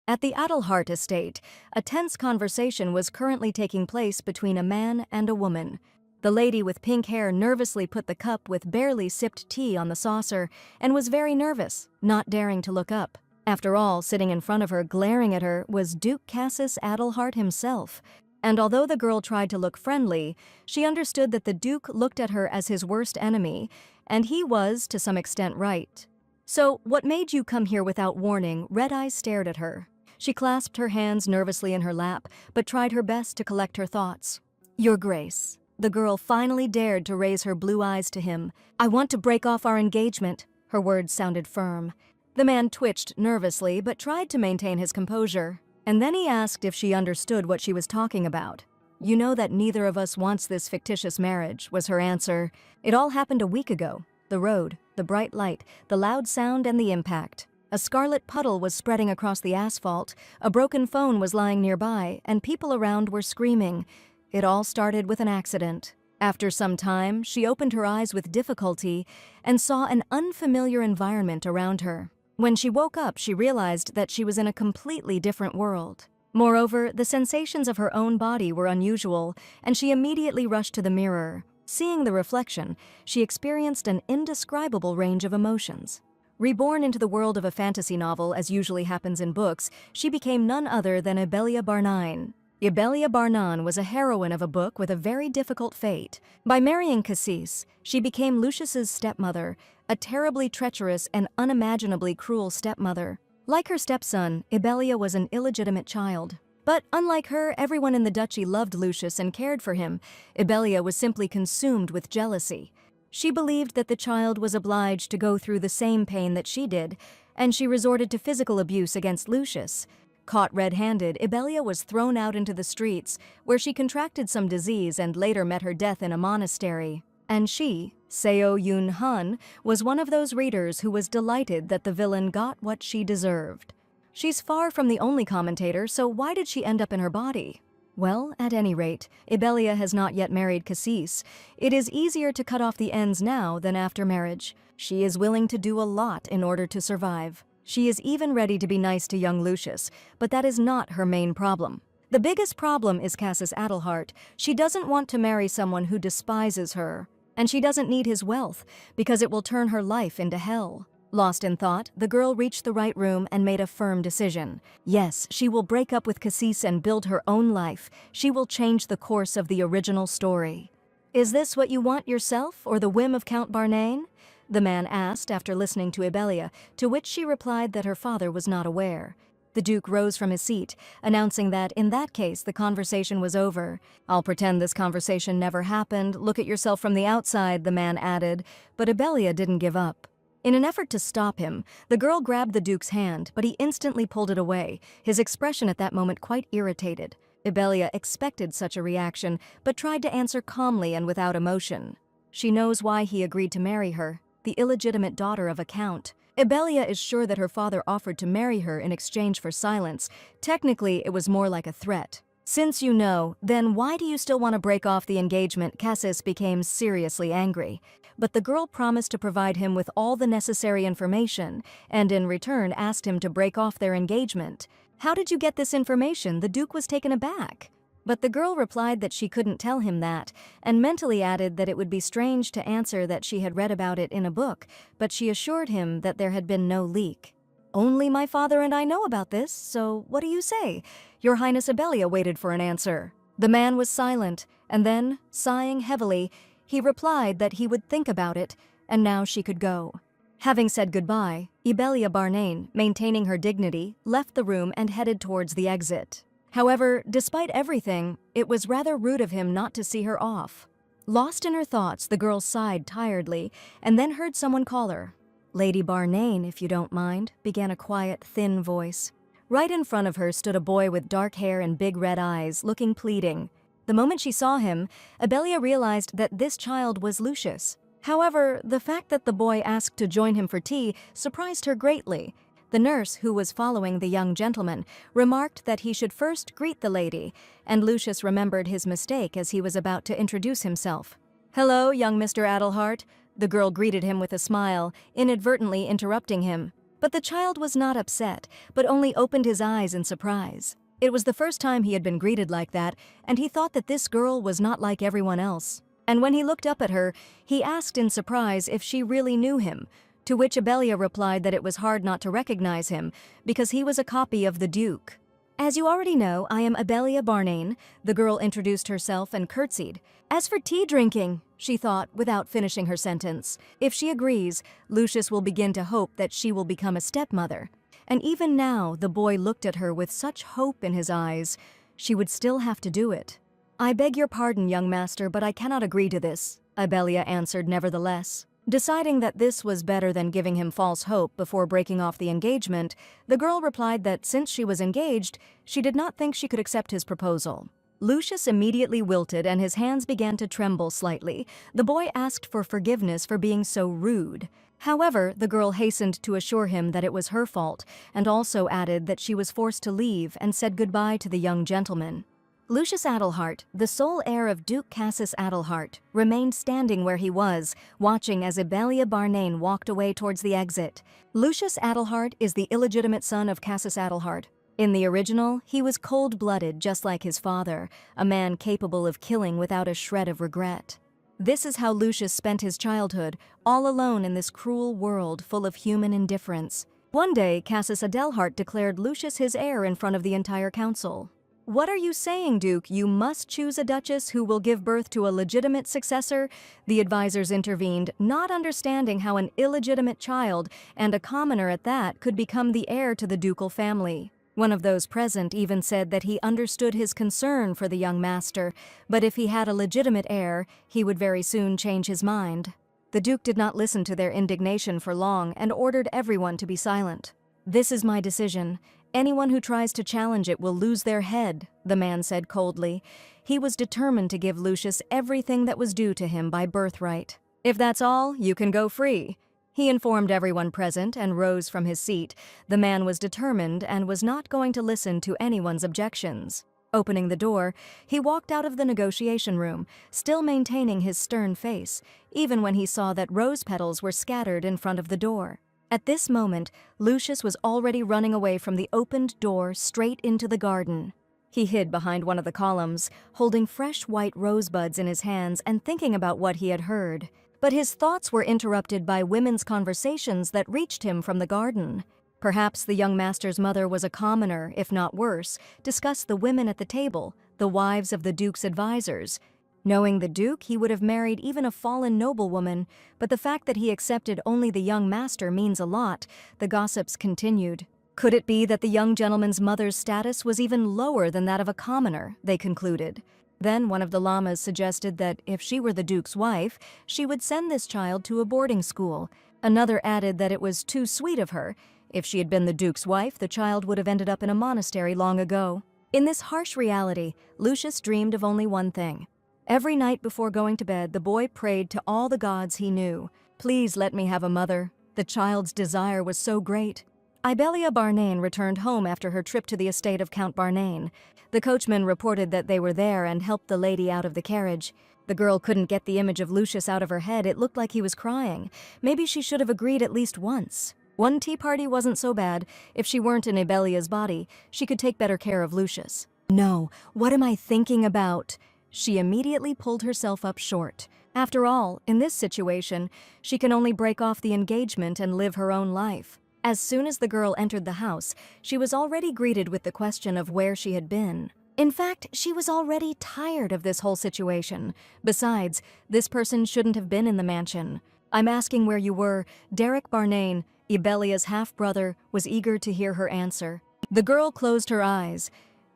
At the Adelhart estate, a tense conversation was currently taking place between a man and a woman. The lady with pink hair nervously put the cup with barely sipped tea on the saucer and was very nervous, not daring to look up. After all, sitting in front of her, glaring at her, was Duke Cassius Adelhart himself. And although the girl tried to look friendly, she understood that the Duke looked at her as his worst enemy, and he was, to some extent, right. "So, what made you come here without warning?" Red Eyes stared at her. She clasped her hands nervously in her lap, but tried her best to collect her thoughts. "Your Grace." The girl finally dared to raise her blue eyes to him. "I want to break off our engagement." Her words sounded firm. The man twitched nervously, but tried to maintain his composure. And then he asked if she understood what she was talking about. "You know that neither of us wants this fictitious marriage," was her answer. "It all happened a week ago. The road, the bright light, the loud sound, and the impact. A scarlet puddle was spreading across the asphalt, a broken phone was lying nearby, and people around were screaming. It all started with an accident. After some time, she opened her eyes with difficulty and saw an unfamiliar environment around her. When she woke up, she realized that she was in a completely different world. Moreover, the sensations of her own body were unusual, and she immediately rushed to the mirror. Seeing the reflection, she experienced an indescribable range of emotions. Reborn into the world of a fantasy novel, as usually happens in books, she became none other than Ibelia Barnine. Ibelia Barnine was a heroine of a book with a very difficult fate. By marrying Cassis, she became Lucius's stepmother, a terribly treacherous and unimaginably cruel stepmother. Like her stepson, Ibelia was an illegitimate child. But unlike her, everyone in the duchy loved Lucius and cared for him. Ibelia was simply consumed with jealousy. She believed that the child was obliged to go through the same pain that she did, and she resorted to physical abuse against Lucius. Caught red-handed, Ibelia was thrown out into the streets, where she contracted some disease and later met her death in a monastery. And she, Seo Yun-han, was one of those readers who was delighted that the villain got what she deserved. She's far from the only commentator, so why did she end up in her body? Well, at any rate, Ibelia has not yet married Cassis. It is easier to cut off the ends now than after marriage. She is willing to do a lot in order to survive. She is even ready to be nice to young Lucius, but that is not her main problem. The biggest problem is Cassius Adelhart. She doesn't want to marry someone who despises her. And she doesn't need his wealth, because it will turn her life into hell. Lost in thought, the girl reached the right room and made a firm decision. Yes, she will break up with Cassis and build her own life. She will change the course of the original story. "Is this what you want yourself, or the whim of Count Barnane?" the man asked after listening to Ibelia, to which she replied that her father was not aware. The Duke rose from his seat, announcing that, in that case, the conversation was over. "I'll pretend this conversation never happened. Look at yourself from the outside," the man added, but Ibelia didn't give up. In an effort to stop him, the girl grabbed the Duke's hand, but he instantly pulled it away, his expression at that moment quite irritated. Ibelia expected such a reaction, but tried to answer calmly and without emotion. She knows why he agreed to marry her, the illegitimate daughter of a count. Ibelia is sure that her father offered to marry her in exchange for silence. Technically, it was more like a threat. "Since you know, then why do you still want to break off the engagement?" Cassis became seriously angry. But the girl promised to provide him with all the necessary information, and in return asked him to break off their engagement. "How did you get this information?" The Duke was taken aback. But the girl replied that she couldn't tell him that, and mentally added that it would be strange to answer that she had read about it in a book, but she assured him that there had been no leak. "Only my father and I know about this, so what do you say?" Your Highness Ibelia waited for an answer. The man was silent, and then, sighing heavily, he replied that he would think about it, and now she could go. Having said goodbye, Ibelia Barnane, maintaining her dignity, left the room and headed towards the exit. However, despite everything, it was rather rude of him not to see her off. Lost in her thoughts, the girl sighed tiredly, and then heard someone call her. "Lady Barnane, if you don't mind," began a quiet, thin voice. Right in front of her stood a boy with dark hair and big red eyes, looking pleading. The moment she saw him, Ibelia realized that this child was Lucius. However, the fact that the boy asked to join him for tea surprised her greatly. The nurse, who was following the young gentleman, remarked that he should first greet the lady, and Lucius remembered his mistake as he was about to introduce himself. "Hello, young Mr. Adelhart." The girl greeted him with a smile, inadvertently interrupting him. But the child was not upset, but only opened his eyes in surprise. It was the first time he had been greeted like that, and he thought that this girl was not like everyone else. And when he looked up at her, he asked in surprise if she really knew him, to which Abelia replied that it was hard not to recognize him, because he was a copy of the Duke. "As you already know, I am Abelia Barnane," the girl introduced herself and curtsied. "As for tea drinking," she thought without finishing her sentence, "if she agrees, Lucius will begin to hope that she will become a stepmother." And even now, the boy looked at her with such hope in his eyes. She would still have to do it. "I beg your pardon, young master, but I cannot agree to this," Abelia answered nevertheless. Deciding that this was better than giving him false hope before breaking off the engagement, the girl replied that since she was engaged, she did not think she could accept his proposal. Lucius immediately wilted and his hands began to tremble slightly. The boy asked for forgiveness for being so rude. However, the girl hastened to assure him that it was her fault, and also added that she was forced to leave and said goodbye to the young gentleman. Lucius Adelhart, the sole heir of Duke Cassius Adelhart, remained standing where he was, watching as Abelia Barnane walked away towards the exit. Lucius Adelhart is the illegitimate son of Cassius Adelhart. In the original, he was cold-blooded just like his father, a man capable of killing without a shred of regret. This is how Lucius spent his childhood, all alone in this cruel world full of human indifference. One day, Cassius Adelhart declared Lucius his heir in front of the entire council. "What are you saying, Duke? You must choose a duchess who will give birth to a legitimate successor?" The advisors intervened, not understanding how an illegitimate child, and a commoner at that, could become the heir to the ducal family. One of those present even said that he understood his concern for the young master, but if he had a legitimate heir, he would very soon change his mind. The Duke did not listen to their indignation for long and ordered everyone to be silent. "This is my decision. Anyone who tries to challenge it will lose their head," the man said coldly. He was determined to give Lucius everything that was due to him by birthright. "If that's all, you can go free," he informed everyone present and rose from his seat. The man was determined and was not going to listen to anyone's objections. Opening the door, he walked out of the negotiation room, still maintaining his stern face, even when he saw that rose petals were scattered in front of the door. At this moment, Lucius was already running away from the opened door straight into the garden. He hid behind one of the columns, holding fresh white rosebuds in his hands and thinking about what he had heard. But his thoughts were interrupted by women's conversations that reached him from the garden. Perhaps the young master's mother was a commoner, if not worse, discussed the women at the table, the wives of the Duke's advisors. Knowing the Duke, he would have married even a fallen noblewoman, but the fact that he accepted only the young master means a lot, the gossips continued. Could it be that the young gentleman's mother's status was even lower than that of a commoner, they concluded. Then one of the lamas suggested that if she were the Duke's wife, she would send this child to a boarding school. Another added that it was too sweet of her. If she had been the Duke's wife, the child would have ended up in a monastery long ago. In this harsh reality, Lucius dreamed of only one thing. Every night before going to bed, the boy prayed to all the gods he knew. "Please let me have a mother." The child's desire was so great. Abelia Barnane returned home after her trip to the estate of Count Barnane. The coachman reported that they were there and helped the lady out of the carriage. The girl couldn't get the image of Lucius out of her head. It looked like he was crying. Maybe she should have agreed at least once. One tea party wasn't so bad. If she weren't in Abelia's body, she could take better care of Lucius. "No, what am I thinking about?" She immediately pulled herself up short. After all, in this situation, she can only break off the engagement and live her own life. As soon as the girl entered the house, she was already greeted with the question of where she had been. In fact, she was already tired of this whole situation. Besides, this person shouldn't have been in the mansion. "I'm asking where you were." Derek Barnane, Abelia's half-brother, was eager to hear her answer. The girl closed her eyes.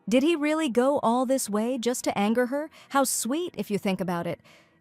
Did he really go all this way just to anger her? How sweet, if you think about it.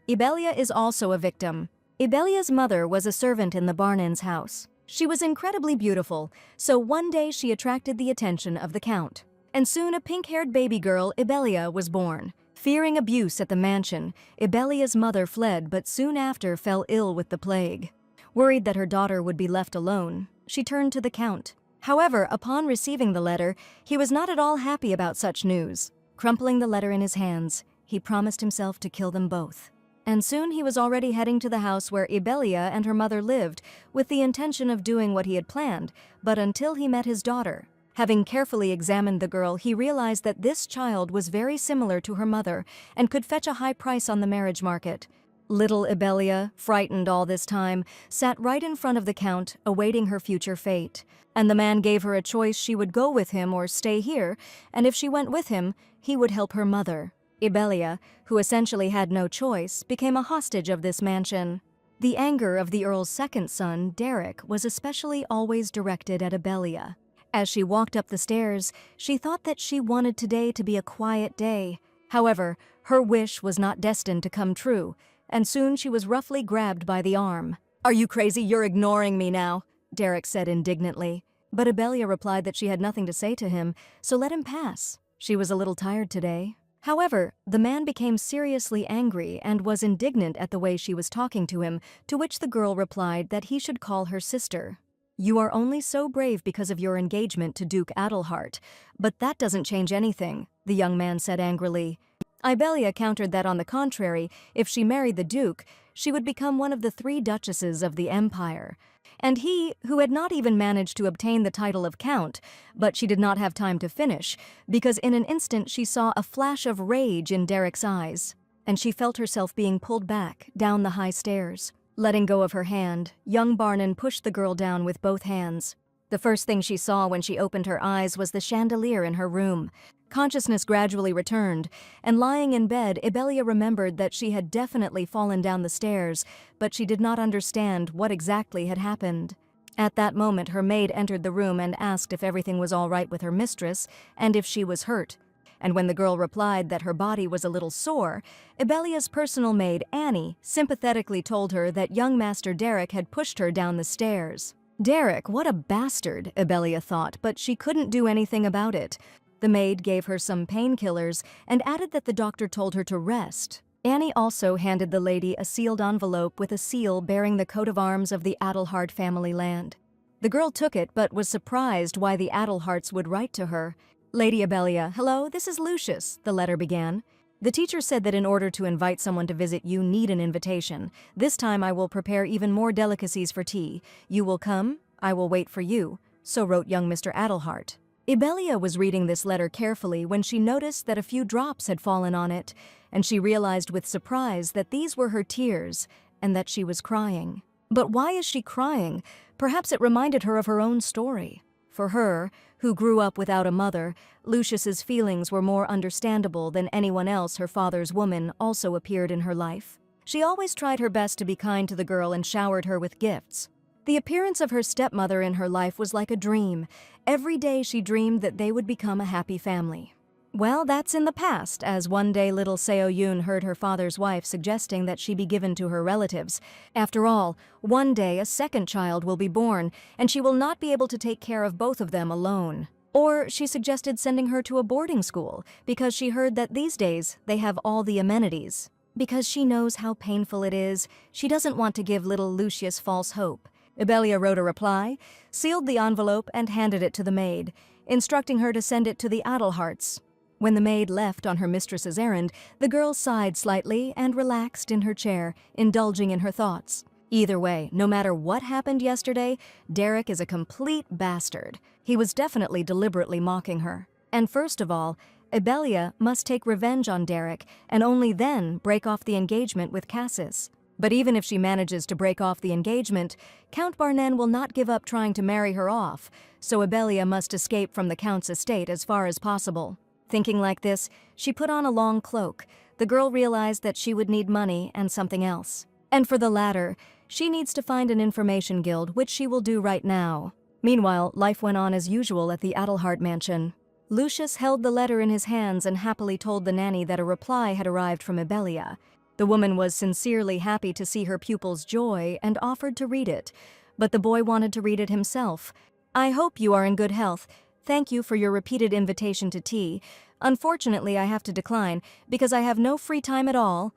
Abelia is also a victim. Abelia's mother was a servant in the Barnane's house. She was incredibly beautiful, so one day she attracted the attention of the Count. And soon a pink-haired baby girl, Abelia, was born. Fearing abuse at the mansion, Abelia's mother fled but soon after fell ill with the plague. Worried that her daughter would be left alone, she turned to the Count. However, upon receiving the letter, he was not at all happy about such news. Crumpling the letter in his hands, he promised himself to kill them both. and soon he was already heading to the house where Ibelia and her mother lived, with the intention of doing what he had planned, but until he met his daughter. Having carefully examined the girl, he realized that this child was very similar to her mother and could fetch a high price on the marriage market. Little Ibelia, frightened all this time, sat right in front of the Count, awaiting her future fate. And the man gave her a choice: she would go with him or stay here, and if she went with him, he would help her mother. Ibelia, who essentially had no choice, became a hostage of this mansion. The anger of the Earl's second son, Derek, was especially always directed at Ibelia. As she walked up the stairs, she thought that she wanted today to be a quiet day. However, her wish was not destined to come true, and soon she was roughly grabbed by the arm. "Are you crazy? You're ignoring me now," Derek said indignantly. But Ibelia replied that she had nothing to say to him, so let him pass. She was a little tired today. However, the man became seriously angry and was indignant at the way she was talking to him, to which the girl replied that he should call her sister. "You are only so brave because of your engagement to Duke Adelhart, but that doesn't change anything," the young man said angrily. Ibelia countered that on the contrary, if she married the Duke, she would become one of the 3 duchesses of the Empire. And he, who had not even managed to obtain the title of Count, but she did not have time to finish, because in an instant she saw a flash of rage in Derek's eyes, and she felt herself being pulled back, down the high stairs. Letting go of her hand, young Barnon pushed the girl down with both hands. The first thing she saw when she opened her eyes was the chandelier in her room. Consciousness gradually returned, and lying in bed, Ibelia remembered that she had definitely fallen down the stairs, but she did not understand what exactly had happened. At that moment, her maid entered the room and asked if everything was all right with her mistress, and if she was hurt. And when the girl replied that her body was a little sore, Ibelia's personal maid, Annie, sympathetically told her that young Master Derek had pushed her down the stairs. Derek, what a bastard, Ibelia thought, but she couldn't do anything about it. The maid gave her some painkillers and added that the doctor told her to rest. Annie also handed the lady a sealed envelope with a seal bearing the coat of arms of the Adelhart family land. The girl took it but was surprised why the Adelharts would write to her. "Lady Ibelia, hello, this is Lucius," the letter began. "The teacher said that in order to invite someone to visit, you need an invitation. This time I will prepare even more delicacies for tea. You will come, I will wait for you." So wrote young Mr. Adelhart. Ibelia was reading this letter carefully when she noticed that a few drops had fallen on it, and she realized with surprise that these were her tears and that she was crying. But why is she crying? Perhaps it reminded her of her own story. For her, who grew up without a mother, Lucius's feelings were more understandable than anyone else. Her father's woman also appeared in her life. She always tried her best to be kind to the girl and showered her with gifts. The appearance of her stepmother in her life was like a dream. Every day she dreamed that they would become a happy family. Well, that's in the past, as one day little Seo-yoon heard her father's wife suggesting that she be given to her relatives. After all, one day a second child will be born, and she will not be able to take care of both of them alone. Or she suggested sending her to a boarding school, because she heard that these days they have all the amenities. Because she knows how painful it is, she doesn't want to give little Lucius false hope. Ibelia wrote a reply, sealed the envelope, and handed it to the maid, instructing her to send it to the Adelharts. When the maid left on her mistress's errand, the girl sighed slightly and relaxed in her chair, indulging in her thoughts. Either way, no matter what happened yesterday, Derek is a complete bastard. He was definitely deliberately mocking her. And first of all, Ibelia must take revenge on Derek, and only then break off the engagement with Cassis. But even if she manages to break off the engagement, Count Barnen will not give up trying to marry her off, so Ibelia must escape from the Count's estate as far as possible. Thinking like this, she put on a long cloak. The girl realized that she would need money and something else. And for the latter, she needs to find an information guild, which she will do right now. Meanwhile, life went on as usual at the Adelhart mansion. Lucius held the letter in his hands and happily told the nanny that a reply had arrived from Ibelia. The woman was sincerely happy to see her pupil's joy and offered to read it, but the boy wanted to read it himself. "I hope you are in good health. Thank you for your repeated invitation to tea. Unfortunately, I have to decline, because I have no free time at all."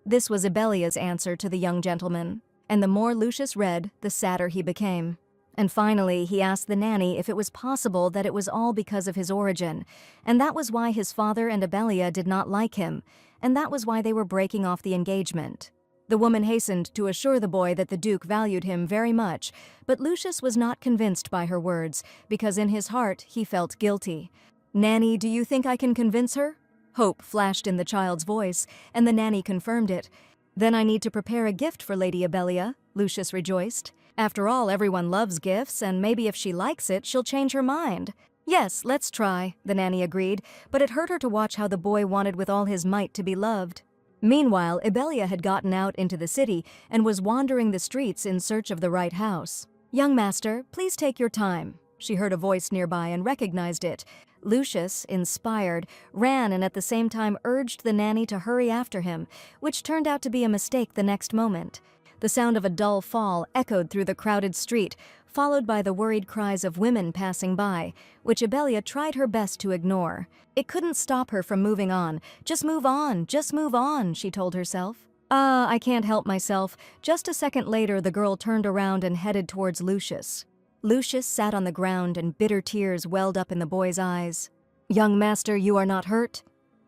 This was Ibelia's answer to the young gentleman, and the more Lucius read, the sadder he became. And finally, he asked the nanny if it was possible that it was all because of his origin, and that was why his father and Ibelia did not like him, and that was why they were breaking off the engagement. The woman hastened to assure the boy that the Duke valued him very much, but Lucius was not convinced by her words, because in his heart he felt guilty. "Nanny, do you think I can convince her?" Hope flashed in the child's voice, and the nanny confirmed it. "Then I need to prepare a gift for Lady Abelia," Lucius rejoiced. "After all, everyone loves gifts, and maybe if she likes it, she'll change her mind." "Yes, let's try," the nanny agreed, but it hurt her to watch how the boy wanted with all his might to be loved. Meanwhile, Abelia had gotten out into the city and was wandering the streets in search of the right house. "Young master, please take your time." She heard a voice nearby and recognized it. Lucius, inspired, ran and at the same time urged the nanny to hurry after him, which turned out to be a mistake the next moment. The sound of a dull fall echoed through the crowded street, followed by the worried cries of women passing by, which Abelia tried her best to ignore. It couldn't stop her from moving on. Just move on, she told herself. I can't help myself." Just a second later, the girl turned around and headed towards Lucius. Lucius sat on the ground and bitter tears welled up in the boy's eyes. "Young master, you are not hurt?"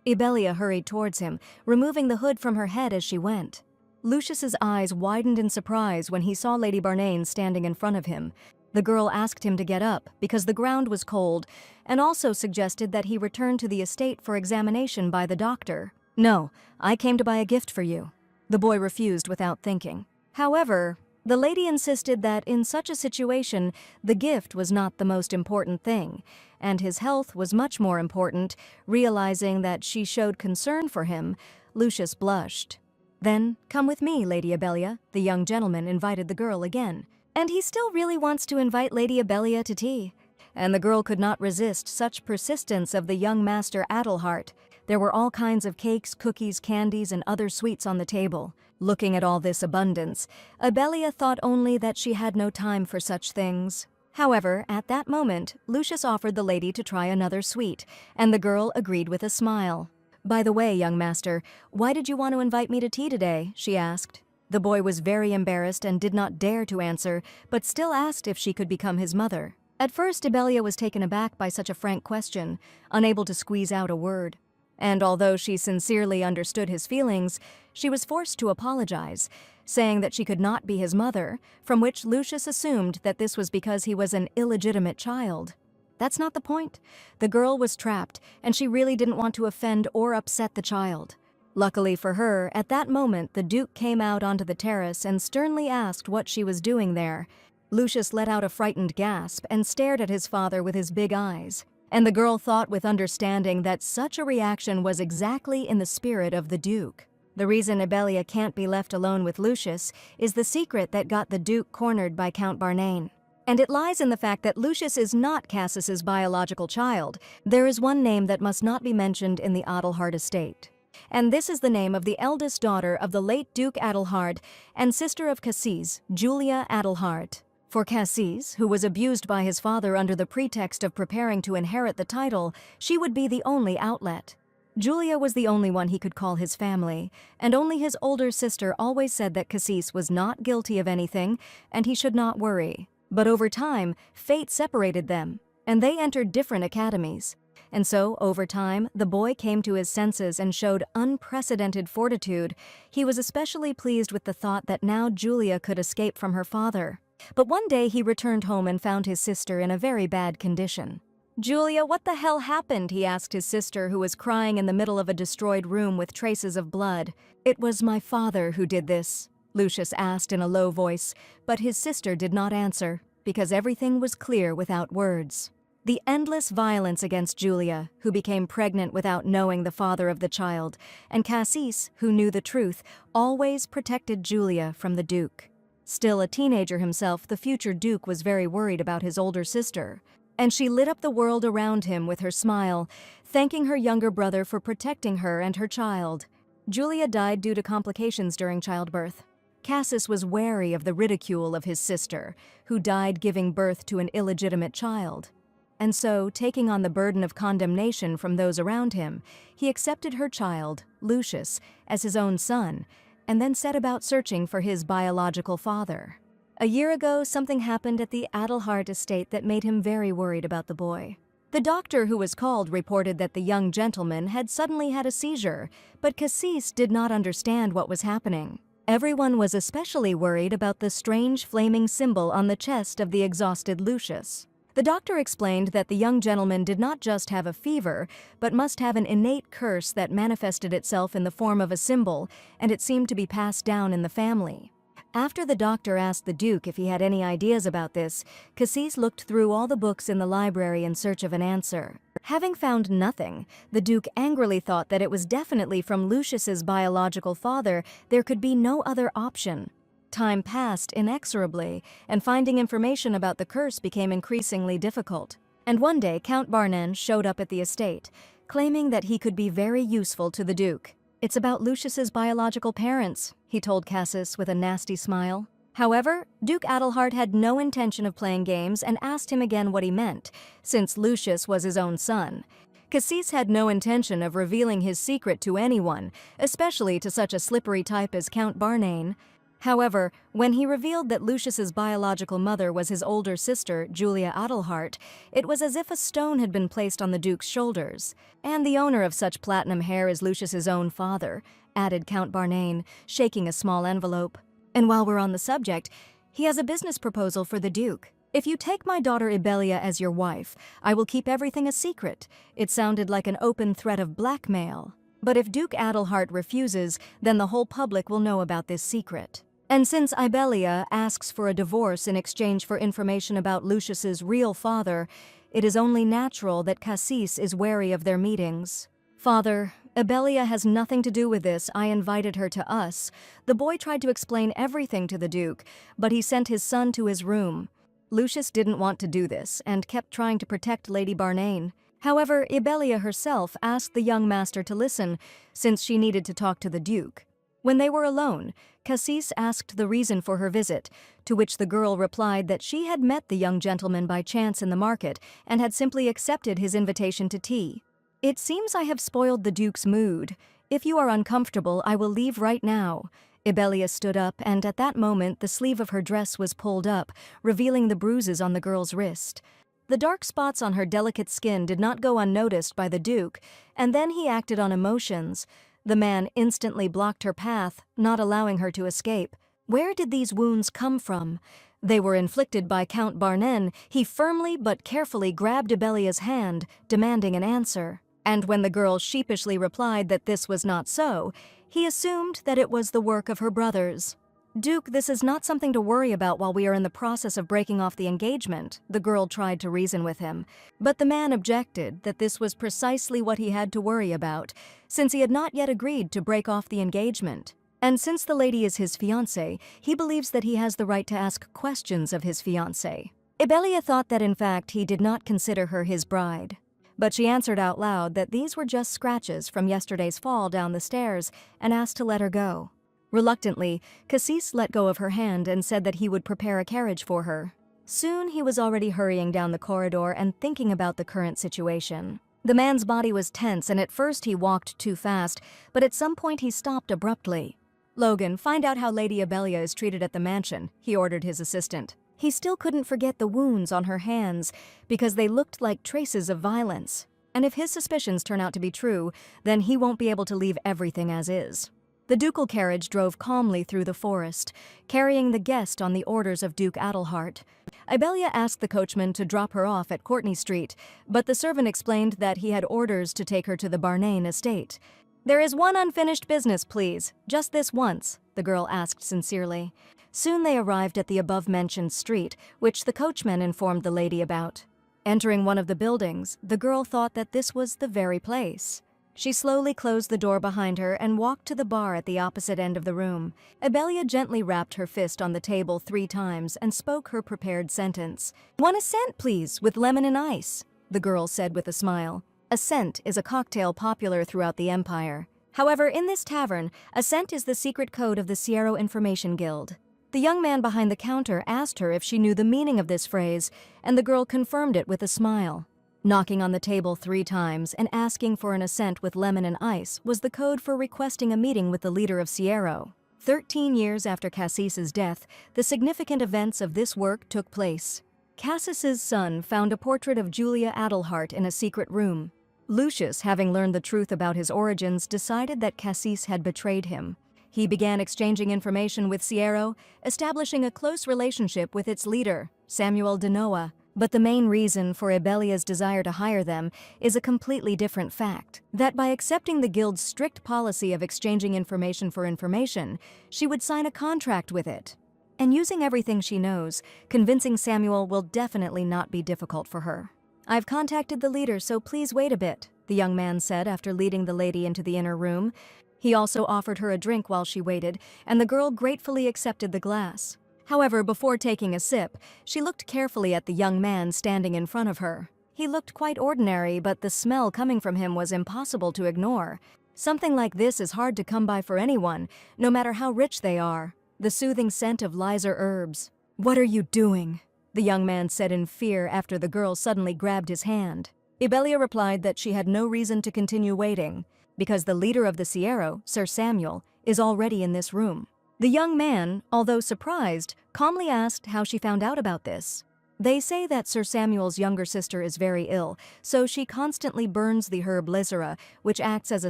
Abelia hurried towards him, removing the hood from her head as she went. Lucius's eyes widened in surprise when he saw Lady Barnaine standing in front of him. The girl asked him to get up because the ground was cold, and also suggested that he return to the estate for examination by the doctor. "No, I came to buy a gift for you." The boy refused without thinking. However, the lady insisted that in such a situation, the gift was not the most important thing, and his health was much more important. Realizing that she showed concern for him, Lucius blushed. "Then, come with me, Lady Abelia," the young gentleman invited the girl again. "And he still really wants to invite Lady Abelia to tea." And the girl could not resist such persistence of the young master Adelhart. There were all kinds of cakes, cookies, candies, and other sweets on the table. Looking at all this abundance, Abelia thought only that she had no time for such things. However, at that moment, Lucius offered the lady to try another sweet, and the girl agreed with a smile. "By the way, young master, why did you want to invite me to tea today?" she asked. The boy was very embarrassed and did not dare to answer, but still asked if she could become his mother. At first, Abelia was taken aback by such a frank question, unable to squeeze out a word. And although she sincerely understood his feelings, she was forced to apologize, saying that she could not be his mother, from which Lucius assumed that this was because he was an illegitimate child. That's not the point. The girl was trapped, and she really didn't want to offend or upset the child. Luckily for her, at that moment the Duke came out onto the terrace and sternly asked what she was doing there. Lucius let out a frightened gasp and stared at his father with his big eyes. And the girl thought with understanding that such a reaction was exactly in the spirit of the Duke. The reason Abelia can't be left alone with Lucius is the secret that got the Duke cornered by Count Barnaine. And it lies in the fact that Lucius is not Cassis's biological child. There is one name that must not be mentioned in the Adelhart estate. And this is the name of the eldest daughter of the late Duke Adelhart and sister of Cassis, Julia Adelhart. For Cassis, who was abused by his father under the pretext of preparing to inherit the title, she would be the only outlet. Julia was the only one he could call his family, and only his older sister always said that Cassis was not guilty of anything, and he should not worry. But over time, fate separated them, and they entered different academies. And so, over time, the boy came to his senses and showed unprecedented fortitude. He was especially pleased with the thought that now Julia could escape from her father. But one day he returned home and found his sister in a very bad condition. "Julia, what the hell happened?" he asked his sister, who was crying in the middle of a destroyed room with traces of blood. "It was my father who did this," Lucius asked in a low voice, but his sister did not answer, because everything was clear without words. The endless violence against Julia, who became pregnant without knowing the father of the child, and Cassis, who knew the truth, always protected Julia from the Duke. Still a teenager himself, the future Duke was very worried about his older sister, and she lit up the world around him with her smile, thanking her younger brother for protecting her and her child. Julia died due to complications during childbirth. Cassis was wary of the ridicule of his sister, who died giving birth to an illegitimate child. And so, taking on the burden of condemnation from those around him, he accepted her child, Lucius, as his own son, and then set about searching for his biological father. A year ago, something happened at the Adelhart estate that made him very worried about the boy. The doctor who was called reported that the young gentleman had suddenly had a seizure, but Cassis did not understand what was happening. Everyone was especially worried about the strange flaming symbol on the chest of the exhausted Lucius. The doctor explained that the young gentleman did not just have a fever, but must have an innate curse that manifested itself in the form of a symbol, and it seemed to be passed down in the family. After the doctor asked the Duke if he had any ideas about this, Cassis looked through all the books in the library in search of an answer. Having found nothing, the Duke angrily thought that it was definitely from Lucius's biological father. There could be no other option. Time passed inexorably, and finding information about the curse became increasingly difficult. And one day, Count Barnen showed up at the estate, claiming that he could be very useful to the Duke. "It's about Lucius's biological parents," he told Cassis with a nasty smile. However, Duke Adelhart had no intention of playing games and asked him again what he meant, since Lucius was his own son. Cassis had no intention of revealing his secret to anyone, especially to such a slippery type as Count Barnen. However, when he revealed that Lucius's biological mother was his older sister, Julia Adelhart, it was as if a stone had been placed on the Duke's shoulders. "And the owner of such platinum hair is Lucius's own father," added Count Barnen, shaking a small envelope. "And while we're on the subject, he has a business proposal for the Duke. If you take my daughter Ibelia as your wife, I will keep everything a secret." It sounded like an open threat of blackmail. But if Duke Adelhart refuses, then the whole public will know about this secret. And since Ibelia asks for a divorce in exchange for information about Lucius's real father, it is only natural that Cassis is wary of their meetings. "Father, Ibelia has nothing to do with this. I invited her to us." The boy tried to explain everything to the Duke, but he sent his son to his room. Lucius didn't want to do this and kept trying to protect Lady Barnen. However, Ibelia herself asked the young master to listen, since she needed to talk to the Duke. When they were alone, Cassis asked the reason for her visit, to which the girl replied that she had met the young gentleman by chance in the market and had simply accepted his invitation to tea. "It seems I have spoiled the Duke's mood. If you are uncomfortable, I will leave right now." Ibelia stood up, and at that moment the sleeve of her dress was pulled up, revealing the bruises on the girl's wrist. The dark spots on her delicate skin did not go unnoticed by the Duke, and then he acted on emotions. The man instantly blocked her path, not allowing her to escape. Where did these wounds come from? They were inflicted by Count Barnen. He firmly but carefully grabbed Ibelia's hand, demanding an answer. And when the girl sheepishly replied that this was not so, he assumed that it was the work of her brothers. "Duke, this is not something to worry about while we are in the process of breaking off the engagement," the girl tried to reason with him. But the man objected that this was precisely what he had to worry about, since he had not yet agreed to break off the engagement. And since the lady is his fiancée, he believes that he has the right to ask questions of his fiancée. Ibelia thought that in fact he did not consider her his bride. But she answered out loud that these were just scratches from yesterday's fall down the stairs and asked to let her go. Reluctantly, Cassis let go of her hand and said that he would prepare a carriage for her. Soon he was already hurrying down the corridor and thinking about the current situation. The man's body was tense, and at first he walked too fast, but at some point he stopped abruptly. "Logan, find out how Lady Ibelia is treated at the mansion," he ordered his assistant. He still couldn't forget the wounds on her hands, because they looked like traces of violence. And if his suspicions turn out to be true, then he won't be able to leave everything as is. The ducal carriage drove calmly through the forest, carrying the guest on the orders of Duke Adelhart. Ibelia asked the coachman to drop her off at Courtney Street, but the servant explained that he had orders to take her to the Barnen estate. "There is one unfinished business, please. Just this once," the girl asked sincerely. Soon they arrived at the above-mentioned street, which the coachman informed the lady about. Entering one of the buildings, the girl thought that this was the very place. She slowly closed the door behind her and walked to the bar at the opposite end of the room. Ibelia gently rapped her fist on the table 3 times and spoke her prepared sentence. "One ascent, please, with lemon and ice," the girl said with a smile. Ascent is a cocktail popular throughout the Empire. However, in this tavern, ascent is the secret code of the Sierra Information Guild. The young man behind the counter asked her if she knew the meaning of this phrase, and the girl confirmed it with a smile. Knocking on the table 3 times and asking for an ascent with lemon and ice was the code for requesting a meeting with the leader of Sierra. 13 years after Cassis's death, the significant events of this work took place. Cassis's son found a portrait of Julia Adelhart in a secret room. Lucius, having learned the truth about his origins, decided that Cassis had betrayed him. He began exchanging information with Sierra, establishing a close relationship with its leader, Samuel Denoa. But the main reason for Ebelia's desire to hire them is a completely different fact, that by accepting the guild's strict policy of exchanging information for information, she would sign a contract with it. And using everything she knows, convincing Samuel will definitely not be difficult for her. "I've contacted the leader, so please wait a bit," the young man said after leading the lady into the inner room. He also offered her a drink while she waited, and the girl gratefully accepted the glass. However, before taking a sip, she looked carefully at the young man standing in front of her. He looked quite ordinary, but the smell coming from him was impossible to ignore. Something like this is hard to come by for anyone, no matter how rich they are. The soothing scent of Lizer herbs. "What are you doing?" the young man said in fear after the girl suddenly grabbed his hand. Ebelia replied that she had no reason to continue waiting, because the leader of the Sierra, Sir Samuel, is already in this room. The young man, although surprised, calmly asked how she found out about this. "They say that Sir Samuel's younger sister is very ill, so she constantly burns the herb Lizera, which acts as a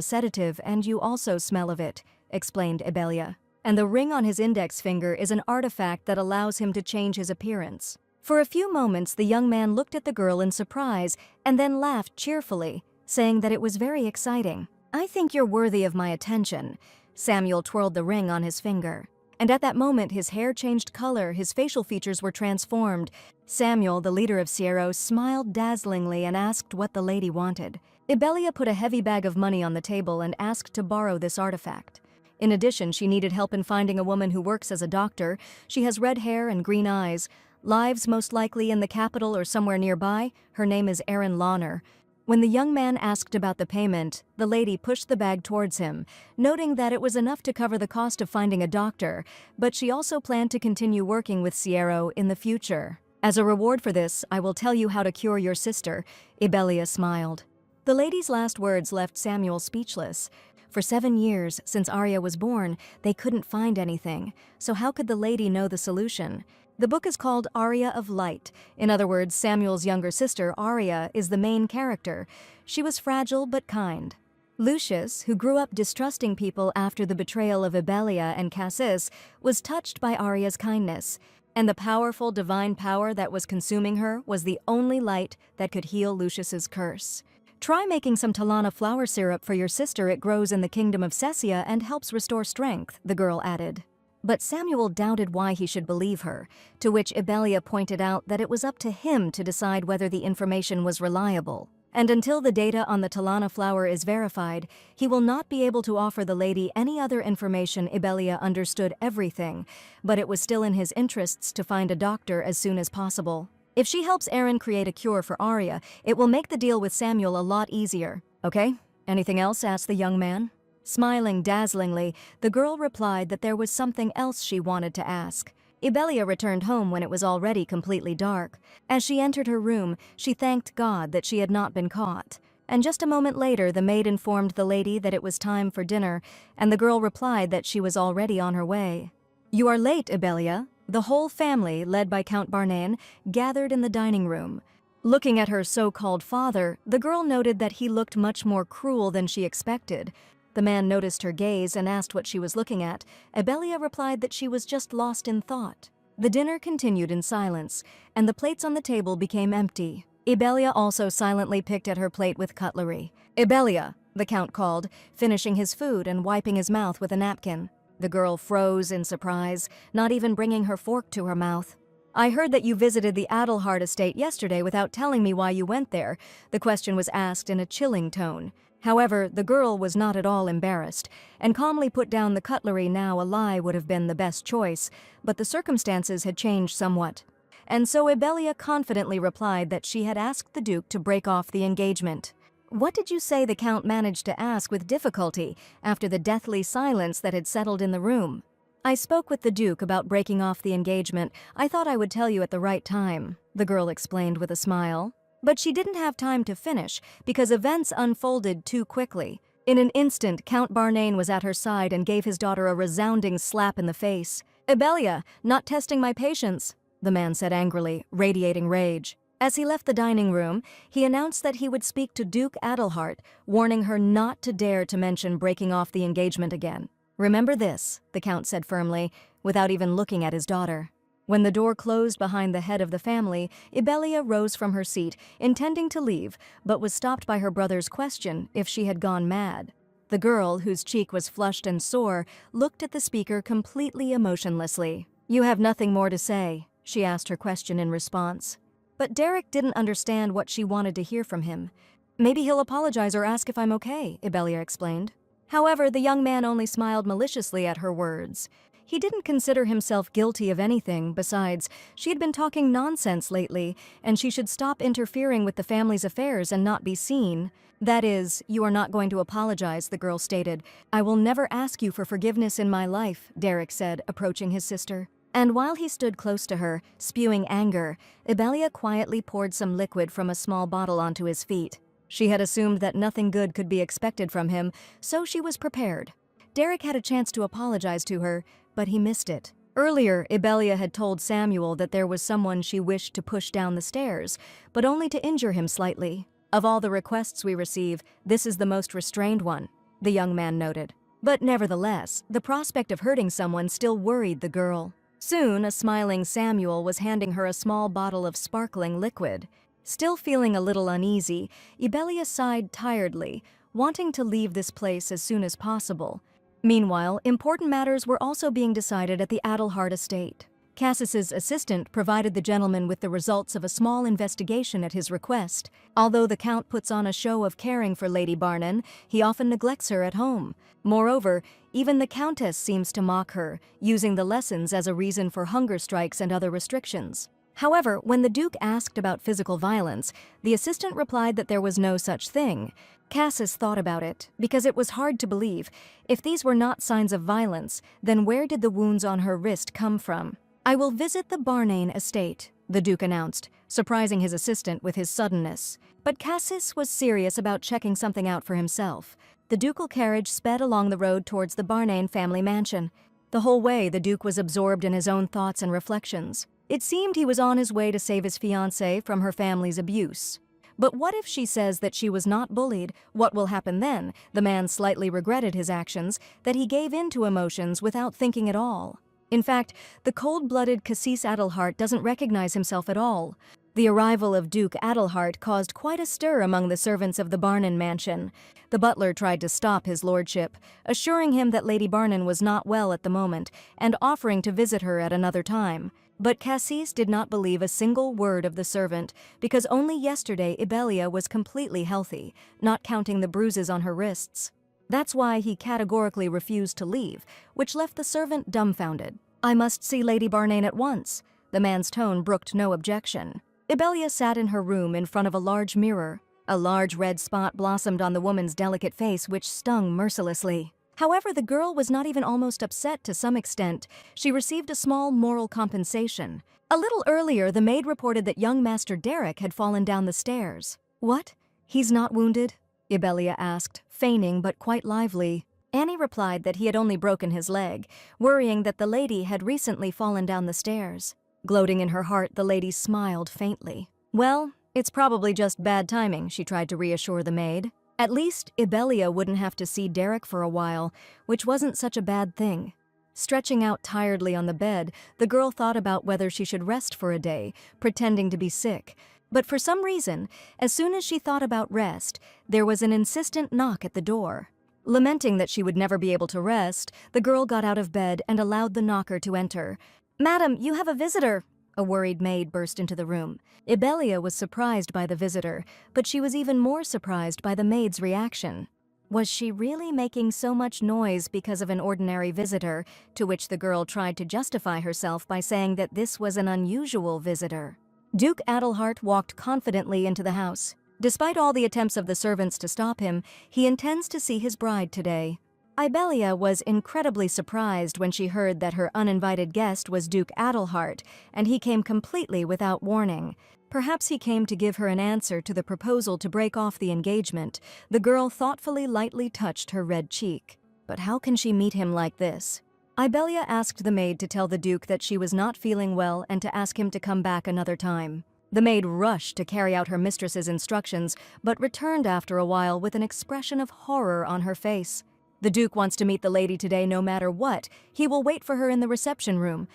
sedative, and you also smell of it," explained Ebelia. "And the ring on his index finger is an artifact that allows him to change his appearance." For a few moments, the young man looked at the girl in surprise and then laughed cheerfully, saying that it was very exciting. "I think you're worthy of my attention." Samuel twirled the ring on his finger. And at that moment, his hair changed color, his facial features were transformed. Samuel, the leader of Sierra, smiled dazzlingly and asked what the lady wanted. Ebelia put a heavy bag of money on the table and asked to borrow this artifact. In addition, she needed help in finding a woman who works as a doctor. She has red hair and green eyes. Lives most likely in the capital or somewhere nearby. Her name is Aaron Lawner. When the young man asked about the payment, the lady pushed the bag towards him, noting that it was enough to cover the cost of finding a doctor, but she also planned to continue working with Sierra in the future. "As a reward for this, I will tell you how to cure your sister," Ebelia smiled. The lady's last words left Samuel speechless. For 7 years, since Arya was born, they couldn't find anything, so how could the lady know the solution? The book is called Arya of Light. In other words, Samuel's younger sister, Arya, is the main character. She was fragile but kind. Lucius, who grew up distrusting people after the betrayal of Ebelia and Cassis, was touched by Arya's kindness, and the powerful divine power that was consuming her was the only light that could heal Lucius's curse. "Try making some Talana flower syrup for your sister. It grows in the kingdom of Cessia and helps restore strength," the girl added. But Samuel doubted why he should believe her, to which Ebelia pointed out that it was up to him to decide whether the information was reliable. And until the data on the Talana flower is verified, he will not be able to offer the lady any other information. Ebelia understood everything, but it was still in his interests to find a doctor as soon as possible. If she helps Aaron create a cure for Arya, it will make the deal with Samuel a lot easier. "Okay, anything else?" asked the young man. Smiling dazzlingly, the girl replied that there was something else she wanted to ask. Ebelia returned home when it was already completely dark. As she entered her room, she thanked God that she had not been caught. And just a moment later, the maid informed the lady that it was time for dinner, and the girl replied that she was already on her way. "You are late, Ebelia." The whole family, led by Count Barnain, gathered in the dining room. Looking at her so-called father, the girl noted that he looked much more cruel than she expected. The man noticed her gaze and asked what she was looking at. Ebelia replied that she was just lost in thought. The dinner continued in silence, and the plates on the table became empty. Ebelia also silently picked at her plate with cutlery. "Ebelia," the Count called, finishing his food and wiping his mouth with a napkin. The girl froze in surprise, not even bringing her fork to her mouth. "I heard that you visited the Adelhard estate yesterday without telling me why you went there." The question was asked in a chilling tone. However, the girl was not at all embarrassed, and calmly put down the cutlery. Now a lie would have been the best choice, but the circumstances had changed somewhat. And so Ebelia confidently replied that she had asked the Duke to break off the engagement. "What did you say?" the Count managed to ask with difficulty after the deathly silence that had settled in the room. "I spoke with the Duke about breaking off the engagement. I thought I would tell you at the right time," the girl explained with a smile. But she didn't have time to finish, because events unfolded too quickly. In an instant, Count Barnain was at her side and gave his daughter a resounding slap in the face. "Ebelia, not testing my patience," the man said angrily, radiating rage. As he left the dining room, he announced that he would speak to Duke Adelhart, warning her not to dare to mention breaking off the engagement again. "Remember this," the Count said firmly, without even looking at his daughter. When the door closed behind the head of the family, Ibelia rose from her seat, intending to leave, but was stopped by her brother's question if she had gone mad. The girl, whose cheek was flushed and sore, looked at the speaker completely emotionlessly. "You have nothing more to say?" she asked her question in response. But Derek didn't understand what she wanted to hear from him. "Maybe he'll apologize or ask if I'm okay," Ibelia explained. However, the young man only smiled maliciously at her words. He didn't consider himself guilty of anything. Besides, she had been talking nonsense lately, and she should stop interfering with the family's affairs and not be seen. "That is, you are not going to apologize," the girl stated. "I will never ask you for forgiveness in my life," Derek said, approaching his sister. And while he stood close to her, spewing anger, Ibelia quietly poured some liquid from a small bottle onto his feet. She had assumed that nothing good could be expected from him, so she was prepared. Derek had a chance to apologize to her, but he missed it. Earlier, Ibelia had told Samuel that there was someone she wished to push down the stairs, but only to injure him slightly. "Of all the requests we receive, this is the most restrained one," the young man noted. But nevertheless, the prospect of hurting someone still worried the girl. Soon, a smiling Samuel was handing her a small bottle of sparkling liquid. Still feeling a little uneasy, Ibelia sighed tiredly, wanting to leave this place as soon as possible. Meanwhile, important matters were also being decided at the Adelhart estate. Cassis's assistant provided the gentleman with the results of a small investigation at his request. Although the Count puts on a show of caring for Lady Barnon, he often neglects her at home. Moreover, even the Countess seems to mock her, using the lessons as a reason for hunger strikes and other restrictions. However, when the Duke asked about physical violence, the assistant replied that there was no such thing. Cassis thought about it, because it was hard to believe. If these were not signs of violence, then where did the wounds on her wrist come from? "I will visit the Barnane estate," the Duke announced, surprising his assistant with his suddenness. But Cassis was serious about checking something out for himself. The ducal carriage sped along the road towards the Barnane family mansion. The whole way, the Duke was absorbed in his own thoughts and reflections. It seemed he was on his way to save his fiancée from her family's abuse. But what if she says that she was not bullied? What will happen then? The man slightly regretted his actions, that he gave in to emotions without thinking at all. In fact, the cold-blooded Cassis Adelhart doesn't recognize himself at all. The arrival of Duke Adelhart caused quite a stir among the servants of the Barnon mansion. The butler tried to stop his lordship, assuring him that Lady Barnon was not well at the moment and offering to visit her at another time. But Cassis did not believe a single word of the servant, because only yesterday Ibelia was completely healthy, not counting the bruises on her wrists. That's why he categorically refused to leave, which left the servant dumbfounded. "I must see Lady Barnane at once." The man's tone brooked no objection. Ibelia sat in her room in front of a large mirror. A large red spot blossomed on the woman's delicate face, which stung mercilessly. However, the girl was not even almost upset to some extent. She received a small moral compensation. A little earlier, the maid reported that young Master Derek had fallen down the stairs. "What? He's not wounded?" Ibelia asked, feigning but quite lively. Annie replied that he had only broken his leg, worrying that the lady had recently fallen down the stairs. Gloating in her heart, the lady smiled faintly. "Well, it's probably just bad timing," she tried to reassure the maid. At least, Ibelia wouldn't have to see Derek for a while, which wasn't such a bad thing. Stretching out tiredly on the bed, the girl thought about whether she should rest for a day, pretending to be sick. But for some reason, as soon as she thought about rest, there was an insistent knock at the door. Lamenting that she would never be able to rest, the girl got out of bed and allowed the knocker to enter. "Madam, you have a visitor," a worried maid burst into the room. Ibelia was surprised by the visitor, but she was even more surprised by the maid's reaction. Was she really making so much noise because of an ordinary visitor, to which the girl tried to justify herself by saying that this was an unusual visitor? Duke Adelhart walked confidently into the house. Despite all the attempts of the servants to stop him, he intends to see his bride today. Ibelia was incredibly surprised when she heard that her uninvited guest was Duke Adelhart, and he came completely without warning. Perhaps he came to give her an answer to the proposal to break off the engagement. The girl thoughtfully lightly touched her red cheek. But how can she meet him like this? Ibelia asked the maid to tell the Duke that she was not feeling well and to ask him to come back another time. The maid rushed to carry out her mistress's instructions, but returned after a while with an expression of horror on her face. The Duke wants to meet the lady today no matter what. He will wait for her in the reception room.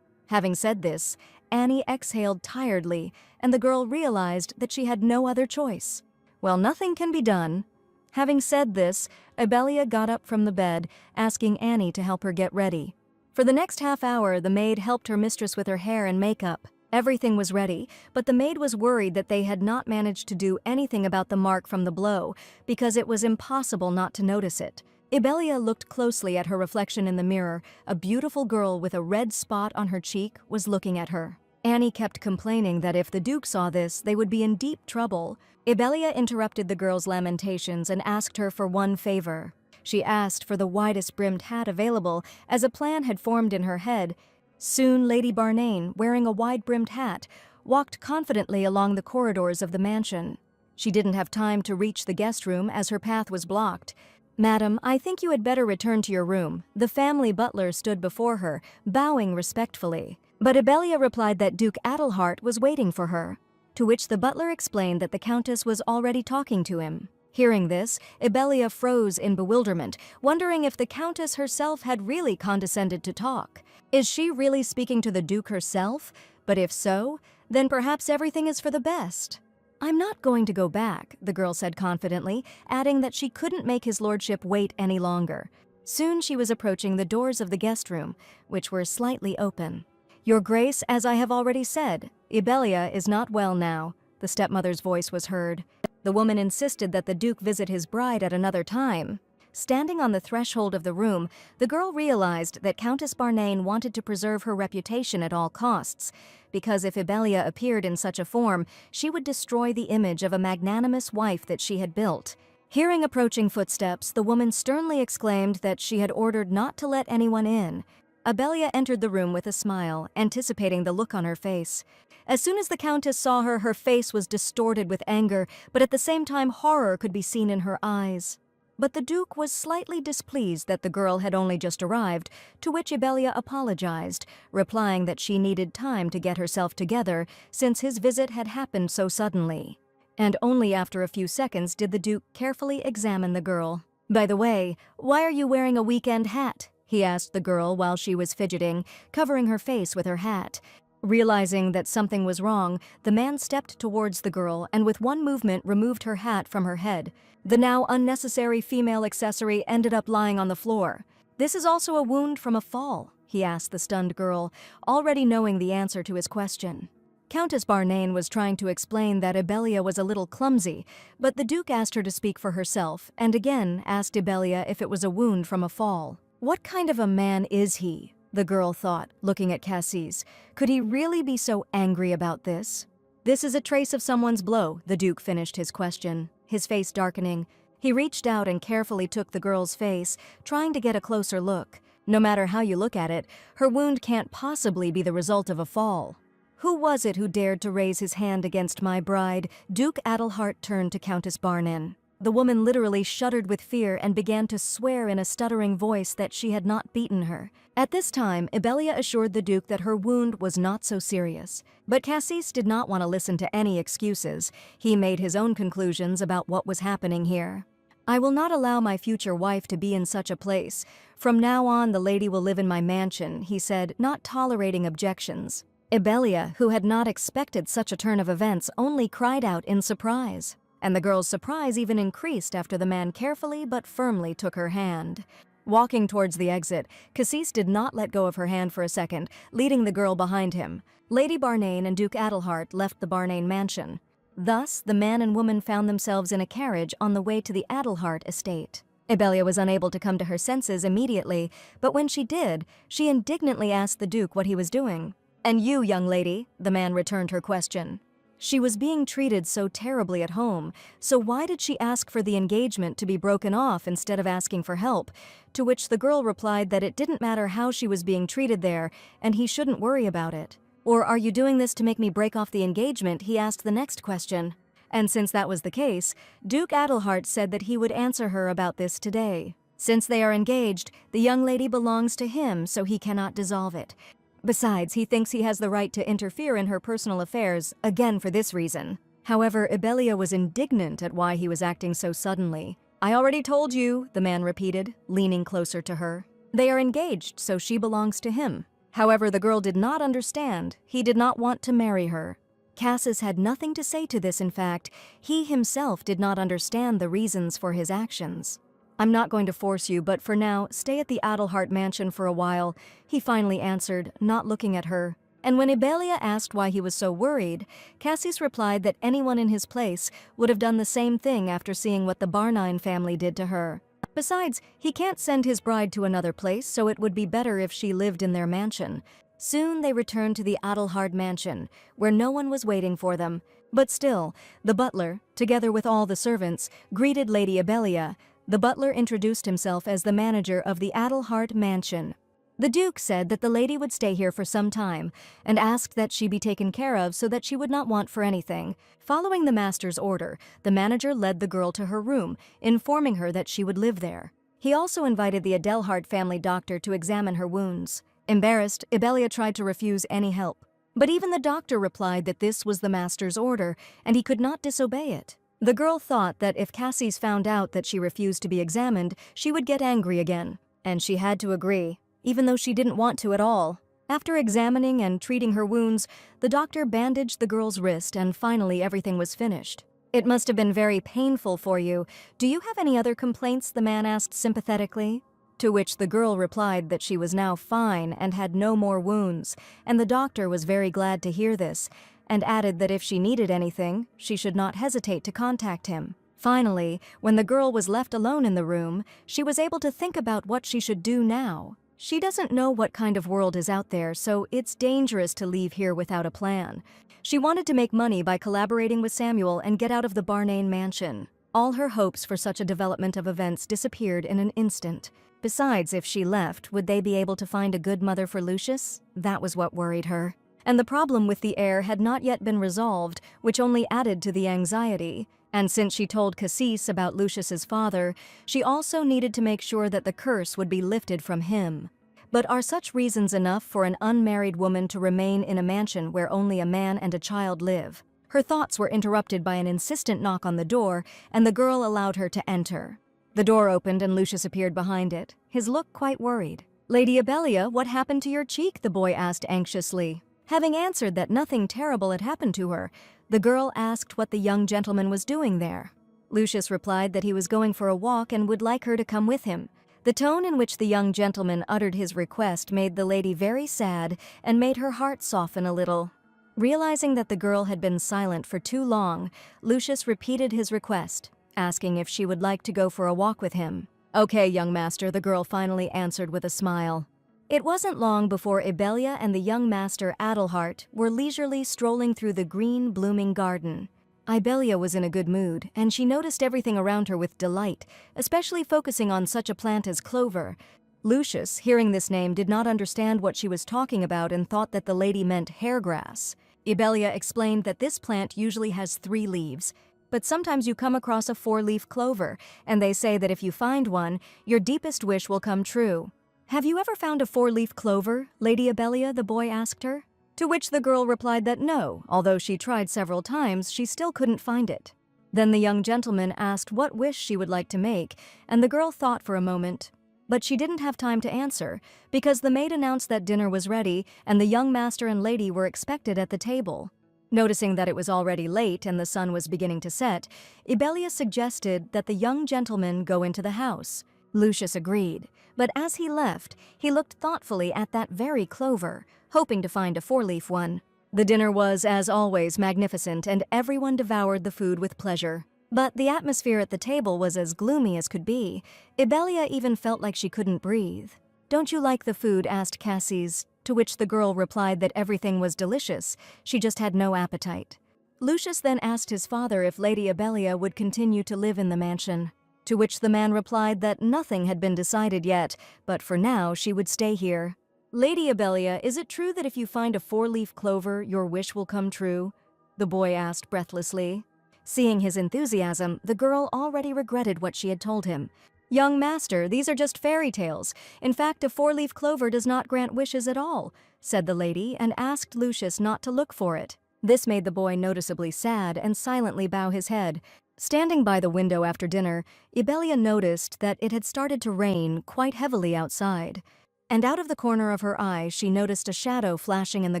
Having said this, Annie exhaled tiredly, and the girl realized that she had no other choice. Well, nothing can be done. Having said this, Abelia got up from the bed, asking Annie to help her get ready. For the next half hour, the maid helped her mistress with her hair and makeup. Everything was ready, but the maid was worried that they had not managed to do anything about the mark from the blow, because it was impossible not to notice it. Abelia looked closely at her reflection in the mirror. A beautiful girl with a red spot on her cheek was looking at her. Annie kept complaining that if the Duke saw this, they would be in deep trouble. Abelia interrupted the girl's lamentations and asked her for one favor. She asked for the widest-brimmed hat available, as a plan had formed in her head. Soon Lady Barnane, wearing a wide-brimmed hat, walked confidently along the corridors of the mansion. She didn't have time to reach the guest room as her path was blocked. "Madam, I think you had better return to your room." The family butler stood before her, bowing respectfully. But Abelia replied that Duke Adelhart was waiting for her, to which the butler explained that the Countess was already talking to him. Hearing this, Abelia froze in bewilderment, wondering if the Countess herself had really condescended to talk. Is she really speaking to the Duke herself? But if so, then perhaps everything is for the best. "I'm not going to go back," the girl said confidently, adding that she couldn't make his lordship wait any longer. Soon she was approaching the doors of the guest room, which were slightly open. "Your Grace, as I have already said, Abelia is not well now," the stepmother's voice was heard. The woman insisted that the Duke visit his bride at another time. Standing on the threshold of the room, the girl realized that Countess Barnane wanted to preserve her reputation at all costs, because if Abelia appeared in such a form, she would destroy the image of a magnanimous wife that she had built. Hearing approaching footsteps, the woman sternly exclaimed that she had ordered not to let anyone in. Abelia entered the room with a smile, anticipating the look on her face. As soon as the Countess saw her, her face was distorted with anger, but at the same time horror could be seen in her eyes. But the Duke was slightly displeased that the girl had only just arrived, to which Abelia apologized, replying that she needed time to get herself together since his visit had happened so suddenly. And only after a few seconds did the Duke carefully examine the girl. "By the way, why are you wearing a weekend hat?" he asked the girl while she was fidgeting, covering her face with her hat. Realizing that something was wrong, the man stepped towards the girl and with one movement removed her hat from her head. The now unnecessary female accessory ended up lying on the floor. "This is also a wound from a fall?" he asked the stunned girl, already knowing the answer to his question. Countess Barnane was trying to explain that Abelia was a little clumsy, but the Duke asked her to speak for herself and again asked Abelia if it was a wound from a fall. What kind of a man is he? The girl thought, looking at Cassis. Could he really be so angry about this? "This is a trace of someone's blow," the Duke finished his question, his face darkening. He reached out and carefully took the girl's face, trying to get a closer look. No matter how you look at it, her wound can't possibly be the result of a fall. "Who was it who dared to raise his hand against my bride?" Duke Adelhart turned to Countess Barnane. The woman literally shuddered with fear and began to swear in a stuttering voice that she had not beaten her. At this time, Abelia assured the Duke that her wound was not so serious. But Cassis did not want to listen to any excuses. He made his own conclusions about what was happening here. "I will not allow my future wife to be in such a place. From now on, the lady will live in my mansion," he said, not tolerating objections. Abelia, who had not expected such a turn of events, only cried out in surprise. And the girl's surprise even increased after the man carefully but firmly took her hand. Walking towards the exit, Cassis did not let go of her hand for a second, leading the girl behind him. Lady Barnane and Duke Adelhart left the Barnane mansion. Thus, the man and woman found themselves in a carriage on the way to the Adelhart estate. Abelia was unable to come to her senses immediately, but when she did, she indignantly asked the Duke what he was doing. "And you, young lady?" the man returned her question. She was being treated so terribly at home, so why did she ask for the engagement to be broken off instead of asking for help? To which the girl replied that it didn't matter how she was being treated there, and he shouldn't worry about it. "Or are you doing this to make me break off the engagement?" he asked the next question. And since that was the case, Duke Adelhart said that he would answer her about this today. Since they are engaged, the young lady belongs to him, so he cannot dissolve it. Besides, he thinks he has the right to interfere in her personal affairs, again for this reason. However, Abelia was indignant at why he was acting so suddenly. I already told you, the man repeated, leaning closer to her. They are engaged, so she belongs to him. However, the girl did not understand. He did not want to marry her. Cassis had nothing to say to this. In fact, he himself did not understand the reasons for his actions. I'm not going to force you, but for now, stay at the Adelhart mansion for a while, he finally answered, not looking at her. And when Ibelia asked why he was so worried, Cassis replied that anyone in his place would have done the same thing after seeing what the Barnine family did to her. Besides, he can't send his bride to another place, so it would be better if she lived in their mansion. Soon they returned to the Adelhart mansion, where no one was waiting for them. But still, the butler, together with all the servants, greeted Lady Ibelia. The butler introduced himself as the manager of the Adelhart mansion. The Duke said that the lady would stay here for some time and asked that she be taken care of so that she would not want for anything. Following the master's order, the manager led the girl to her room, informing her that she would live there. He also invited the Adelhart family doctor to examine her wounds. Embarrassed, Ibelia tried to refuse any help. But even the doctor replied that this was the master's order and he could not disobey it. The girl thought that if Cassis found out that she refused to be examined, she would get angry again. And she had to agree, even though she didn't want to at all. After examining and treating her wounds, the doctor bandaged the girl's wrist and finally everything was finished. It must have been very painful for you. Do you have any other complaints? The man asked sympathetically. To which the girl replied that she was now fine and had no more wounds, and the doctor was very glad to hear this, and added that if she needed anything, she should not hesitate to contact him. Finally, when the girl was left alone in the room, she was able to think about what she should do now. She doesn't know what kind of world is out there, so it's dangerous to leave here without a plan. She wanted to make money by collaborating with Samuel and get out of the Barnane mansion. All her hopes for such a development of events disappeared in an instant. Besides, if she left, would they be able to find a good mother for Lucius? That was what worried her. And the problem with the heir had not yet been resolved, which only added to the anxiety. And since she told Cassis about Lucius's father, she also needed to make sure that the curse would be lifted from him. But are such reasons enough for an unmarried woman to remain in a mansion where only a man and a child live? Her thoughts were interrupted by an insistent knock on the door, and the girl allowed her to enter. The door opened and Lucius appeared behind it, his look quite worried. Lady Ibelia, what happened to your cheek? The boy asked anxiously. Having answered that nothing terrible had happened to her, the girl asked what the young gentleman was doing there. Lucius replied that he was going for a walk and would like her to come with him. The tone in which the young gentleman uttered his request made the lady very sad and made her heart soften a little. Realizing that the girl had been silent for too long, Lucius repeated his request, asking if she would like to go for a walk with him. Okay, young master, the girl finally answered with a smile. It wasn't long before Ibelia and the young master Adelhart were leisurely strolling through the green, blooming garden. Ibelia was in a good mood, and she noticed everything around her with delight, especially focusing on such a plant as clover. Lucius, hearing this name, did not understand what she was talking about and thought that the lady meant hairgrass. Ibelia explained that this plant usually has 3 leaves, but sometimes you come across a 4-leaf clover, and they say that if you find one, your deepest wish will come true. Have you ever found a 4-leaf clover, Lady Ibelia? The boy asked her. To which the girl replied that no, although she tried several times, she still couldn't find it. Then the young gentleman asked what wish she would like to make, and the girl thought for a moment. But she didn't have time to answer, because the maid announced that dinner was ready and the young master and lady were expected at the table. Noticing that it was already late and the sun was beginning to set, Ibelia suggested that the young gentleman go into the house. Lucius agreed, but as he left, he looked thoughtfully at that very clover, hoping to find a 4-leaf one. The dinner was, as always, magnificent, and everyone devoured the food with pleasure. But the atmosphere at the table was as gloomy as could be. Ibelia even felt like she couldn't breathe. "Don't you like the food?" asked Cassis, to which the girl replied that everything was delicious, she just had no appetite. Lucius then asked his father if Lady Ibelia would continue to live in the mansion, to which the man replied that nothing had been decided yet, but for now she would stay here. "Lady Ibelia, is it true that if you find a 4-leaf clover, your wish will come true?" the boy asked breathlessly. Seeing his enthusiasm, the girl already regretted what she had told him. "Young master, these are just fairy tales. In fact, a 4-leaf clover does not grant wishes at all," said the lady, and asked Lucius not to look for it. This made the boy noticeably sad and silently bow his head. Standing by the window after dinner, Ibelia noticed that it had started to rain quite heavily outside. And out of the corner of her eye she noticed a shadow flashing in the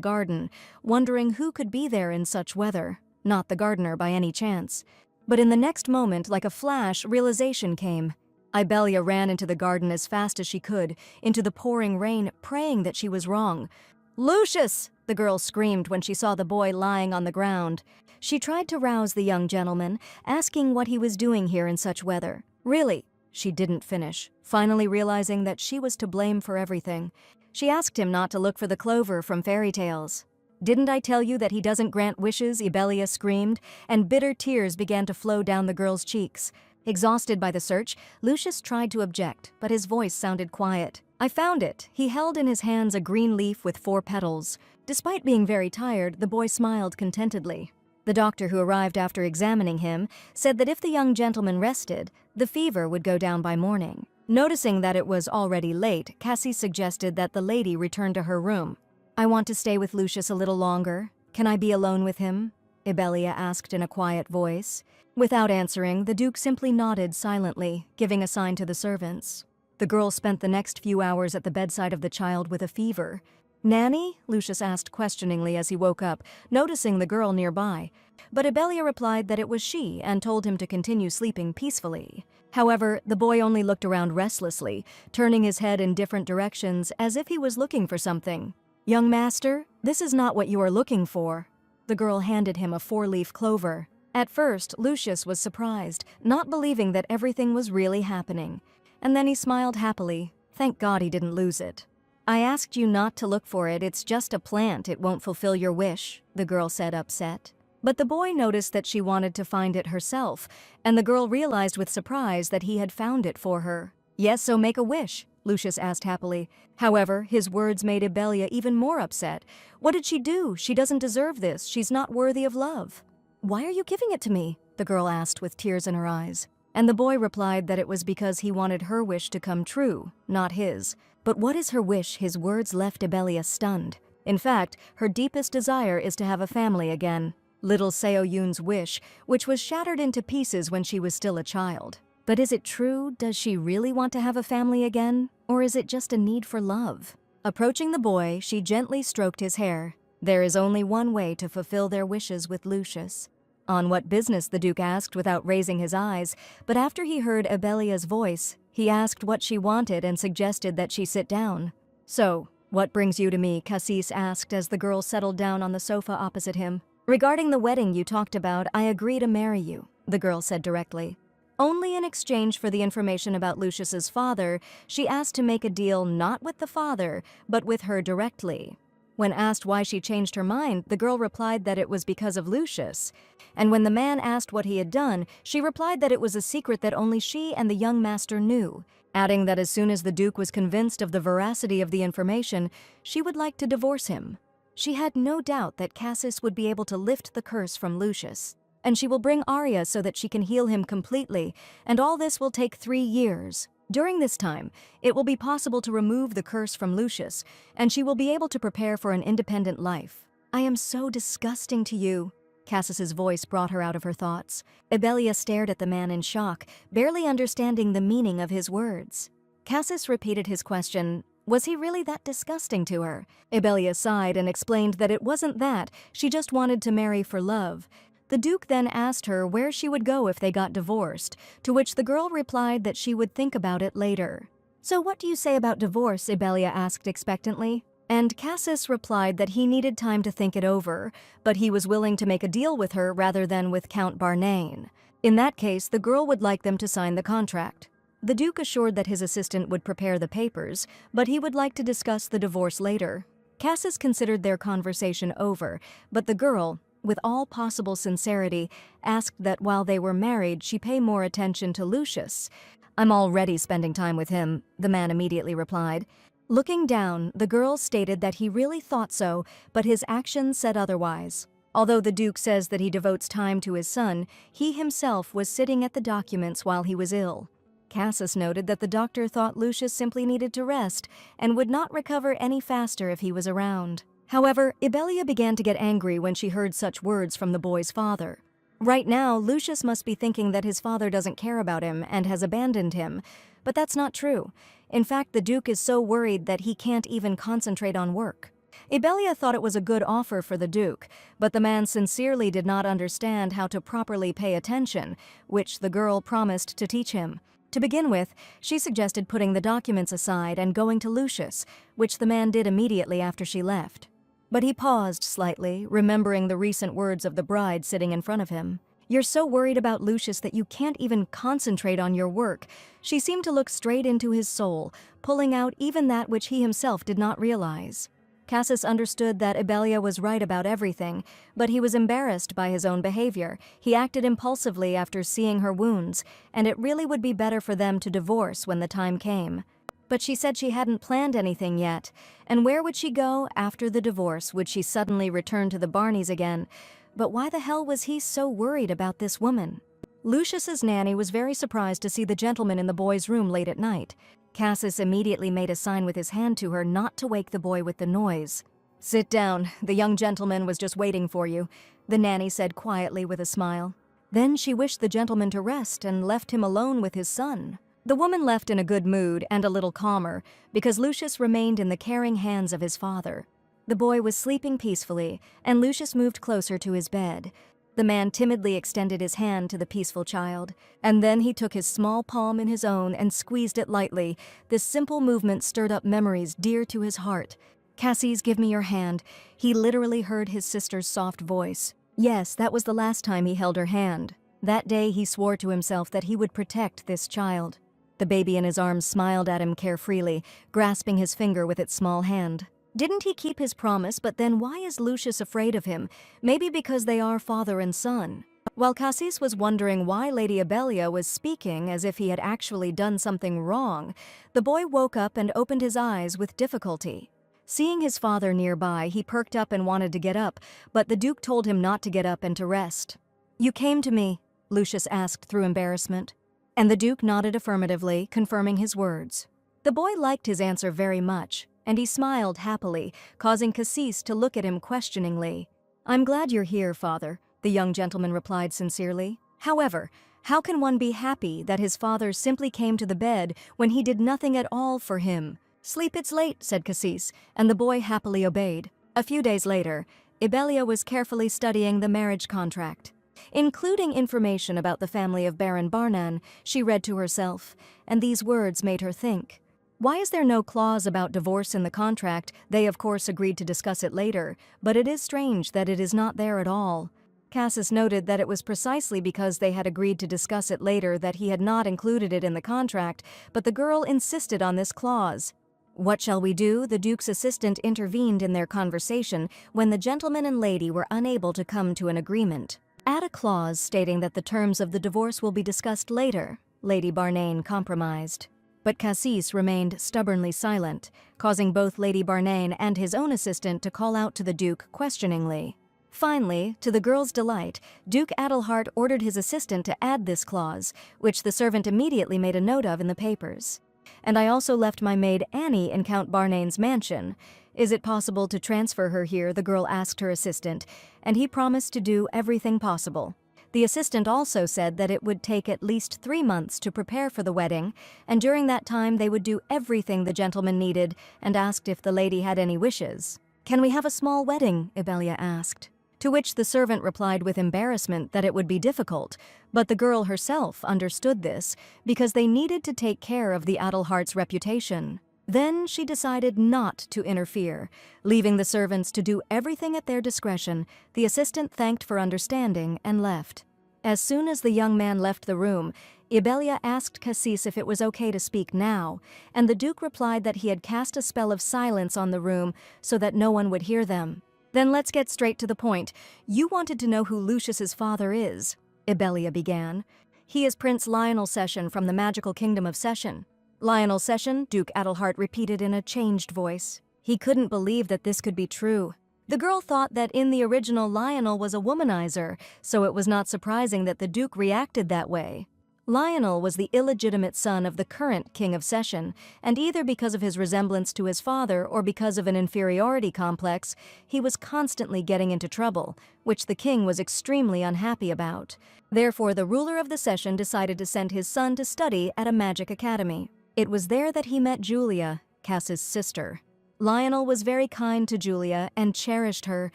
garden, wondering who could be there in such weather. Not the gardener by any chance. But in the next moment, like a flash, realization came. Ibelia ran into the garden as fast as she could, into the pouring rain, praying that she was wrong. "Lucius!" the girl screamed when she saw the boy lying on the ground. She tried to rouse the young gentleman, asking what he was doing here in such weather. Really? She didn't finish, finally realizing that she was to blame for everything. She asked him not to look for the clover from fairy tales. "Didn't I tell you that he doesn't grant wishes?" Ibelia screamed, and bitter tears began to flow down the girl's cheeks. Exhausted by the search, Lucius tried to object, but his voice sounded quiet. "I found it." He held in his hands a green leaf with 4 petals. Despite being very tired, the boy smiled contentedly. The doctor who arrived after examining him said that if the young gentleman rested, the fever would go down by morning. Noticing that it was already late, Cassie suggested that the lady return to her room. "I want to stay with Lucius a little longer. Can I be alone with him?" Ibelia asked in a quiet voice. Without answering, the Duke simply nodded silently, giving a sign to the servants. The girl spent the next few hours at the bedside of the child with a fever. "Nanny?" Lucius asked questioningly as he woke up, noticing the girl nearby. But Ibelia replied that it was she and told him to continue sleeping peacefully. However, the boy only looked around restlessly, turning his head in different directions as if he was looking for something. "Young master, this is not what you are looking for." The girl handed him a 4-leaf clover. At first, Lucius was surprised, not believing that everything was really happening. And then he smiled happily. Thank God he didn't lose it. "I asked you not to look for it. It's just a plant. It won't fulfill your wish," the girl said, upset. But the boy noticed that she wanted to find it herself, and the girl realized with surprise that he had found it for her. "Yes, so make a wish," Lucius asked happily. However, his words made Ibelia even more upset. What did she do? She doesn't deserve this. She's not worthy of love. "Why are you giving it to me?" the girl asked with tears in her eyes. And the boy replied that it was because he wanted her wish to come true, not his. But what is her wish? His words left Ibelia stunned. In fact, her deepest desire is to have a family again. Little Seo Yoon's wish, which was shattered into pieces when she was still a child. But is it true? Does she really want to have a family again? Or is it just a need for love? Approaching the boy, she gently stroked his hair. There is only one way to fulfill their wishes with Lucius. "On what business?" the Duke asked without raising his eyes, but after he heard Ibelia's voice, he asked what she wanted and suggested that she sit down. "So, what brings you to me?" Cassis asked as the girl settled down on the sofa opposite him. "Regarding the wedding you talked about, I agree to marry you," the girl said directly. Only in exchange for the information about Lucius's father, she asked to make a deal not with the father, but with her directly. When asked why she changed her mind, the girl replied that it was because of Lucius. And when the man asked what he had done, she replied that it was a secret that only she and the young master knew, adding that as soon as the Duke was convinced of the veracity of the information, she would like to divorce him. She had no doubt that Cassis would be able to lift the curse from Lucius. And she will bring Arya so that she can heal him completely, and all this will take 3 years. During this time, it will be possible to remove the curse from Lucius, and she will be able to prepare for an independent life. "I am so disgusting to you." Cassis's voice brought her out of her thoughts. Ibelia stared at the man in shock, barely understanding the meaning of his words. Cassis repeated his question. Was he really that disgusting to her? Ibelia sighed and explained that it wasn't that, she just wanted to marry for love. The Duke then asked her where she would go if they got divorced, to which the girl replied that she would think about it later. "So what do you say about divorce?" Ibelia asked expectantly. And Cassis replied that he needed time to think it over, but he was willing to make a deal with her rather than with Count Barnain. In that case, the girl would like them to sign the contract. The Duke assured that his assistant would prepare the papers, but he would like to discuss the divorce later. Cassis considered their conversation over, but the girl, with all possible sincerity, asked that while they were married she pay more attention to Lucius. "I'm already spending time with him," the man immediately replied. Looking down, the girl stated that he really thought so, but his actions said otherwise. Although the Duke says that he devotes time to his son, he himself was sitting at the documents while he was ill. Cassis noted that the doctor thought Lucius simply needed to rest and would not recover any faster if he was around. However, Ibelia began to get angry when she heard such words from the boy's father. Right now, Lucius must be thinking that his father doesn't care about him and has abandoned him, but that's not true. In fact, the Duke is so worried that he can't even concentrate on work. Ibelia thought it was a good offer for the Duke, but the man sincerely did not understand how to properly pay attention, which the girl promised to teach him. To begin with, she suggested putting the documents aside and going to Lucius, which the man did immediately after she left. But he paused slightly, remembering the recent words of the bride sitting in front of him. "You're so worried about Lucius that you can't even concentrate on your work." She seemed to look straight into his soul, pulling out even that which he himself did not realize. Cassis understood that Ibelia was right about everything, but he was embarrassed by his own behavior. He acted impulsively after seeing her wounds, and it really would be better for them to divorce when the time came. But she said she hadn't planned anything yet, and where would she go after the divorce? Would she suddenly return to the Barneys again? But why the hell was he so worried about this woman? Lucius's nanny was very surprised to see the gentleman in the boy's room late at night. Cassis immediately made a sign with his hand to her not to wake the boy with the noise. "Sit down, the young gentleman was just waiting for you," the nanny said quietly with a smile. Then she wished the gentleman to rest and left him alone with his son. The woman left in a good mood and a little calmer, because Lucius remained in the caring hands of his father. The boy was sleeping peacefully, and Lucius moved closer to his bed. The man timidly extended his hand to the peaceful child, and then he took his small palm in his own and squeezed it lightly. This simple movement stirred up memories dear to his heart. "Cassis, give me your hand." He literally heard his sister's soft voice. Yes, that was the last time he held her hand. That day he swore to himself that he would protect this child. The baby in his arms smiled at him carefreely, grasping his finger with its small hand. Didn't he keep his promise? But then why is Lucius afraid of him? Maybe because they are father and son. While Cassis was wondering why Lady Ibelia was speaking as if he had actually done something wrong, the boy woke up and opened his eyes with difficulty. Seeing his father nearby, he perked up and wanted to get up, but the Duke told him not to get up and to rest. "You came to me?" Lucius asked through embarrassment. And the Duke nodded affirmatively, confirming his words. The boy liked his answer very much, and he smiled happily, causing Cassis to look at him questioningly. "I'm glad you're here, father," the young gentleman replied sincerely. However, how can one be happy that his father simply came to the bed when he did nothing at all for him? "Sleep, it's late," said Cassis, and the boy happily obeyed. A few days later, Ibelia was carefully studying the marriage contract. Including information about the family of Baron Barnan, she read to herself, and these words made her think. Why is there no clause about divorce in the contract? They of course agreed to discuss it later, but it is strange that it is not there at all. Cassis noted that it was precisely because they had agreed to discuss it later that he had not included it in the contract, but the girl insisted on this clause. "What shall we do?" The Duke's assistant intervened in their conversation when the gentleman and lady were unable to come to an agreement. "Add a clause stating that the terms of the divorce will be discussed later," Lady Barnane compromised. But Cassis remained stubbornly silent, causing both Lady Barnane and his own assistant to call out to the Duke questioningly. Finally, to the girl's delight, Duke Adelhart ordered his assistant to add this clause, which the servant immediately made a note of in the papers. "And I also left my maid Annie in Count Barnane's mansion. Is it possible to transfer her here?" the girl asked her assistant, and he promised to do everything possible. The assistant also said that it would take at least 3 months to prepare for the wedding, and during that time they would do everything the gentleman needed, and asked if the lady had any wishes. "Can we have a small wedding?" Ibelia asked. To which the servant replied with embarrassment that it would be difficult, but the girl herself understood this because they needed to take care of the Adelhart's reputation. Then she decided not to interfere. Leaving the servants to do everything at their discretion, the assistant thanked for understanding and left. As soon as the young man left the room, Ibelia asked Cassis if it was okay to speak now, and the Duke replied that he had cast a spell of silence on the room so that no one would hear them. "Then let's get straight to the point. You wanted to know who Lucius's father is," Ibelia began. "He is Prince Lionel Session from the magical kingdom of Session." "Lionel Session?" Duke Adelhart repeated in a changed voice. He couldn't believe that this could be true. The girl thought that in the original Lionel was a womanizer, so it was not surprising that the Duke reacted that way. Lionel was the illegitimate son of the current king of Session, and either because of his resemblance to his father or because of an inferiority complex, he was constantly getting into trouble, which the king was extremely unhappy about. Therefore, the ruler of the Session decided to send his son to study at a magic academy. It was there that he met Julia, Cass's sister. Lionel was very kind to Julia and cherished her,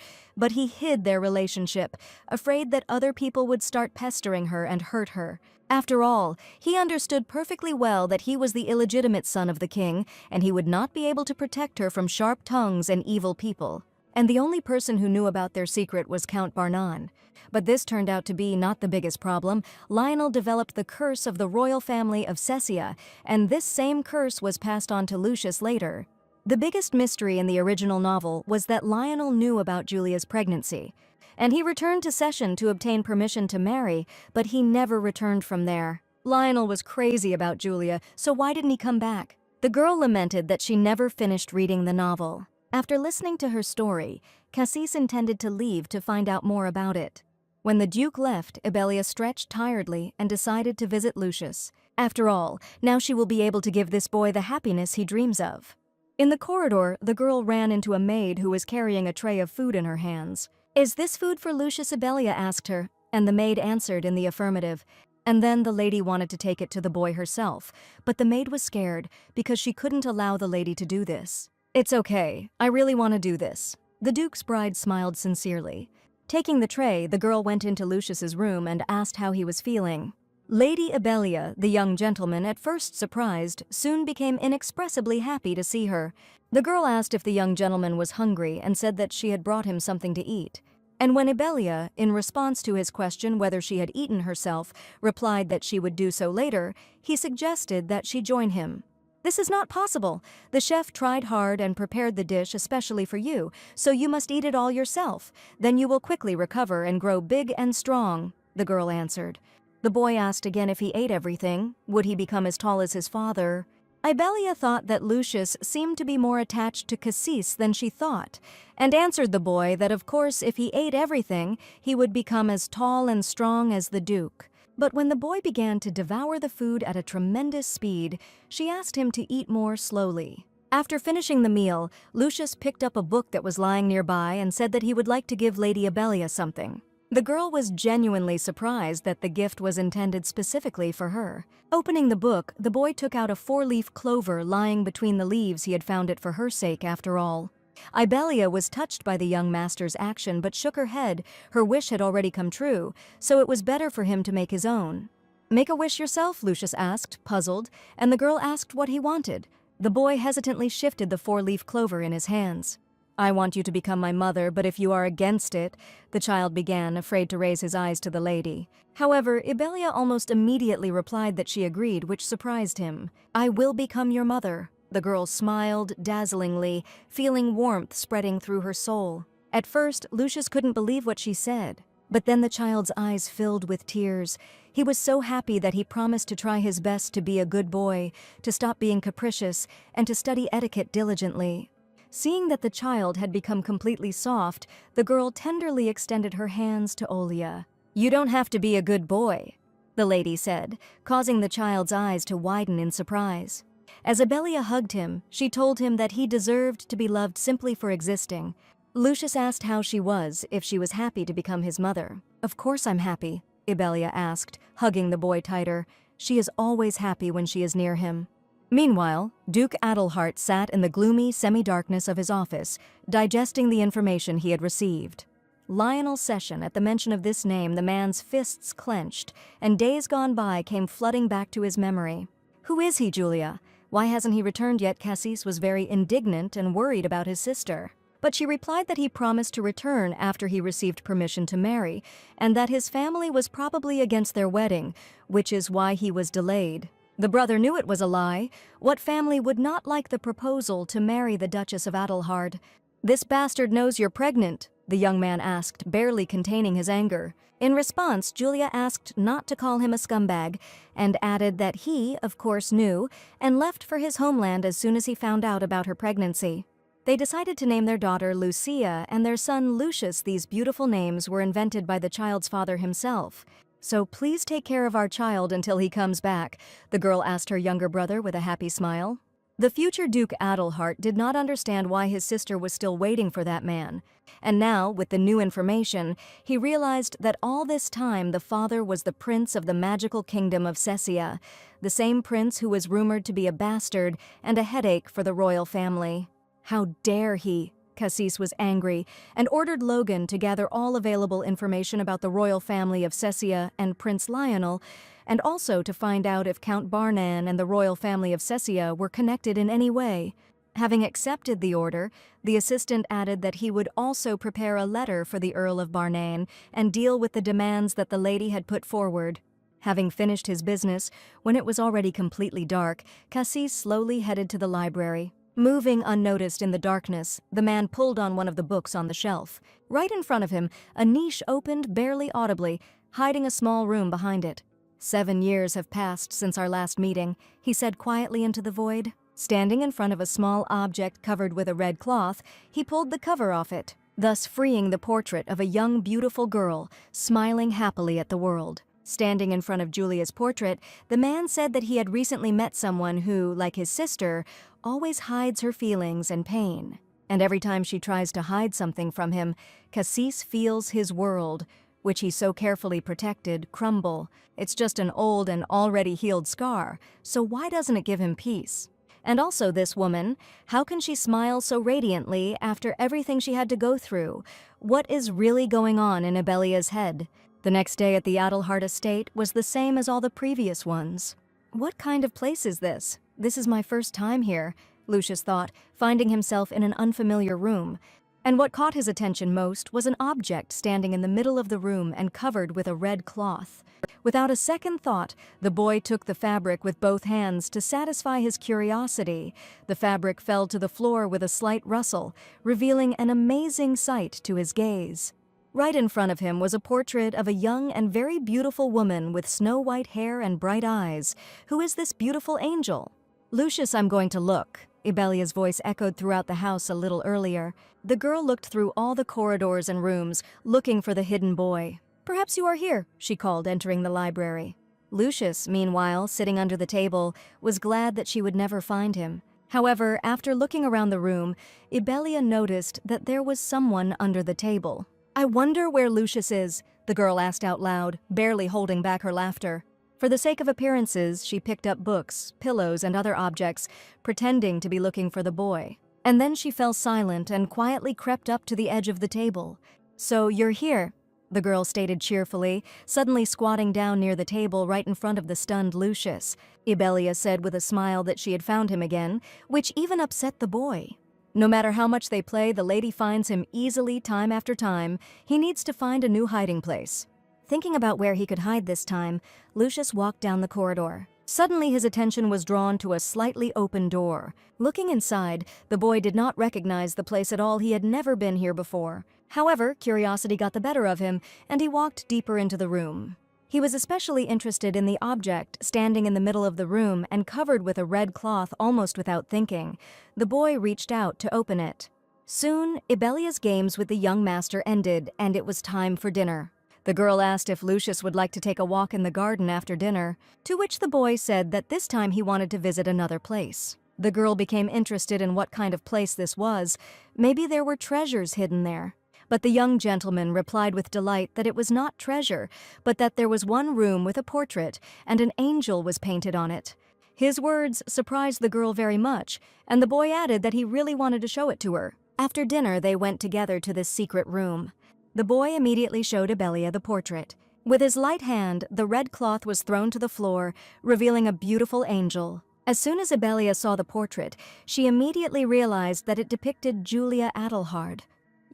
but he hid their relationship, afraid that other people would start pestering her and hurt her. After all, he understood perfectly well that he was the illegitimate son of the king, and he would not be able to protect her from sharp tongues and evil people. And the only person who knew about their secret was Count Barnan. But this turned out to be not the biggest problem. Lionel developed the curse of the royal family of Cessia, and this same curse was passed on to Lucius later. The biggest mystery in the original novel was that Lionel knew about Julia's pregnancy, and he returned to Session to obtain permission to marry, but he never returned from there. Lionel was crazy about Julia, so why didn't he come back? The girl lamented that she never finished reading the novel. After listening to her story, Cassis intended to leave to find out more about it. When the Duke left, Ibelia stretched tiredly and decided to visit Lucius. After all, now she will be able to give this boy the happiness he dreams of. In the corridor, the girl ran into a maid who was carrying a tray of food in her hands. "Is this food for Lucius?" Ibelia asked her, and the maid answered in the affirmative. And then the lady wanted to take it to the boy herself, but the maid was scared because she couldn't allow the lady to do this. "It's okay, I really want to do this." The Duke's bride smiled sincerely. Taking the tray, the girl went into Lucius's room and asked how he was feeling. Lady Ibelia, the young gentleman, at first surprised, soon became inexpressibly happy to see her. The girl asked if the young gentleman was hungry and said that she had brought him something to eat. And when Ibelia, in response to his question whether she had eaten herself, replied that she would do so later, he suggested that she join him. "This is not possible. The chef tried hard and prepared the dish especially for you, so you must eat it all yourself. Then you will quickly recover and grow big and strong," the girl answered. The boy asked again if he ate everything. Would he become as tall as his father? Ibelia thought that Lucius seemed to be more attached to Cassis than she thought, and answered the boy that of course if he ate everything, he would become as tall and strong as the Duke. But when the boy began to devour the food at a tremendous speed, she asked him to eat more slowly. After finishing the meal, Lucius picked up a book that was lying nearby and said that he would like to give Lady Ibelia something. The girl was genuinely surprised that the gift was intended specifically for her. Opening the book, the boy took out a 4-leaf clover lying between the leaves. He had found it for her sake, after all. Ibelia was touched by the young master's action but shook her head. Her wish had already come true, so it was better for him to make his own. "Make a wish yourself?" Lucius asked, puzzled, and the girl asked what he wanted. The boy hesitantly shifted the 4-leaf clover in his hands. "I want you to become my mother, but if you are against it," the child began, afraid to raise his eyes to the lady. However, Ibelia almost immediately replied that she agreed, which surprised him. "I will become your mother." The girl smiled dazzlingly, feeling warmth spreading through her soul. At first, Lucius couldn't believe what she said, but then the child's eyes filled with tears. He was so happy that he promised to try his best to be a good boy, to stop being capricious, and to study etiquette diligently. Seeing that the child had become completely soft, the girl tenderly extended her hands to Olia. "You don't have to be a good boy," the lady said, causing the child's eyes to widen in surprise. As Ibelia hugged him, she told him that he deserved to be loved simply for existing. Lucius asked how she was, if she was happy to become his mother. "Of course I'm happy," Ibelia asked, hugging the boy tighter. She is always happy when she is near him. Meanwhile, Duke Adelhart sat in the gloomy semi-darkness of his office, digesting the information he had received. Lionel Session, at the mention of this name, the man's fists clenched, and days gone by came flooding back to his memory. "Who is he, Julia? Why hasn't he returned yet?" Cassis was very indignant and worried about his sister. But she replied that he promised to return after he received permission to marry, and that his family was probably against their wedding, which is why he was delayed. The brother knew it was a lie. What family would not like the proposal to marry the Duchess of Adelhard? "This bastard knows you're pregnant," the young man asked, barely containing his anger. In response, Julia asked not to call him a scumbag, and added that he, of course, knew, and left for his homeland as soon as he found out about her pregnancy. They decided to name their daughter Lucia and their son Lucius. These beautiful names were invented by the child's father himself. "So please take care of our child until he comes back," the girl asked her younger brother with a happy smile. The future Duke Adelhart did not understand why his sister was still waiting for that man. And now, with the new information, he realized that all this time the father was the prince of the magical kingdom of Cessia, the same prince who was rumored to be a bastard and a headache for the royal family. How dare he? Cassis was angry and ordered Logan to gather all available information about the royal family of Cessia and Prince Lionel, and also to find out if Count Barnan and the royal family of Cessia were connected in any way. Having accepted the order, the assistant added that he would also prepare a letter for the Earl of Barnan and deal with the demands that the lady had put forward. Having finished his business, when it was already completely dark, Cassis slowly headed to the library. Moving unnoticed in the darkness, the man pulled on one of the books on the shelf. Right in front of him, a niche opened barely audibly, hiding a small room behind it. 7 years have passed since our last meeting, he said quietly into the void. Standing in front of a small object covered with a red cloth, he pulled the cover off it, thus freeing the portrait of a young, beautiful girl, smiling happily at the world. Standing in front of Julia's portrait, the man said that he had recently met someone who, like his sister, always hides her feelings and pain. And every time she tries to hide something from him, Cassis feels his world, which he so carefully protected, crumble. It's just an old and already healed scar, so why doesn't it give him peace? And also this woman, how can she smile so radiantly after everything she had to go through? What is really going on in Abelia's head? The next day at the Adelhart estate was the same as all the previous ones. What kind of place is this? This is my first time here, Lucius thought, finding himself in an unfamiliar room. And what caught his attention most was an object standing in the middle of the room and covered with a red cloth. Without a second thought, the boy took the fabric with both hands to satisfy his curiosity. The fabric fell to the floor with a slight rustle, revealing an amazing sight to his gaze. Right in front of him was a portrait of a young and very beautiful woman with snow-white hair and bright eyes. Who is this beautiful angel? "Lucius, I'm going to look," Abelia's voice echoed throughout the house a little earlier. The girl looked through all the corridors and rooms, looking for the hidden boy. "Perhaps you are here," she called, entering the library. Lucius, meanwhile, sitting under the table, was glad that she would never find him. However, after looking around the room, Abelia noticed that there was someone under the table. "I wonder where Lucius is," the girl asked out loud, barely holding back her laughter. For the sake of appearances, she picked up books, pillows, and other objects, pretending to be looking for the boy. And then she fell silent and quietly crept up to the edge of the table. "So you're here," the girl stated cheerfully, suddenly squatting down near the table right in front of the stunned Lucius. Abelia said with a smile that she had found him again, which even upset the boy. No matter how much they play, the lady finds him easily time after time. He needs to find a new hiding place. Thinking about where he could hide this time, Lucius walked down the corridor. Suddenly his attention was drawn to a slightly open door. Looking inside, the boy did not recognize the place at all. He had never been here before. However, curiosity got the better of him, and he walked deeper into the room. He was especially interested in the object standing in the middle of the room and covered with a red cloth almost without thinking. The boy reached out to open it. Soon, Abelia's games with the young master ended, and it was time for dinner. The girl asked if Lucius would like to take a walk in the garden after dinner, to which the boy said that this time he wanted to visit another place. The girl became interested in what kind of place this was. Maybe there were treasures hidden there. But the young gentleman replied with delight that it was not treasure, but that there was one room with a portrait, and an angel was painted on it. His words surprised the girl very much, and the boy added that he really wanted to show it to her. After dinner, they went together to this secret room. The boy immediately showed Abelia the portrait. With his light hand, the red cloth was thrown to the floor, revealing a beautiful angel. As soon as Abelia saw the portrait, she immediately realized that it depicted Julia Adelhard.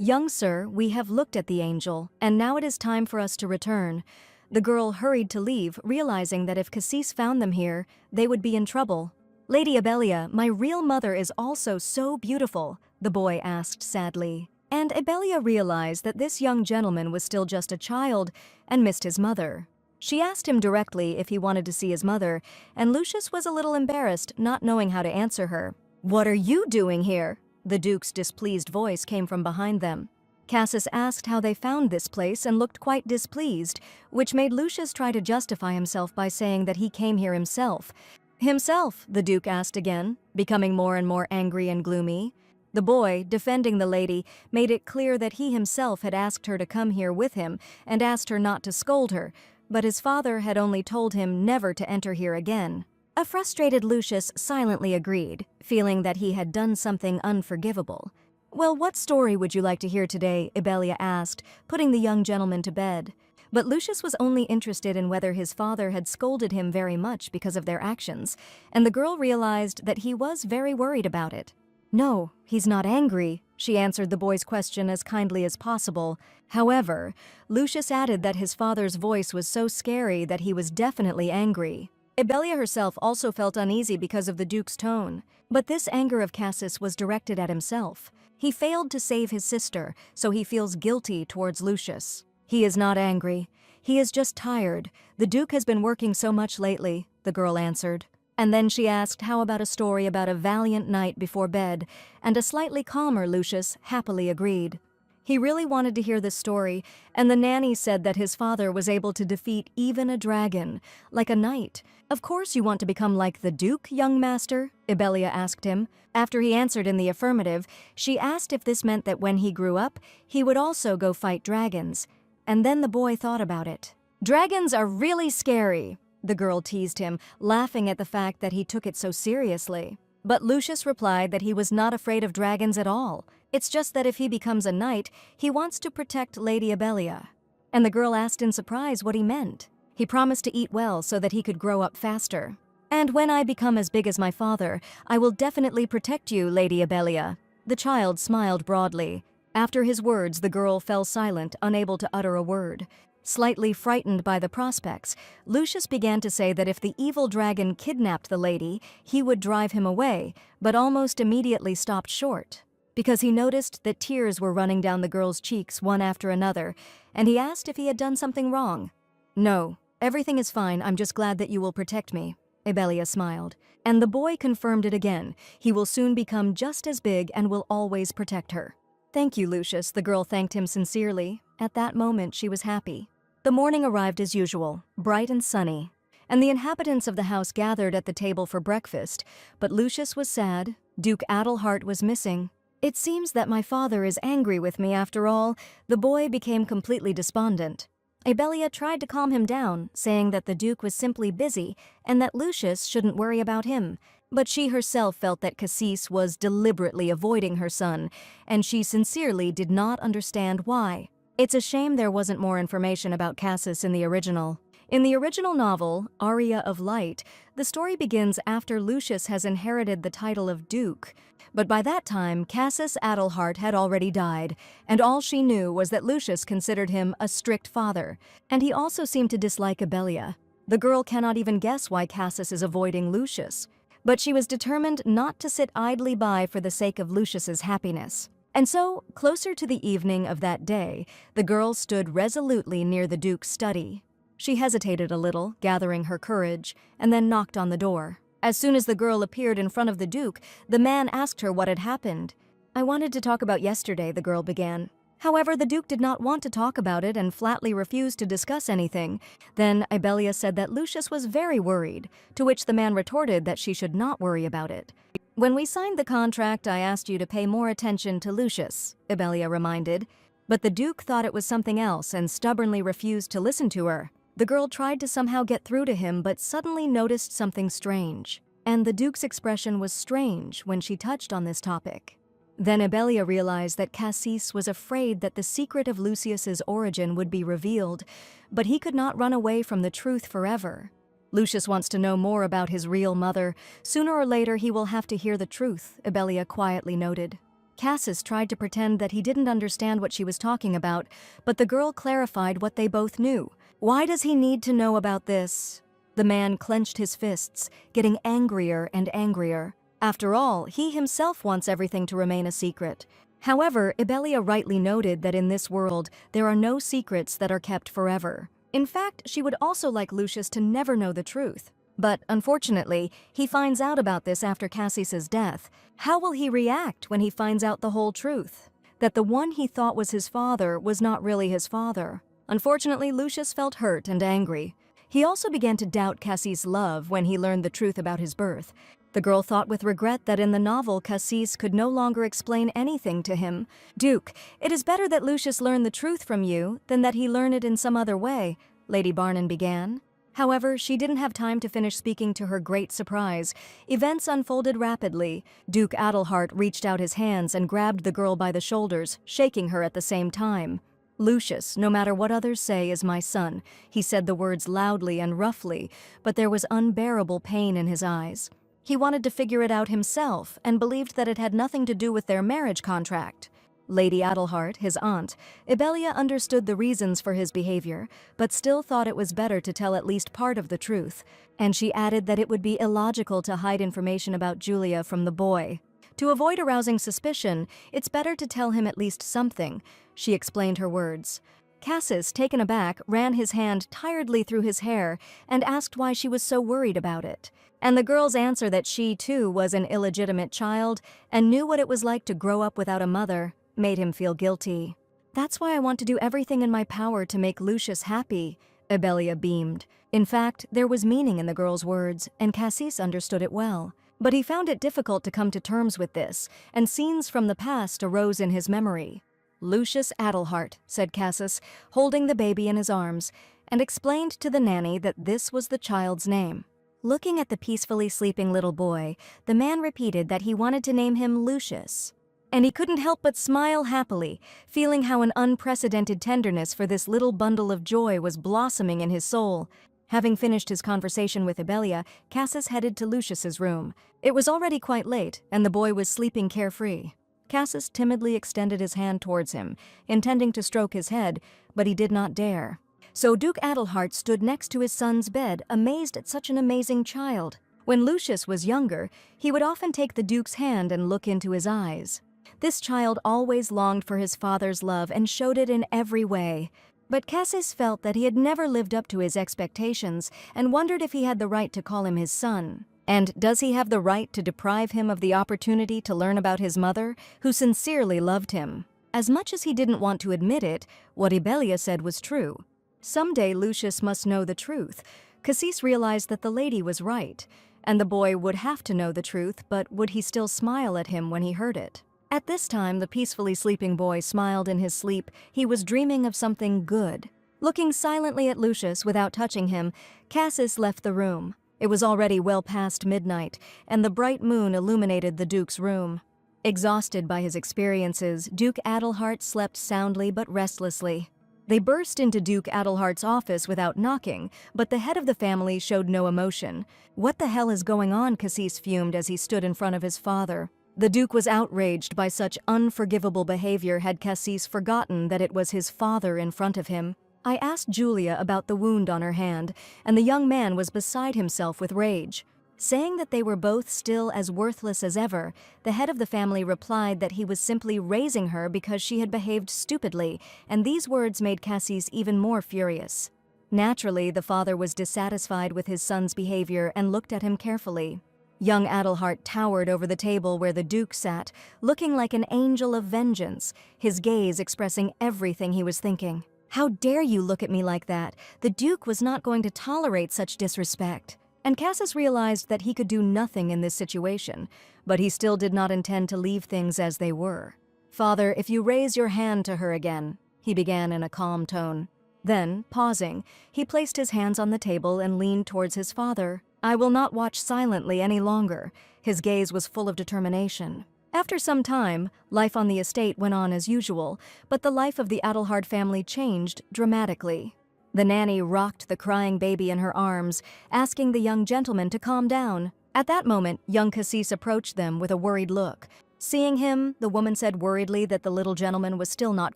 "Young sir, we have looked at the angel, and now it is time for us to return." The girl hurried to leave, realizing that if Cassis found them here, they would be in trouble. "Lady Abelia, my real mother is also so beautiful," the boy asked sadly. And Abelia realized that this young gentleman was still just a child and missed his mother. She asked him directly if he wanted to see his mother, and Lucius was a little embarrassed, not knowing how to answer her. "What are you doing here?" The Duke's displeased voice came from behind them. Cassis asked how they found this place and looked quite displeased, which made Lucius try to justify himself by saying that he came here himself. Himself, the Duke asked again, becoming more and more angry and gloomy. The boy, defending the lady, made it clear that he himself had asked her to come here with him and asked her not to scold her, but his father had only told him never to enter here again. A frustrated Lucius silently agreed, feeling that he had done something unforgivable. "Well, what story would you like to hear today?" Ibelia asked, putting the young gentleman to bed. But Lucius was only interested in whether his father had scolded him very much because of their actions, and the girl realized that he was very worried about it. "No, he's not angry," she answered the boy's question as kindly as possible. However, Lucius added that his father's voice was so scary that he was definitely angry. Ibelia herself also felt uneasy because of the Duke's tone, but this anger of Cassis was directed at himself. He failed to save his sister, so he feels guilty towards Lucius. He is not angry. He is just tired. The Duke has been working so much lately, the girl answered. And then she asked how about a story about a valiant knight before bed, and a slightly calmer Lucius happily agreed. He really wanted to hear this story, and the nanny said that his father was able to defeat even a dragon, like a knight. "Of course you want to become like the Duke, young master?" Ibelia asked him. After he answered in the affirmative, she asked if this meant that when he grew up, he would also go fight dragons. And then the boy thought about it. "Dragons are really scary," the girl teased him, laughing at the fact that he took it so seriously. But Lucius replied that he was not afraid of dragons at all. It's just that if he becomes a knight, he wants to protect Lady Ibelia. And the girl asked in surprise what he meant. He promised to eat well so that he could grow up faster. "And when I become as big as my father, I will definitely protect you, Lady Ibelia." The child smiled broadly. After his words, the girl fell silent, unable to utter a word. Slightly frightened by the prospects, Lucius began to say that if the evil dragon kidnapped the lady, he would drive him away, but almost immediately stopped short, because he noticed that tears were running down the girl's cheeks one after another, and he asked if he had done something wrong. "No, everything is fine. I'm just glad that you will protect me," Ibelia smiled. And the boy confirmed it again. He will soon become just as big and will always protect her. "Thank you, Lucius," the girl thanked him sincerely. At that moment, she was happy. The morning arrived as usual, bright and sunny, and the inhabitants of the house gathered at the table for breakfast, but Lucius was sad. Duke Adelhart was missing. "It seems that my father is angry with me after all." The boy became completely despondent. Ibelia tried to calm him down, saying that the Duke was simply busy and that Lucius shouldn't worry about him. But she herself felt that Cassis was deliberately avoiding her son, and she sincerely did not understand why. It's a shame there wasn't more information about Cassis in the original. In the original novel, Aria of Light, the story begins after Lucius has inherited the title of Duke. But by that time, Cassis Adelhart had already died, and all she knew was that Lucius considered him a strict father, and he also seemed to dislike Ibelia. The girl cannot even guess why Cassis is avoiding Lucius, but she was determined not to sit idly by for the sake of Lucius's happiness. And so, closer to the evening of that day, the girl stood resolutely near the Duke's study. She hesitated a little, gathering her courage, and then knocked on the door. As soon as the girl appeared in front of the Duke, the man asked her what had happened. "I wanted to talk about yesterday," the girl began. However, the Duke did not want to talk about it and flatly refused to discuss anything. Then Ibelia said that Lucius was very worried, to which the man retorted that she should not worry about it. "When we signed the contract, I asked you to pay more attention to Lucius," Ibelia reminded. But the Duke thought it was something else and stubbornly refused to listen to her. The girl tried to somehow get through to him, but suddenly noticed something strange. And the Duke's expression was strange when she touched on this topic. Then Ibelia realized that Cassis was afraid that the secret of Lucius's origin would be revealed, but he could not run away from the truth forever. Lucius wants to know more about his real mother. Sooner or later he will have to hear the truth, Ibelia quietly noted. Cassis tried to pretend that he didn't understand what she was talking about, but the girl clarified what they both knew. "Why does he need to know about this?" The man clenched his fists, getting angrier and angrier. After all, he himself wants everything to remain a secret. However, Ibelia rightly noted that in this world, there are no secrets that are kept forever. In fact, she would also like Lucius to never know the truth. But unfortunately, he finds out about this after Cassis's death. How will he react when he finds out the whole truth? that the one he thought was his father was not really his father. Unfortunately, Lucius felt hurt and angry. He also began to doubt Cassie's love when he learned the truth about his birth. The girl thought with regret that in the novel Cassis could no longer explain anything to him. "Duke, it is better that Lucius learn the truth from you than that he learn it in some other way," Lady Barnon began. However, she didn't have time to finish speaking to her great surprise. Events unfolded rapidly. Duke Adelhart reached out his hands and grabbed the girl by the shoulders, shaking her at the same time. "Lucius, no matter what others say, is my son." He said the words loudly and roughly, but there was unbearable pain in his eyes. He wanted to figure it out himself and believed that it had nothing to do with their marriage contract. Lady Adelhart, his aunt, Ibelia understood the reasons for his behavior, but still thought it was better to tell at least part of the truth, and she added that it would be illogical to hide information about Julia from the boy. To avoid arousing suspicion, it's better to tell him at least something, she explained her words. Cassis, taken aback, ran his hand tiredly through his hair and asked why she was so worried about it. And the girl's answer that she, too, was an illegitimate child and knew what it was like to grow up without a mother made him feel guilty. "That's why I want to do everything in my power to make Lucius happy," Ibelia beamed. In fact, there was meaning in the girl's words, and Cassis understood it well. But he found it difficult to come to terms with this, and scenes from the past arose in his memory. "Lucius Adelhart," said Cassis, holding the baby in his arms, and explained to the nanny that this was the child's name. Looking at the peacefully sleeping little boy, the man repeated that he wanted to name him Lucius. And he couldn't help but smile happily, feeling how an unprecedented tenderness for this little bundle of joy was blossoming in his soul. Having finished his conversation with Ibelia, Cassis headed to Lucius's room. It was already quite late, and the boy was sleeping carefree. Cassis timidly extended his hand towards him, intending to stroke his head, but he did not dare. So Duke Adelhart stood next to his son's bed, amazed at such an amazing child. When Lucius was younger, he would often take the Duke's hand and look into his eyes. This child always longed for his father's love and showed it in every way. But Cassis felt that he had never lived up to his expectations and wondered if he had the right to call him his son. And does he have the right to deprive him of the opportunity to learn about his mother, who sincerely loved him? As much as he didn't want to admit it, what Ibelia said was true. Someday Lucius must know the truth. Cassis realized that the lady was right, and the boy would have to know the truth, but would he still smile at him when he heard it? At this time, the peacefully sleeping boy smiled in his sleep. He was dreaming of something good. Looking silently at Lucius without touching him, Cassis left the room. It was already well past midnight, and the bright moon illuminated the Duke's room. Exhausted by his experiences, Duke Adelhart slept soundly but restlessly. They burst into Duke Adelhart's office without knocking, but the head of the family showed no emotion. "What the hell is going on?" Cassis fumed as he stood in front of his father. The Duke was outraged by such unforgivable behavior. Had Cassis forgotten that it was his father in front of him? I asked Julia about the wound on her hand, and the young man was beside himself with rage. Saying that they were both still as worthless as ever, the head of the family replied that he was simply raising her because she had behaved stupidly, and these words made Cassis even more furious. Naturally, the father was dissatisfied with his son's behavior and looked at him carefully. Young Adelhart towered over the table where the Duke sat, looking like an angel of vengeance, his gaze expressing everything he was thinking. "How dare you look at me like that? The Duke was not going to tolerate such disrespect." And Cassis realized that he could do nothing in this situation, but he still did not intend to leave things as they were. "Father, if you raise your hand to her again," he began in a calm tone. Then, pausing, he placed his hands on the table and leaned towards his father. "I will not watch silently any longer." His gaze was full of determination. After some time, life on the estate went on as usual, but the life of the Adelhart family changed dramatically. The nanny rocked the crying baby in her arms, asking the young gentleman to calm down. At that moment, young Cassis approached them with a worried look. Seeing him, the woman said worriedly that the little gentleman was still not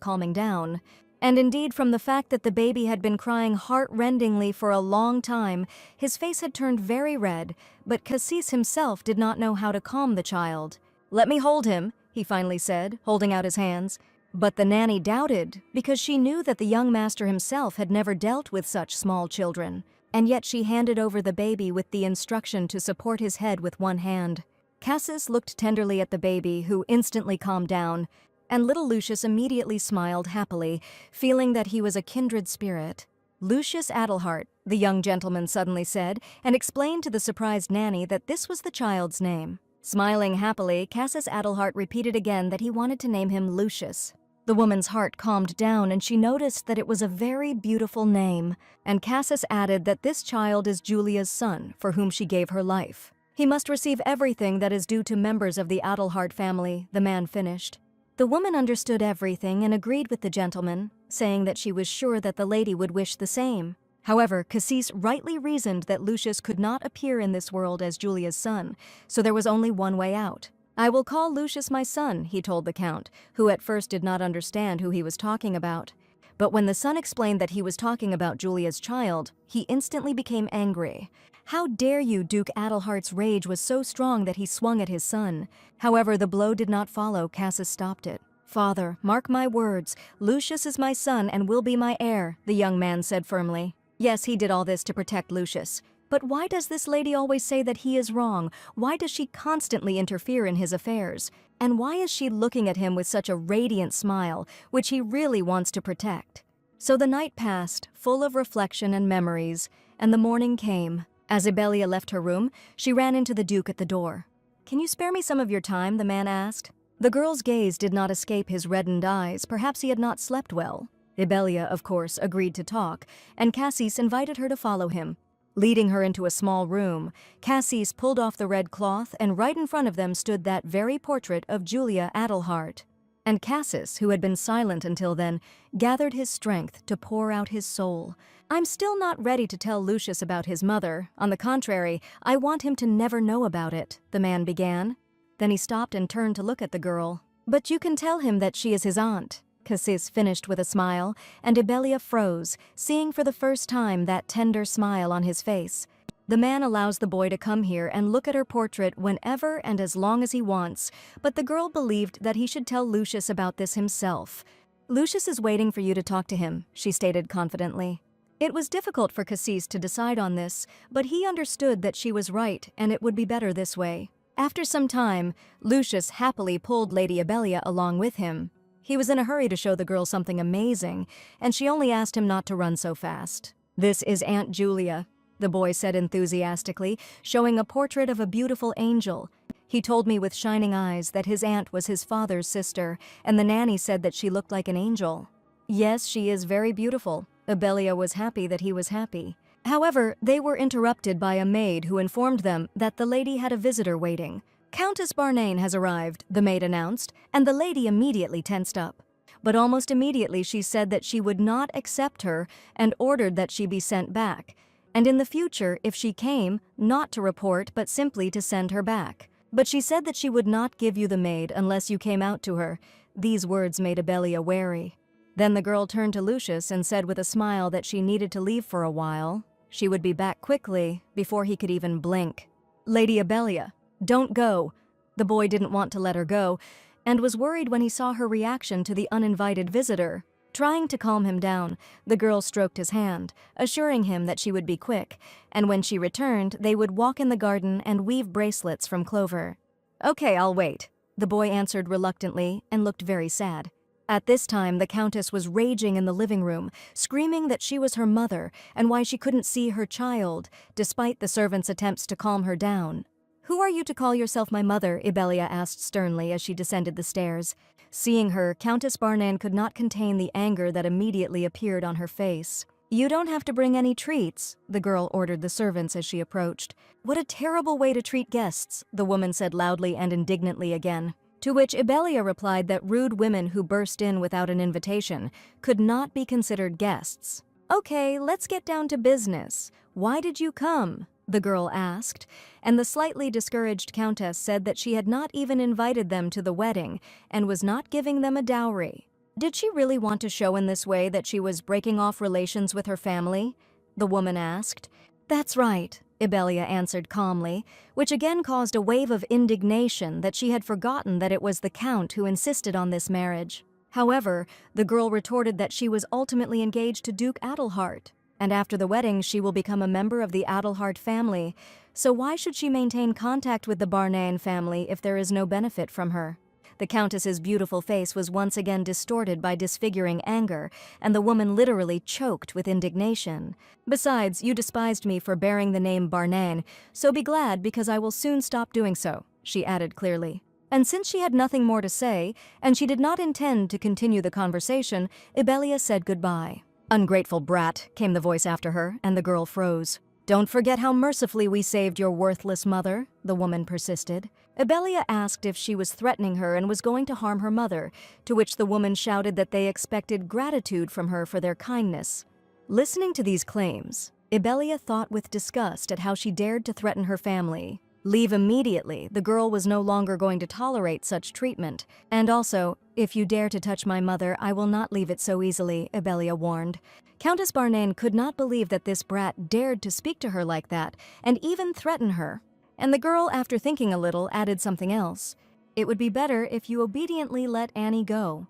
calming down. And indeed, from the fact that the baby had been crying heart-rendingly for a long time, his face had turned very red, but Cassis himself did not know how to calm the child. "Let me hold him," he finally said, holding out his hands. But the nanny doubted, because she knew that the young master himself had never dealt with such small children, and yet she handed over the baby with the instruction to support his head with one hand. Cassis looked tenderly at the baby, who instantly calmed down. And little Lucius immediately smiled happily, feeling that he was a kindred spirit. Lucius Adelhart, the young gentleman suddenly said, and explained to the surprised nanny that this was the child's name. Smiling happily, Cassis Adelhart repeated again that he wanted to name him Lucius. The woman's heart calmed down and she noticed that it was a very beautiful name, and Cassis added that this child is Julia's son, for whom she gave her life. He must receive everything that is due to members of the Adelhart family, the man finished. The woman understood everything and agreed with the gentleman, saying that she was sure that the lady would wish the same. However, Cassis rightly reasoned that Lucius could not appear in this world as Julia's son, so there was only one way out. "I will call Lucius my son," he told the count, who at first did not understand who he was talking about. But when the son explained that he was talking about Julia's child, he instantly became angry. How dare you? Duke Adelhart's rage was so strong that he swung at his son. However, the blow did not follow. Cassis stopped it. "Father, mark my words. Lucius is my son and will be my heir," the young man said firmly. Yes, he did all this to protect Lucius. But why does this lady always say that he is wrong? Why does she constantly interfere in his affairs? And why is she looking at him with such a radiant smile, which he really wants to protect? So the night passed, full of reflection and memories, and the morning came. As Ibelia left her room, she ran into the Duke at the door. "Can you spare me some of your time?" the man asked. The girl's gaze did not escape his reddened eyes. Perhaps he had not slept well. Ibelia, of course, agreed to talk, and Cassis invited her to follow him. Leading her into a small room, Cassis pulled off the red cloth, and right in front of them stood that very portrait of Julia Adelhart. And Cassis, who had been silent until then, gathered his strength to pour out his soul. "I'm still not ready to tell Lucius about his mother. On the contrary, I want him to never know about it," the man began. Then he stopped and turned to look at the girl. "But you can tell him that she is his aunt," Cassis finished with a smile, and Ibelia froze, seeing for the first time that tender smile on his face. The man allows the boy to come here and look at her portrait whenever and as long as he wants, but the girl believed that he should tell Lucius about this himself. "Lucius is waiting for you to talk to him," she stated confidently. It was difficult for Cassis to decide on this, but he understood that she was right and it would be better this way. After some time, Lucius happily pulled Lady Ibelia along with him. He was in a hurry to show the girl something amazing, and she only asked him not to run so fast. "This is Aunt Julia," the boy said enthusiastically, showing a portrait of a beautiful angel. He told me with shining eyes that his aunt was his father's sister, and the nanny said that she looked like an angel. Yes, she is very beautiful. Ibelia was happy that he was happy. However, they were interrupted by a maid who informed them that the lady had a visitor waiting. "Countess Barnane has arrived," the maid announced, and the lady immediately tensed up. But almost immediately she said that she would not accept her and ordered that she be sent back. And in the future, if she came, not to report but simply to send her back. But she said that she would not give you the maid unless you came out to her. These words made Ibelia wary. Then the girl turned to Lucius and said with a smile that she needed to leave for a while. She would be back quickly, before he could even blink. "Lady Ibelia, don't go." The boy didn't want to let her go, and was worried when he saw her reaction to the uninvited visitor. Trying to calm him down, the girl stroked his hand, assuring him that she would be quick, and when she returned, they would walk in the garden and weave bracelets from clover. "Okay, I'll wait," the boy answered reluctantly and looked very sad. At this time, the Countess was raging in the living room, screaming that she was her mother and why she couldn't see her child, despite the servants' attempts to calm her down. "Who are you to call yourself my mother?" Ibelia asked sternly as she descended the stairs. Seeing her, Countess Barnane could not contain the anger that immediately appeared on her face. "You don't have to bring any treats," the girl ordered the servants as she approached. "What a terrible way to treat guests," the woman said loudly and indignantly again. To which Ibelia replied that rude women who burst in without an invitation could not be considered guests. "Okay, let's get down to business. Why did you come?" the girl asked, and the slightly discouraged countess said that she had not even invited them to the wedding and was not giving them a dowry. Did she really want to show in this way that she was breaking off relations with her family? The woman asked. "That's right," Ibelia answered calmly, which again caused a wave of indignation that she had forgotten that it was the Count who insisted on this marriage. However, the girl retorted that she was ultimately engaged to Duke Adelhart, and after the wedding she will become a member of the Adelhart family, so why should she maintain contact with the Barnane family if there is no benefit from her? The countess's beautiful face was once again distorted by disfiguring anger, and the woman literally choked with indignation. Besides, you despised me for bearing the name Barnain, so be glad because I will soon stop doing so, she added clearly. And since she had nothing more to say, and she did not intend to continue the conversation, Ibelia said goodbye. Ungrateful brat, came the voice after her, and the girl froze. Don't forget how mercifully we saved your worthless mother, the woman persisted. Ibelia asked if she was threatening her and was going to harm her mother, to which the woman shouted that they expected gratitude from her for their kindness. Listening to these claims, Ibelia thought with disgust at how she dared to threaten her family. Leave immediately, the girl was no longer going to tolerate such treatment. And also, if you dare to touch my mother, I will not leave it so easily, Ibelia warned. Countess Barnain could not believe that this brat dared to speak to her like that, and even threaten her. And the girl, after thinking a little, added something else. It would be better if you obediently let Annie go.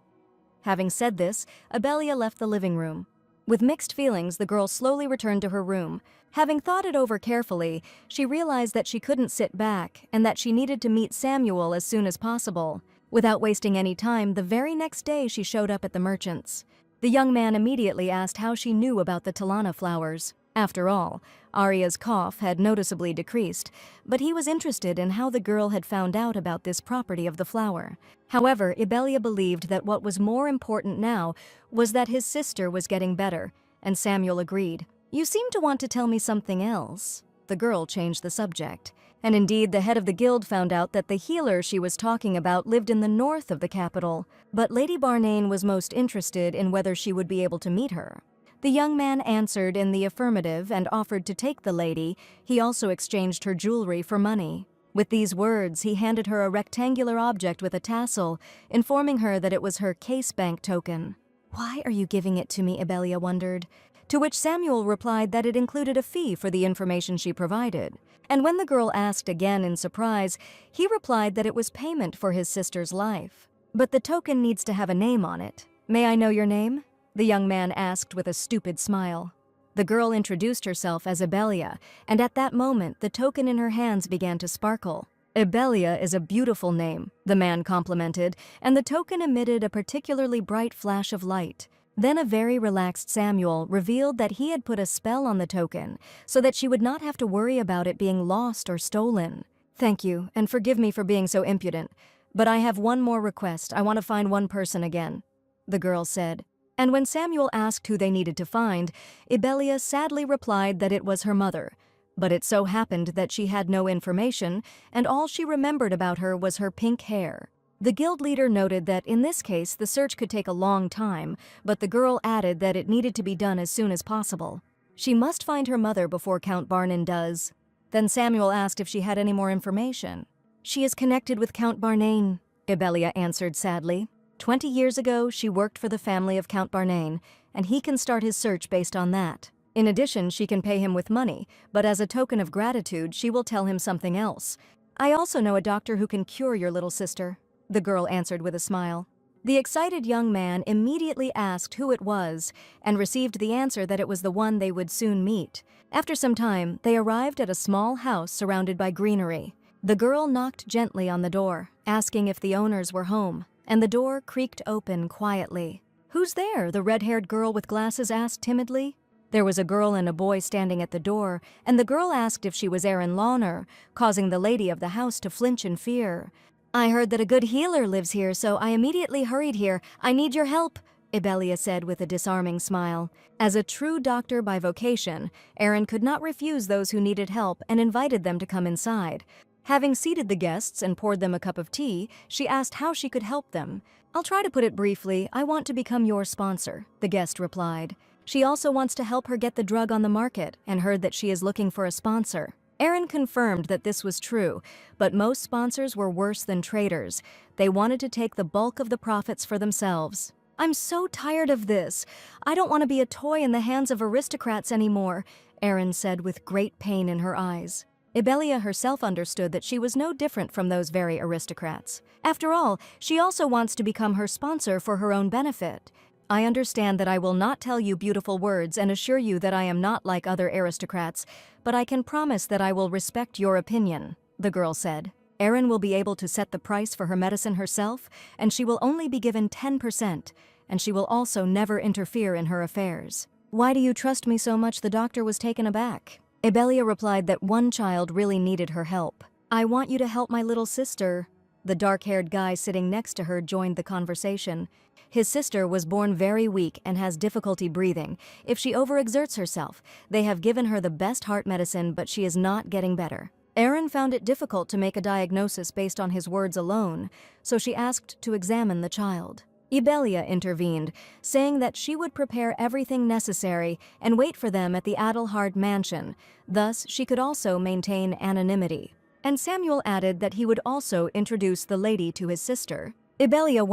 Having said this, Ibelia left the living room. With mixed feelings, the girl slowly returned to her room. Having thought it over carefully, she realized that she couldn't sit back and that she needed to meet Samuel as soon as possible. Without wasting any time, the very next day she showed up at the merchant's. The young man immediately asked how she knew about the Talana flowers. After all, Arya's cough had noticeably decreased, but he was interested in how the girl had found out about this property of the flower. However, Ibelia believed that what was more important now was that his sister was getting better, and Samuel agreed. You seem to want to tell me something else. The girl changed the subject. And indeed, the head of the guild found out that the healer she was talking about lived in the north of the capital, but Lady Barnain was most interested in whether she would be able to meet her. The young man answered in the affirmative and offered to take the lady. He also exchanged her jewelry for money. With these words, he handed her a rectangular object with a tassel, informing her that it was her case bank token. Why are you giving it to me, Ibelia wondered. To which Samuel replied that it included a fee for the information she provided. And when the girl asked again in surprise, he replied that it was payment for his sister's life. But the token needs to have a name on it. May I know your name? The young man asked with a stupid smile. The girl introduced herself as Ibelia, and at that moment the token in her hands began to sparkle. Ibelia is a beautiful name, the man complimented, and the token emitted a particularly bright flash of light. Then a very relaxed Samuel revealed that he had put a spell on the token so that she would not have to worry about it being lost or stolen. Thank you, and forgive me for being so impudent, but I have one more request. I want to find one person again, the girl said. And when Samuel asked who they needed to find, Ibelia sadly replied that it was her mother. But it so happened that she had no information, and all she remembered about her was her pink hair. The guild leader noted that in this case the search could take a long time, but the girl added that it needed to be done as soon as possible. She must find her mother before Count Barnain does. Then Samuel asked if she had any more information. She is connected with Count Barnain, Ibelia answered sadly. 20 years ago, she worked for the family of Count Barnain, and he can start his search based on that. In addition, she can pay him with money, but as a token of gratitude, she will tell him something else. I also know a doctor who can cure your little sister, the girl answered with a smile. The excited young man immediately asked who it was and received the answer that it was the one they would soon meet. After some time, they arrived at a small house surrounded by greenery. The girl knocked gently on the door, asking if the owners were home, and the door creaked open quietly. Who's there? The red-haired girl with glasses asked timidly. There was a girl and a boy standing at the door, and the girl asked if she was Erin Lawner, causing the lady of the house to flinch in fear. I heard that a good healer lives here, so I immediately hurried here. I need your help, Ibelia said with a disarming smile. As a true doctor by vocation, Erin could not refuse those who needed help and invited them to come inside. Having seated the guests and poured them a cup of tea, she asked how she could help them. I'll try to put it briefly. I want to become your sponsor, the guest replied. She also wants to help her get the drug on the market and heard that she is looking for a sponsor. Erin confirmed that this was true, but most sponsors were worse than traders. They wanted to take the bulk of the profits for themselves. I'm so tired of this. I don't want to be a toy in the hands of aristocrats anymore, Erin said with great pain in her eyes. Ibelia herself understood that she was no different from those very aristocrats. After all, she also wants to become her sponsor for her own benefit. I understand that I will not tell you beautiful words and assure you that I am not like other aristocrats, but I can promise that I will respect your opinion, the girl said. Erin will be able to set the price for her medicine herself, and she will only be given 10%, and she will also never interfere in her affairs. Why do you trust me so much? The doctor was taken aback. Ibelia replied that one child really needed her help. I want you to help my little sister. The dark-haired guy sitting next to her joined the conversation. His sister was born very weak and has difficulty breathing. If she overexerts herself, they have given her the best heart medicine, but she is not getting better. Erin found it difficult to make a diagnosis based on his words alone, so she asked to examine the child. Ibelia intervened, saying that she would prepare everything necessary and wait for them at the Adelhard mansion. Thus, she could also maintain anonymity. And Samuel added that he would also introduce the lady to his sister. Ibelia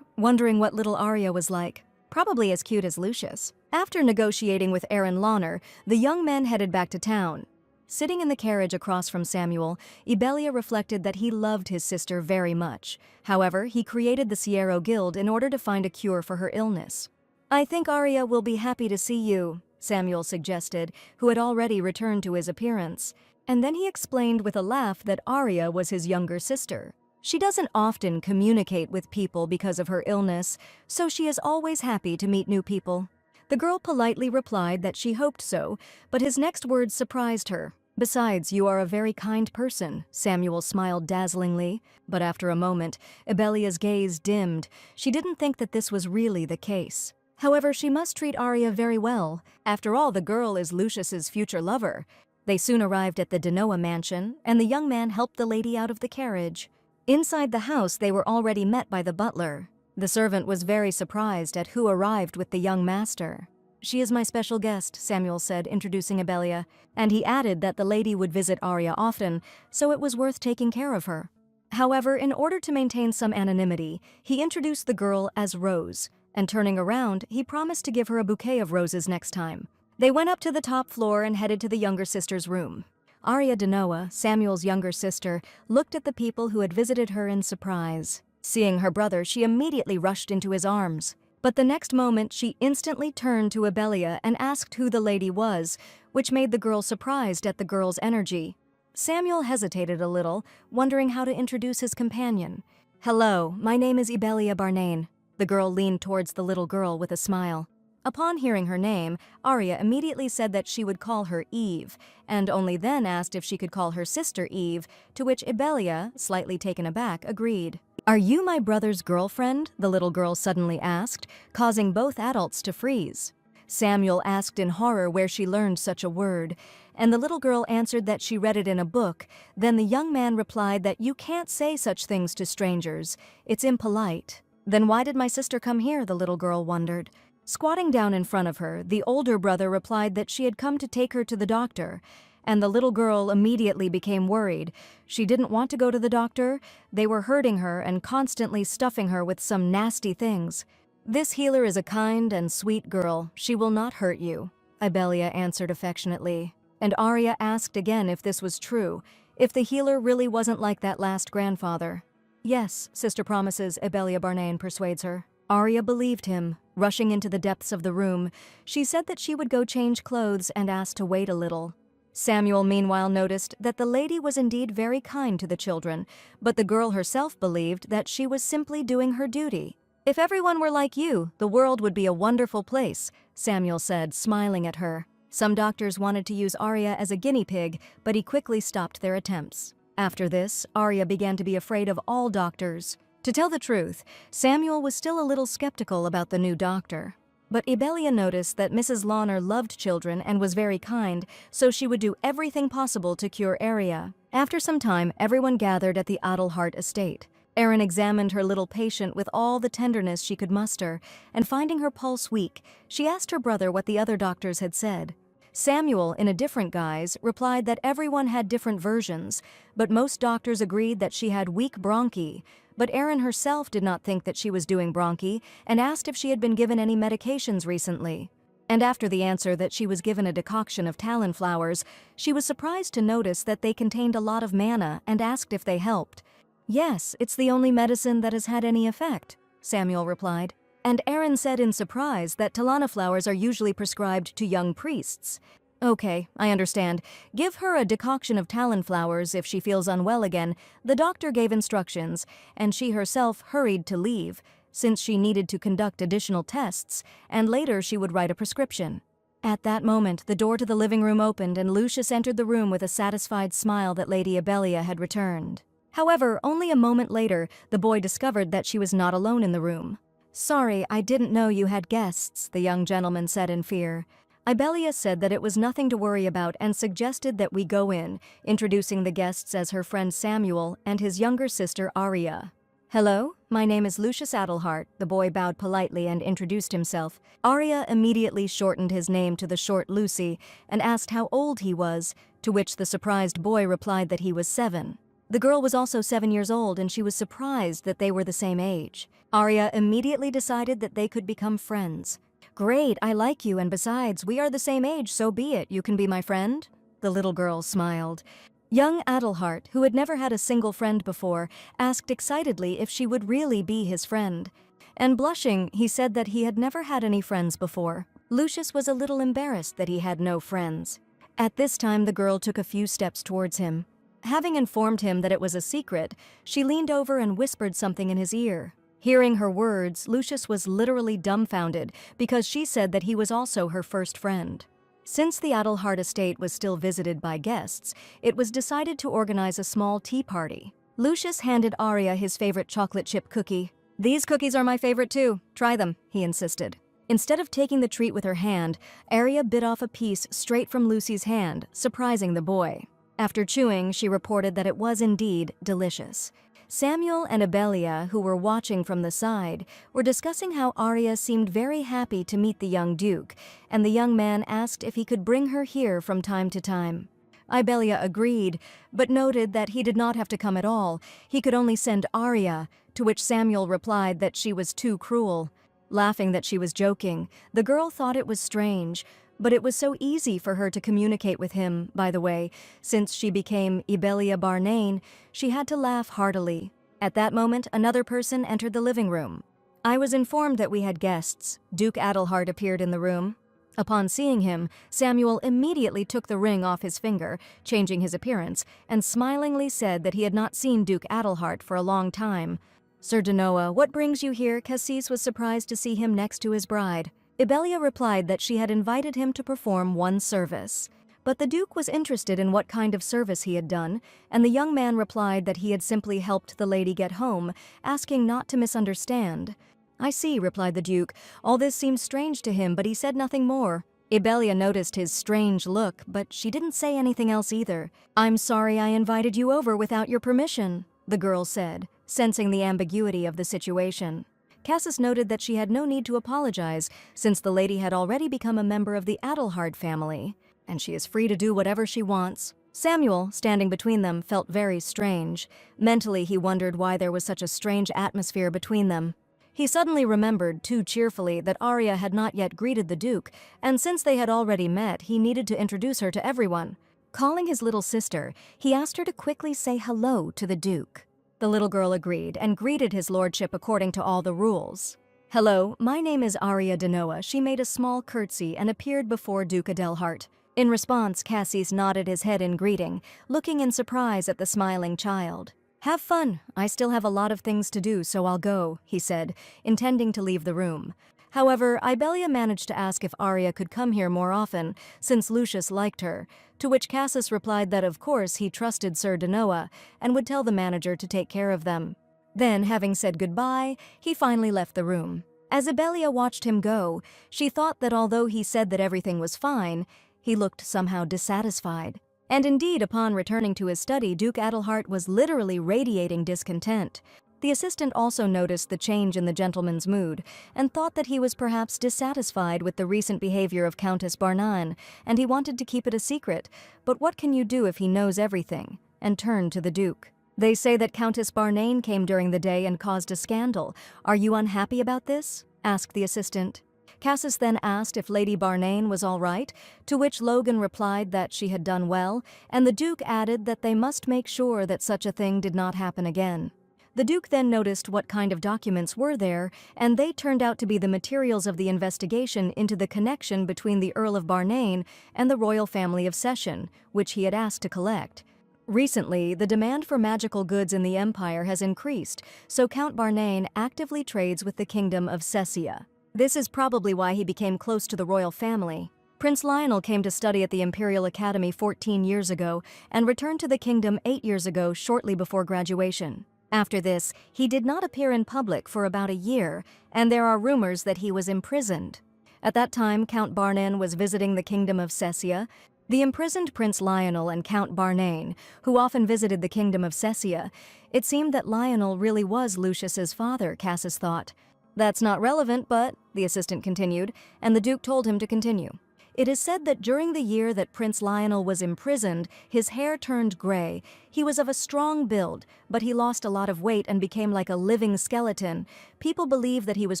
wondering what little Arya was like. Probably as cute as Lucius. After negotiating with Erin Lawner, the young men headed back to town. Sitting in the carriage across from Samuel, Ibelia reflected that he loved his sister very much. However, he created the Sierra Guild in order to find a cure for her illness. I think Arya will be happy to see you, Samuel suggested, who had already returned to his appearance. And then he explained with a laugh that Arya was his younger sister. She doesn't often communicate with people because of her illness, so she is always happy to meet new people. The girl politely replied that she hoped so, but his next words surprised her. Besides, you are a very kind person, Samuel smiled dazzlingly. But after a moment, Ibelia's gaze dimmed. She didn't think that this was really the case. However, she must treat Arya very well. After all, the girl is Lucius's future lover. They soon arrived at the Denoa mansion, and the young man helped the lady out of the carriage. Inside the house, they were already met by the butler. The servant was very surprised at who arrived with the young master. She is my special guest, Samuel said, introducing Ibelia, and he added that the lady would visit Arya often, so it was worth taking care of her. However, in order to maintain some anonymity, he introduced the girl as Rose, and turning around, he promised to give her a bouquet of roses next time. They went up to the top floor and headed to the younger sister's room. Arya Denoa, Samuel's younger sister, looked at the people who had visited her in surprise. Seeing her brother, she immediately rushed into his arms. But the next moment, she instantly turned to Ibelia and asked who the lady was, which made the girl surprised at the girl's energy. Samuel hesitated a little, wondering how to introduce his companion. Hello, my name is Ibelia Barnain. The girl leaned towards the little girl with a smile. Upon hearing her name, Arya immediately said that she would call her Eve, and only then asked if she could call her sister Eve, to which Ibelia, slightly taken aback, agreed. Are you my brother's girlfriend? The little girl suddenly asked, causing both adults to freeze. Samuel asked in horror where she learned such a word, and the little girl answered that she read it in a book. Then the young man replied that you can't say such things to strangers. It's impolite. Then why did my sister come here? The little girl wondered. Squatting down in front of her, the older brother replied that she had come to take her to the doctor, and the little girl immediately became worried. She didn't want to go to the doctor. They were hurting her and constantly stuffing her with some nasty things. This healer is a kind and sweet girl. She will not hurt you, Ibelia answered affectionately. And Arya asked again if this was true, if the healer really wasn't like that last grandfather. Yes, sister promises, Ibelia Barnain persuades her. Arya believed him. Rushing into the depths of the room, she said that she would go change clothes and asked to wait a little. Samuel meanwhile noticed that the lady was indeed very kind to the children, but the girl herself believed that she was simply doing her duty. If everyone were like you, the world would be a wonderful place, Samuel said, smiling at her. Some doctors wanted to use Arya as a guinea pig, but he quickly stopped their attempts. After this, Arya began to be afraid of all doctors. To tell the truth, Samuel was still a little skeptical about the new doctor. But Ibelia noticed that Mrs. Lawner loved children and was very kind, so she would do everything possible to cure Arya. After some time, everyone gathered at the Adelhart estate. Erin examined her little patient with all the tenderness she could muster, and finding her pulse weak, she asked her brother what the other doctors had said. Samuel, in a different guise, replied that everyone had different versions, but most doctors agreed that she had weak bronchi. But Erin herself did not think that she was doing bronchi and asked if she had been given any medications recently. And after the answer that she was given a decoction of talon flowers, she was surprised to notice that they contained a lot of mana and asked if they helped. Yes, it's the only medicine that has had any effect, Samuel replied. And Erin said in surprise that talana flowers are usually prescribed to young priests. Okay, I understand. Give her a decoction of talon flowers if she feels unwell again. The doctor gave instructions, and she herself hurried to leave, since she needed to conduct additional tests, and later she would write a prescription. At that moment, the door to the living room opened and Lucius entered the room with a satisfied smile that Lady Abelia had returned. However, only a moment later, the boy discovered that she was not alone in the room. "Sorry, I didn't know you had guests," the young gentleman said in fear. Ibelia said that it was nothing to worry about and suggested that we go in, introducing the guests as her friend Samuel and his younger sister Aria. "Hello, my name is Lucius Adelhart," the boy bowed politely and introduced himself. Aria immediately shortened his name to the short Lucy and asked how old he was, to which the surprised boy replied that he was 7. The girl was also 7 years old and she was surprised that they were the same age. Aria immediately decided that they could become friends. "Great, I like you, and besides, we are the same age, so be it. You can be my friend?" The little girl smiled. Young Adelhart, who had never had a single friend before, asked excitedly if she would really be his friend. And blushing, he said that he had never had any friends before. Lucius was a little embarrassed that he had no friends. At this time, the girl took a few steps towards him. Having informed him that it was a secret, she leaned over and whispered something in his ear. Hearing her words, Lucius was literally dumbfounded because she said that he was also her first friend. Since the Adelhart estate was still visited by guests, it was decided to organize a small tea party. Lucius handed Aria his favorite chocolate chip cookie. "These cookies are my favorite too. Try them," he insisted. Instead of taking the treat with her hand, Aria bit off a piece straight from Lucy's hand, surprising the boy. After chewing, she reported that it was indeed delicious. Samuel and Abelia, who were watching from the side, were discussing how Aria seemed very happy to meet the young duke, and the young man asked if he could bring her here from time to time. Ibelia agreed, but noted that he did not have to come at all. He could only send Aria, to which Samuel replied that she was too cruel. Laughing that she was joking, the girl thought it was strange, but it was so easy for her to communicate with him, by the way. Since she became Ibelia Barnain, she had to laugh heartily. At that moment, another person entered the living room. I was informed that we had guests. Duke Adelhart appeared in the room. Upon seeing him, Samuel immediately took the ring off his finger, changing his appearance, and smilingly said that he had not seen Duke Adelhart for a long time. "Sir Denoa, what brings you here?" Cassis was surprised to see him next to his bride. Ibelia replied that she had invited him to perform one service. But the Duke was interested in what kind of service he had done, and the young man replied that he had simply helped the lady get home, asking not to misunderstand. "I see," replied the Duke. All this seemed strange to him, but he said nothing more. Ibelia noticed his strange look, but she didn't say anything else either. "I'm sorry I invited you over without your permission," the girl said, sensing the ambiguity of the situation. Cassis noted that she had no need to apologize, since the lady had already become a member of the Adelhart family, and she is free to do whatever she wants. Samuel, standing between them, felt very strange. Mentally, he wondered why there was such a strange atmosphere between them. He suddenly remembered, too cheerfully, that Aria had not yet greeted the Duke, and since they had already met, he needed to introduce her to everyone. Calling his little sister, he asked her to quickly say hello to the Duke. The little girl agreed and greeted his lordship according to all the rules. "Hello, my name is Aria Denoa." She made a small curtsy and appeared before Duke Adelhart. In response, Cassis nodded his head in greeting, looking in surprise at the smiling child. "Have fun. I still have a lot of things to do, so I'll go," he said, intending to leave the room. However, Ibelia managed to ask if Aria could come here more often, since Lucius liked her, to which Cassis replied that of course he trusted Sir Denoa and would tell the manager to take care of them. Then, having said goodbye, he finally left the room. As Ibelia watched him go, she thought that although he said that everything was fine, he looked somehow dissatisfied. And indeed, upon returning to his study, Duke Adelhart was literally radiating discontent. The assistant also noticed the change in the gentleman's mood and thought that he was perhaps dissatisfied with the recent behavior of Countess Barnain, and he wanted to keep it a secret. But what can you do if he knows everything? And turned to the Duke. "They say that Countess Barnain came during the day and caused a scandal. Are you unhappy about this?" asked the assistant. Cassis then asked if Lady Barnain was all right, to which Logan replied that she had done well, and the Duke added that they must make sure that such a thing did not happen again. The Duke then noticed what kind of documents were there, and they turned out to be the materials of the investigation into the connection between the Earl of Barnain and the royal family of Session, which he had asked to collect. Recently, the demand for magical goods in the Empire has increased, so Count Barnain actively trades with the Kingdom of Sessia. This is probably why he became close to the royal family. Prince Lionel came to study at the Imperial Academy 14 years ago and returned to the kingdom 8 years ago shortly before graduation. After this, he did not appear in public for about a year, and there are rumors that he was imprisoned. At that time, Count Barnain was visiting the Kingdom of Sessia. The imprisoned Prince Lionel and Count Barnain, who often visited the Kingdom of Sessia, it seemed that Lionel really was Lucius's father, Cassis thought. That's not relevant, but, the assistant continued, and the Duke told him to continue. It is said that during the year that Prince Lionel was imprisoned, his hair turned gray. He was of a strong build, but he lost a lot of weight and became like a living skeleton. People believe that he was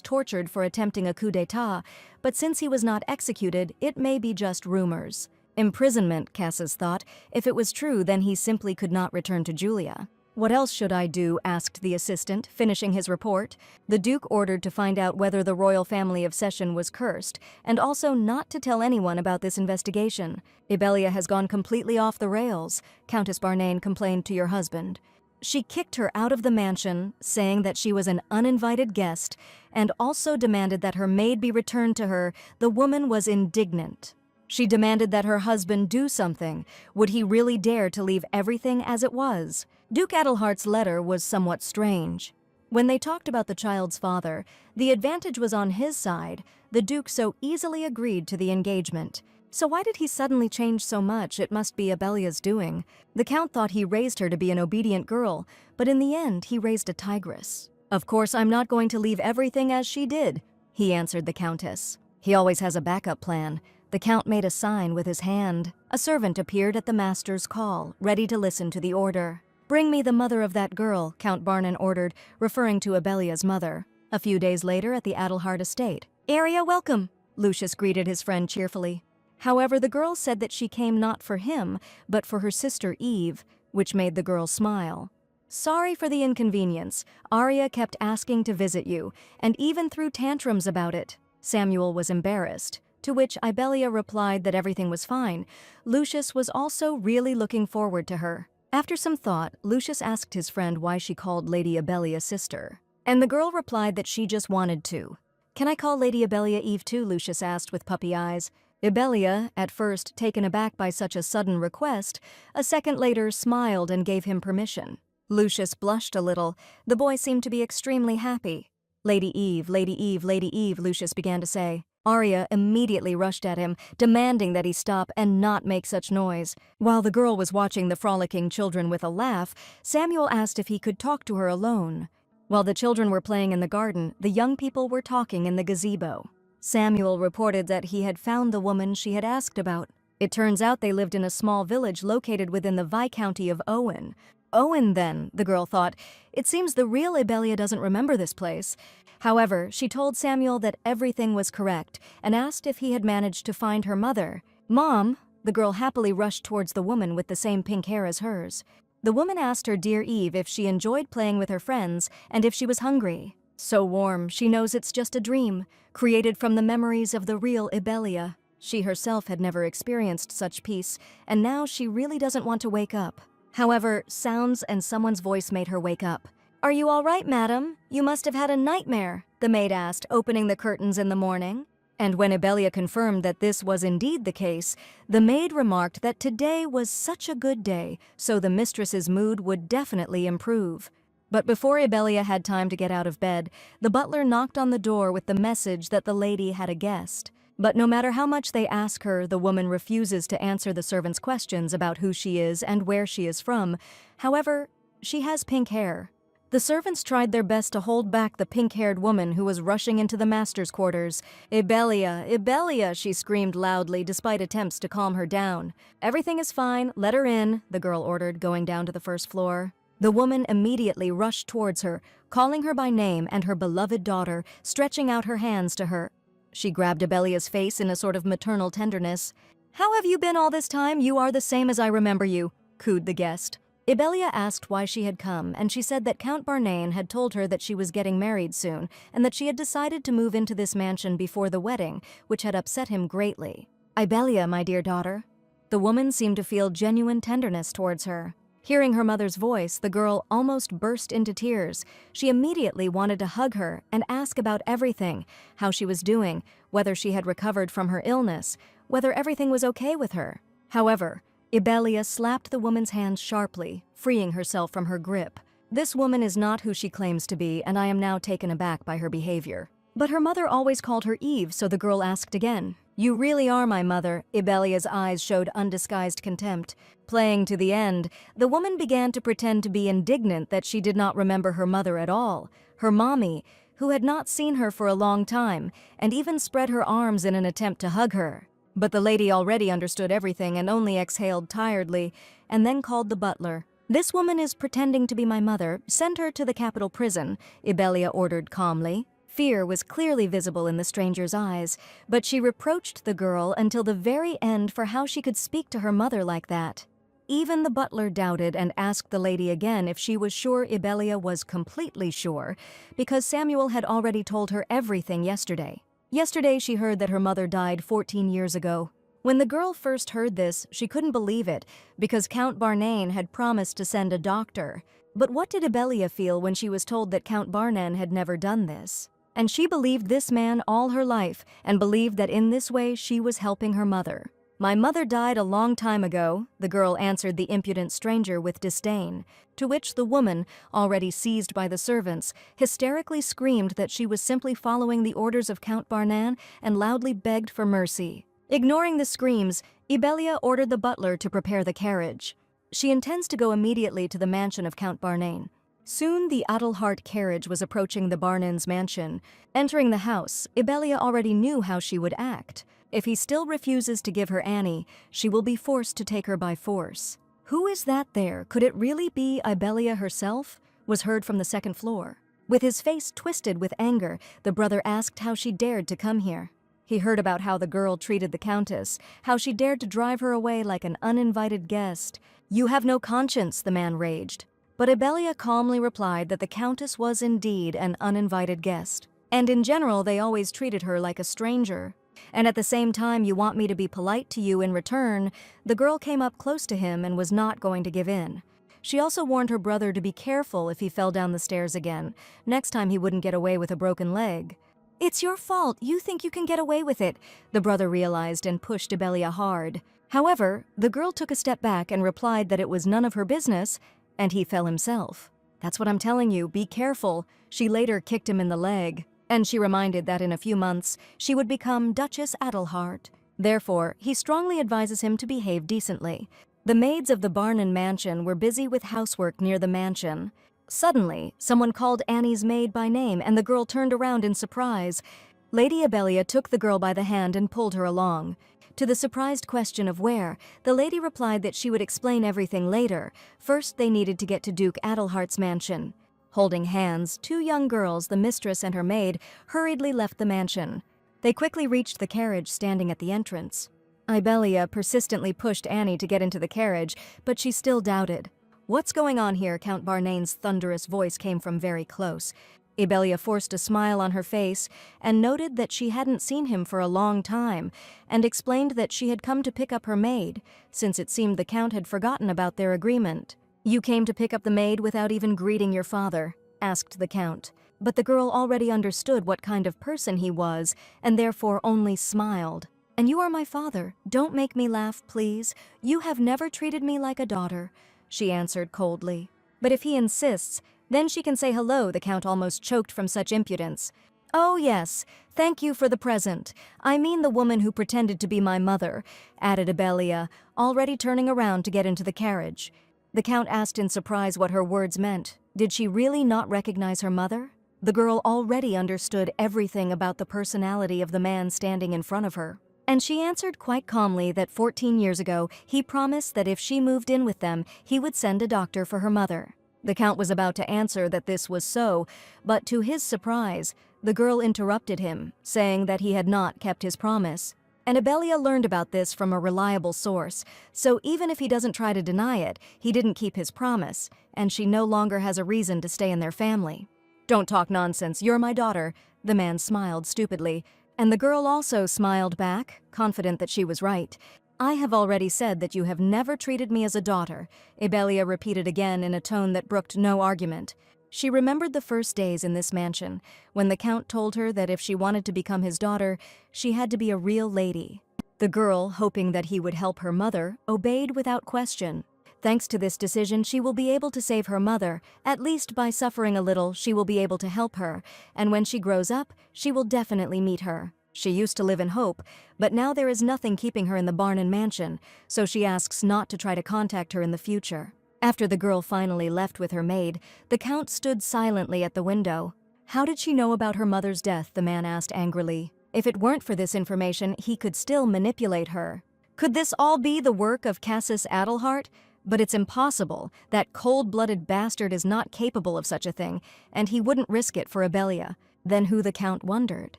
tortured for attempting a coup d'etat, but since he was not executed, it may be just rumors. Imprisonment, Cassis thought. If it was true, then he simply could not return to Julia. What else should I do? Asked the assistant, finishing his report. The Duke ordered to find out whether the royal family of Session was cursed, and also not to tell anyone about this investigation. Ibelia has gone completely off the rails, Countess Barnain complained to your husband. She kicked her out of the mansion, saying that she was an uninvited guest, and also demanded that her maid be returned to her. The woman was indignant. She demanded that her husband do something. Would he really dare to leave everything as it was? Duke Adelhart's letter was somewhat strange. When they talked about the child's father, the advantage was on his side. The Duke so easily agreed to the engagement. So why did he suddenly change so much? It must be Ibelia's doing. The Count thought he raised her to be an obedient girl, but in the end he raised a tigress. Of course, I'm not going to leave everything as she did, he answered the Countess. He always has a backup plan. The Count made a sign with his hand. A servant appeared at the master's call, ready to listen to the order. Bring me the mother of that girl, Count Barnain ordered, referring to Ibelia's mother. A few days later at the Adelhart estate. Aria, welcome, Lucius greeted his friend cheerfully. However, the girl said that she came not for him, but for her sister Eve, which made the girl smile. Sorry for the inconvenience. Aria kept asking to visit you, and even threw tantrums about it. Samuel was embarrassed, to which Ibelia replied that everything was fine. Lucius was also really looking forward to her. After some thought, Lucius asked his friend why she called Lady Ibelia sister. And the girl replied that she just wanted to. Can I call Lady Ibelia Eve too? Lucius asked with puppy eyes. Ibelia, at first taken aback by such a sudden request, a second later smiled and gave him permission. Lucius blushed a little. The boy seemed to be extremely happy. Lady Eve, Lady Eve, Lady Eve, Lucius began to say. Aria immediately rushed at him, demanding that he stop and not make such noise. While the girl was watching the frolicking children with a laugh, Samuel asked if he could talk to her alone. While the children were playing in the garden, the young people were talking in the gazebo. Samuel reported that he had found the woman she had asked about. It turns out they lived in a small village located within the Viscounty of Owen. Owen, then, the girl thought. It seems the real Ibelia doesn't remember this place. However, she told Samuel that everything was correct and asked if he had managed to find her mother. Mom, the girl happily rushed towards the woman with the same pink hair as hers. The woman asked her dear Eve if she enjoyed playing with her friends and if she was hungry. So warm, she knows it's just a dream, created from the memories of the real Ibelia. She herself had never experienced such peace, and now she really doesn't want to wake up. However, sounds and someone's voice made her wake up. Are you all right, madam? You must have had a nightmare, the maid asked, opening the curtains in the morning. And when Ibelia confirmed that this was indeed the case, the maid remarked that today was such a good day, so the mistress's mood would definitely improve. But before Ibelia had time to get out of bed, the butler knocked on the door with the message that the lady had a guest. But no matter how much they ask her, the woman refuses to answer the servants' questions about who she is and where she is from. However, she has pink hair. The servants tried their best to hold back the pink-haired woman who was rushing into the master's quarters. Ibelia, Ibelia, she screamed loudly despite attempts to calm her down. Everything is fine, let her in, the girl ordered, going down to the first floor. The woman immediately rushed towards her, calling her by name and her beloved daughter, stretching out her hands to her. She grabbed Ibelia's face in a sort of maternal tenderness. How have you been all this time? You are the same as I remember you, cooed the guest. Ibelia asked why she had come, and she said that Count Barnane had told her that she was getting married soon, and that she had decided to move into this mansion before the wedding, which had upset him greatly. "Ibelia, my dear daughter." The woman seemed to feel genuine tenderness towards her. Hearing her mother's voice, the girl almost burst into tears. She immediately wanted to hug her and ask about everything, how she was doing, whether she had recovered from her illness, whether everything was okay with her. However, Ibelia slapped the woman's hands sharply, freeing herself from her grip. This woman is not who she claims to be, and I am now taken aback by her behavior. But her mother always called her Eve, so the girl asked again. "You really are my mother." Ibelia's eyes showed undisguised contempt. Playing to the end, the woman began to pretend to be indignant that she did not remember her mother at all, her mommy, who had not seen her for a long time, and even spread her arms in an attempt to hug her. But the lady already understood everything and only exhaled tiredly, and then called the butler. "This woman is pretending to be my mother. Send her to the capital prison," Ibelia ordered calmly. Fear was clearly visible in the stranger's eyes, but she reproached the girl until the very end for how she could speak to her mother like that. Even the butler doubted and asked the lady again if she was sure Ibelia was completely sure, because Samuel had already told her everything yesterday. Yesterday she heard that her mother died 14 years ago. When the girl first heard this, she couldn't believe it, because Count Barnane had promised to send a doctor. But what did Ibelia feel when she was told that Count Barnane had never done this? And she believed this man all her life, and believed that in this way she was helping her mother. "My mother died a long time ago," the girl answered the impudent stranger with disdain, to which the woman, already seized by the servants, hysterically screamed that she was simply following the orders of Count Barnane and loudly begged for mercy. Ignoring the screams, Ibelia ordered the butler to prepare the carriage. She intends to go immediately to the mansion of Count Barnane. Soon the Adelhart carriage was approaching the Barnane's mansion. Entering the house, Ibelia already knew how she would act. If he still refuses to give her Annie, she will be forced to take her by force. "Who is that there? Could it really be Ibelia herself?" was heard from the second floor. With his face twisted with anger, the brother asked how she dared to come here. He heard about how the girl treated the countess, how she dared to drive her away like an uninvited guest. "You have no conscience," the man raged. But Ibelia calmly replied that the countess was indeed an uninvited guest, and in general they always treated her like a stranger. "And at the same time you want me to be polite to you in return." The girl came up close to him and was not going to give in. She also warned her brother to be careful if he fell down the stairs again. Next time he wouldn't get away with a broken leg. "It's your fault. You think you can get away with it," the brother realized and pushed Ibelia hard. However, the girl took a step back and replied that it was none of her business, and he fell himself. "That's what I'm telling you, be careful." She later kicked him in the leg, and she reminded that in a few months she would become Duchess Adelhart. Therefore, he strongly advises him to behave decently. The maids of the Barnane mansion were busy with housework near the mansion. Suddenly, someone called Annie's maid by name, and the girl turned around in surprise. Lady Ibelia took the girl by the hand and pulled her along. To the surprised question of where, the lady replied that she would explain everything later. First, they needed to get to Duke Adelhart's mansion. Holding hands, two young girls, the mistress and her maid, hurriedly left the mansion. They quickly reached the carriage standing at the entrance. Ibelia persistently pushed Annie to get into the carriage, but she still doubted. "What's going on here?" Count Barnane's thunderous voice came from very close. Ibelia forced a smile on her face and noted that she hadn't seen him for a long time, and explained that she had come to pick up her maid, since it seemed the Count had forgotten about their agreement. "You came to pick up the maid without even greeting your father?" asked the Count. But the girl already understood what kind of person he was, and therefore only smiled. "And you are my father. Don't make me laugh, please. You have never treated me like a daughter," she answered coldly. "But if he insists, then she can say hello," the Count almost choked from such impudence. "Oh yes, thank you for the present. I mean the woman who pretended to be my mother," added Ibelia, already turning around to get into the carriage. The Count asked in surprise what her words meant. Did she really not recognize her mother? The girl already understood everything about the personality of the man standing in front of her. And she answered quite calmly that 14 years ago he promised that if she moved in with them, he would send a doctor for her mother. The Count was about to answer that this was so, but to his surprise, the girl interrupted him, saying that he had not kept his promise. And Abelia learned about this from a reliable source, so even if he doesn't try to deny it, he didn't keep his promise, and she no longer has a reason to stay in their family. "Don't talk nonsense, you're my daughter," the man smiled stupidly, and the girl also smiled back, confident that she was right. "I have already said that you have never treated me as a daughter," Abelia repeated again in a tone that brooked no argument. She remembered the first days in this mansion, when the Count told her that if she wanted to become his daughter, she had to be a real lady. The girl, hoping that he would help her mother, obeyed without question. Thanks to this decision, she will be able to save her mother. At least by suffering a little, she will be able to help her, and when she grows up, she will definitely meet her. She used to live in hope, but now there is nothing keeping her in the barn and mansion, so she asks not to try to contact her in the future. After the girl finally left with her maid, the Count stood silently at the window. "How did she know about her mother's death?" the man asked angrily. If it weren't for this information, he could still manipulate her. Could this all be the work of Cassius Adelhart? But it's impossible. That cold-blooded bastard is not capable of such a thing, and he wouldn't risk it for Abelia. Then who, the Count wondered.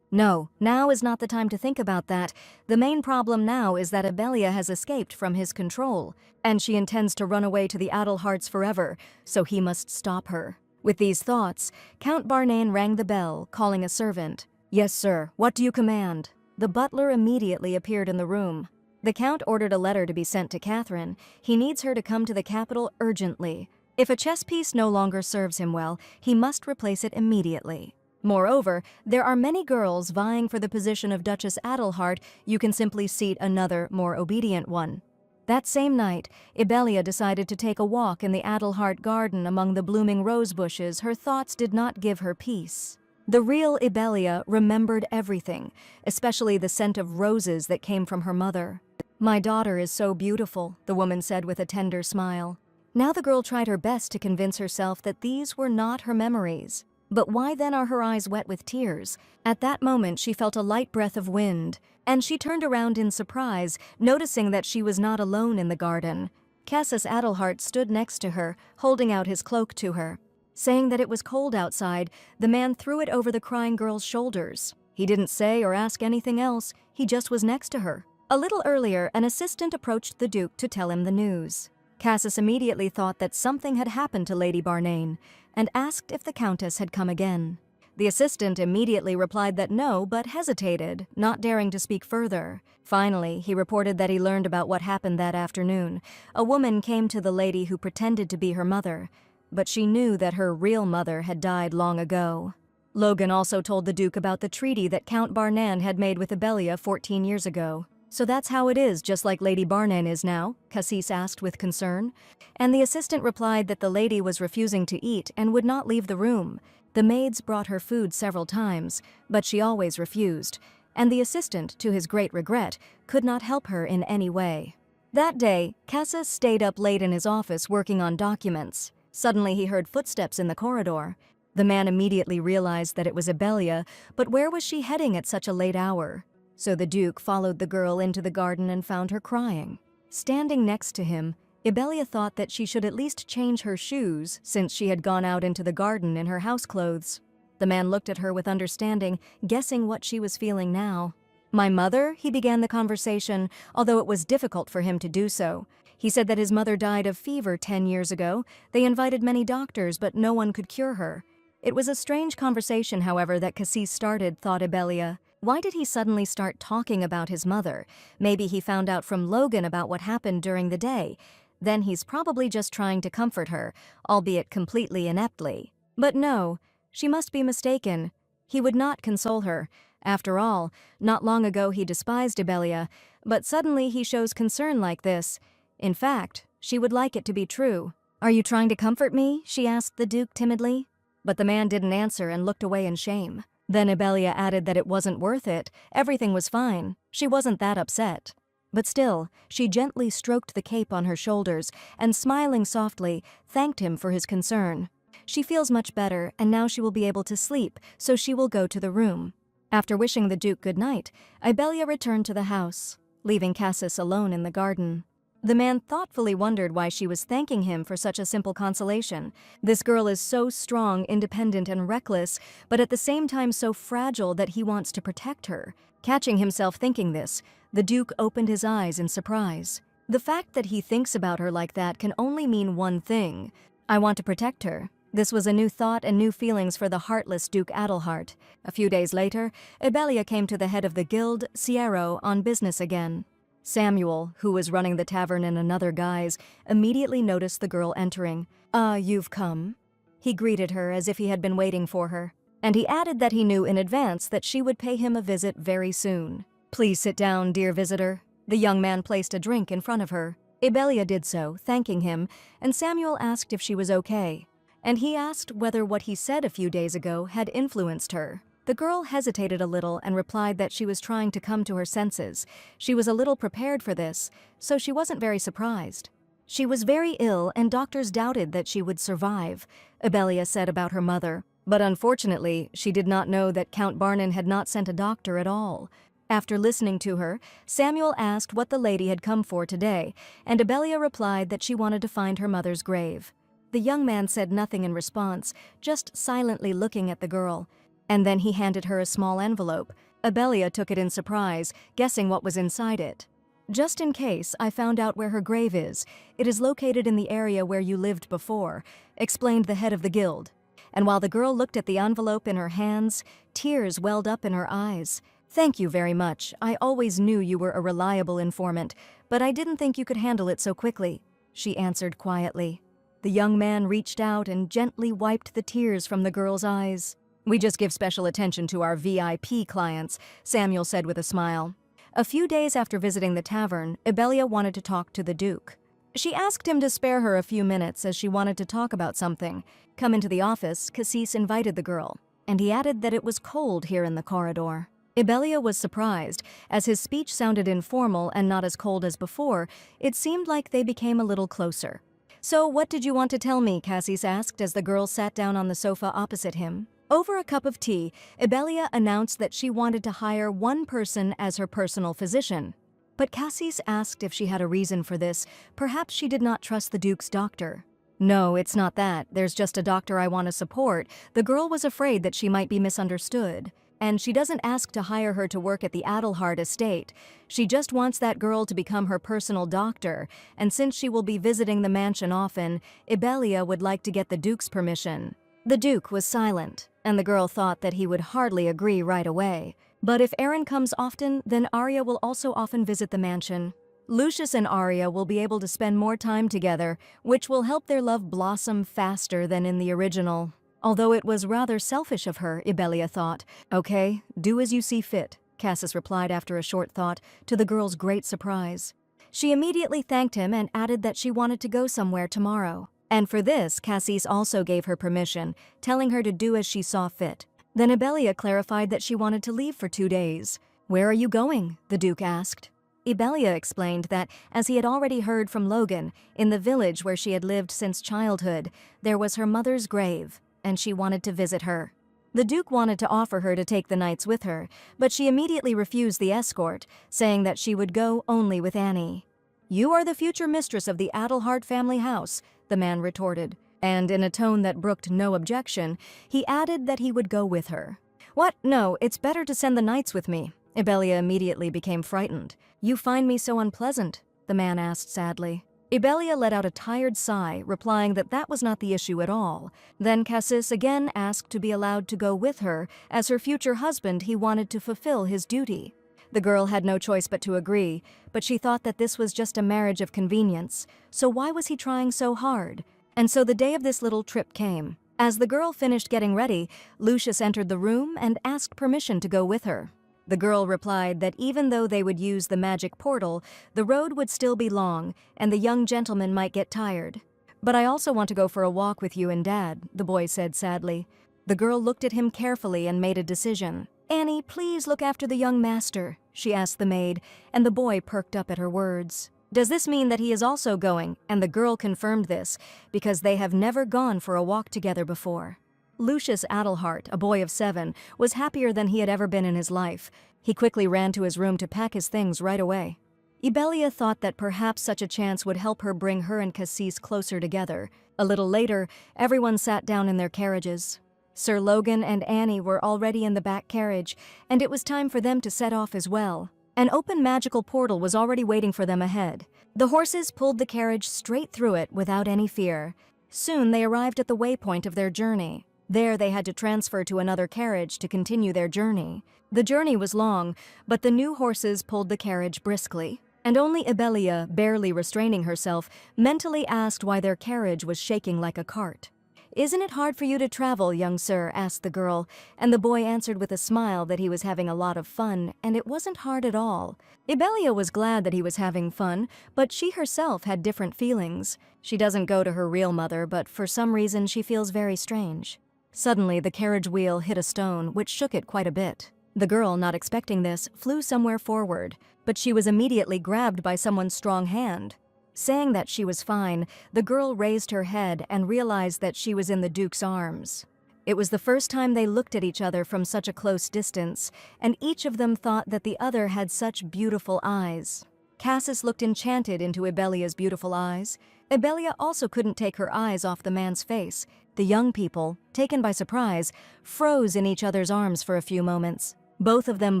No, now is not the time to think about that. The main problem now is that Abelia has escaped from his control, and she intends to run away to the Adelharts forever, so he must stop her. With these thoughts, Count Barnane rang the bell, calling a servant. "Yes, sir. What do you command?" The butler immediately appeared in the room. The Count ordered a letter to be sent to Catherine. He needs her to come to the capital urgently. If a chess piece no longer serves him well, he must replace it immediately. Moreover, there are many girls vying for the position of Duchess Adelhart. You can simply seat another, more obedient one. That same night, Abelia decided to take a walk in the Adelhart garden among the blooming rose bushes. Her thoughts did not give her peace. The real Abelia remembered everything, especially the scent of roses that came from her mother. "My daughter is so beautiful," the woman said with a tender smile. Now the girl tried her best to convince herself that these were not her memories. But why then are her eyes wet with tears? At that moment she felt a light breath of wind, and she turned around in surprise, noticing that she was not alone in the garden. Cassius Adelhart stood next to her, holding out his cloak to her. Saying that it was cold outside, the man threw it over the crying girl's shoulders. He didn't say or ask anything else, he just was next to her. A little earlier, an assistant approached the Duke to tell him the news. Cassius immediately thought that something had happened to Lady Barnane, and asked if the Countess had come again. The assistant immediately replied that no, but hesitated, not daring to speak further. Finally, he reported that he learned about what happened that afternoon. A woman came to the lady who pretended to be her mother, but she knew that her real mother had died long ago. Logan also told the Duke about the treaty that Count Barnane had made with Abelia 14 years ago. "So that's how it is, just like Lady Barnane is now?" Cassis asked with concern. And the assistant replied that the lady was refusing to eat and would not leave the room. The maids brought her food several times, but she always refused, and the assistant, to his great regret, could not help her in any way. That day, Cassis stayed up late in his office working on documents. Suddenly he heard footsteps in the corridor. The man immediately realized that it was Abelia, but where was she heading at such a late hour? So the Duke followed the girl into the garden and found her crying. Standing next to him, Abelia thought that she should at least change her shoes since she had gone out into the garden in her house clothes. The man looked at her with understanding, guessing what she was feeling now. "My mother?" he began the conversation, although it was difficult for him to do so. He said that his mother died of fever 10 years ago. They invited many doctors, but no one could cure her. It was a strange conversation, however, that Cassis started, thought Abelia. Why did he suddenly start talking about his mother? Maybe he found out from Logan about what happened during the day. Then he's probably just trying to comfort her, albeit completely ineptly. But no, she must be mistaken. He would not console her. After all, not long ago he despised Abelia, but suddenly he shows concern like this. In fact, she would like it to be true. "Are you trying to comfort me?" she asked the Duke timidly. But the man didn't answer and looked away in shame. Then Abelia added that it wasn't worth it. Everything was fine. She wasn't that upset. But still, she gently stroked the cape on her shoulders and, smiling softly, thanked him for his concern. She feels much better, and now she will be able to sleep, so she will go to the room. After wishing the Duke good night, Abelia returned to the house, leaving Cassis alone in the garden. The man thoughtfully wondered why she was thanking him for such a simple consolation. This girl is so strong, independent, and reckless, but at the same time so fragile that he wants to protect her. Catching himself thinking this, The Duke opened his eyes in surprise. The fact that he thinks about her like that can only mean one thing. I want to protect her. This was a new thought and new feelings for the heartless Duke Adelhart. A few days later, Ibelia came to the head of the guild, Sierro, on business again. Samuel, who was running the tavern in another guise, immediately noticed the girl entering. You've come?" He greeted her as if he had been waiting for her, and he added that he knew in advance that she would pay him a visit very soon. "Please sit down, dear visitor." The young man placed a drink in front of her. Ibelia did so, thanking him, and Samuel asked if she was okay. And he asked whether what he said a few days ago had influenced her. The girl hesitated a little and replied that she was trying to come to her senses. She was a little prepared for this, so she wasn't very surprised. She was very ill and doctors doubted that she would survive, Ibelia said about her mother. But unfortunately, she did not know that Count Barnon had not sent a doctor at all. After listening to her, Samuel asked what the lady had come for today, and Ibelia replied that she wanted to find her mother's grave. The young man said nothing in response, just silently looking at the girl. And then he handed her a small envelope. Ibelia took it in surprise, guessing what was inside it. "Just in case, I found out where her grave is. It is located in the area where you lived before," explained the head of the guild. And while the girl looked at the envelope in her hands, tears welled up in her eyes. "Thank you very much. I always knew you were a reliable informant, but I didn't think you could handle it so quickly," she answered quietly. The young man reached out and gently wiped the tears from the girl's eyes. "We just give special attention to our VIP clients," Samuel said with a smile. A few days after visiting the tavern, Ibelia wanted to talk to the Duke. She asked him to spare her a few minutes as she wanted to talk about something. Come into the office, Cassis invited the girl, and he added that it was cold here in the corridor. Ibelia was surprised. As his speech sounded informal and not as cold as before, it seemed like they became a little closer. "So what did you want to tell me?" Cassis asked as the girl sat down on the sofa opposite him. Over a cup of tea, Ibelia announced that she wanted to hire one person as her personal physician. But Cassis asked if she had a reason for this. Perhaps she did not trust the Duke's doctor. "No, it's not that. There's just a doctor I want to support." The girl was afraid that she might be misunderstood. And she doesn't ask to hire her to work at the Adelhart estate. She just wants that girl to become her personal doctor, and since she will be visiting the mansion often, Ibelia would like to get the Duke's permission. The Duke was silent, and the girl thought that he would hardly agree right away. But if Aaron comes often, then Arya will also often visit the mansion. Lucius and Arya will be able to spend more time together, which will help their love blossom faster than in the original. Although it was rather selfish of her, Ibelia thought. "Okay, do as you see fit," Cassis replied after a short thought, to the girl's great surprise. She immediately thanked him and added that she wanted to go somewhere tomorrow. And for this, Cassis also gave her permission, telling her to do as she saw fit. Then Ibelia clarified that she wanted to leave for 2 days. "Where are you going?" the Duke asked. Ibelia explained that, as he had already heard from Logan, in the village where she had lived since childhood, there was her mother's grave, and she wanted to visit her. The Duke wanted to offer her to take the knights with her, but she immediately refused the escort, saying that she would go only with Annie. "You are the future mistress of the Adelhart family house," the man retorted, and in a tone that brooked no objection, he added that he would go with her. "What? No, it's better to send the knights with me." Ibelia immediately became frightened. "You find me so unpleasant?" the man asked sadly. Ibelia let out a tired sigh, replying that that was not the issue at all. Then Cassis again asked to be allowed to go with her. As her future husband, he wanted to fulfill his duty. The girl had no choice but to agree, but she thought that this was just a marriage of convenience, so why was he trying so hard? And so the day of this little trip came. As the girl finished getting ready, Lucius entered the room and asked permission to go with her. The girl replied that even though they would use the magic portal, the road would still be long, and the young gentleman might get tired. "But I also want to go for a walk with you and Dad," the boy said sadly. The girl looked at him carefully and made a decision. "Annie, please look after the young master," she asked the maid, and the boy perked up at her words. "Does this mean that he is also going?" And the girl confirmed this, because they have never gone for a walk together before. Lucius Adelhart, a boy of 7, was happier than he had ever been in his life. He quickly ran to his room to pack his things right away. Ibelia thought that perhaps such a chance would help her bring her and Cassis closer together. A little later, everyone sat down in their carriages. Sir Logan and Annie were already in the back carriage, and it was time for them to set off as well. An open magical portal was already waiting for them ahead. The horses pulled the carriage straight through it without any fear. Soon they arrived at the waypoint of their journey. There they had to transfer to another carriage to continue their journey. The journey was long, but the new horses pulled the carriage briskly. And only Ibelia, barely restraining herself, mentally asked why their carriage was shaking like a cart. "Isn't it hard for you to travel, young sir?" asked the girl, and the boy answered with a smile that he was having a lot of fun, and it wasn't hard at all. Ibelia was glad that he was having fun, but she herself had different feelings. She doesn't go to her real mother, but for some reason she feels very strange. Suddenly, the carriage wheel hit a stone, which shook it quite a bit. The girl, not expecting this, flew somewhere forward, but she was immediately grabbed by someone's strong hand. Saying that she was fine, the girl raised her head and realized that she was in the Duke's arms. It was the first time they looked at each other from such a close distance, and each of them thought that the other had such beautiful eyes. Cassis looked enchanted into Ibelia's beautiful eyes. Ibelia also couldn't take her eyes off the man's face. The young people, taken by surprise, froze in each other's arms for a few moments. Both of them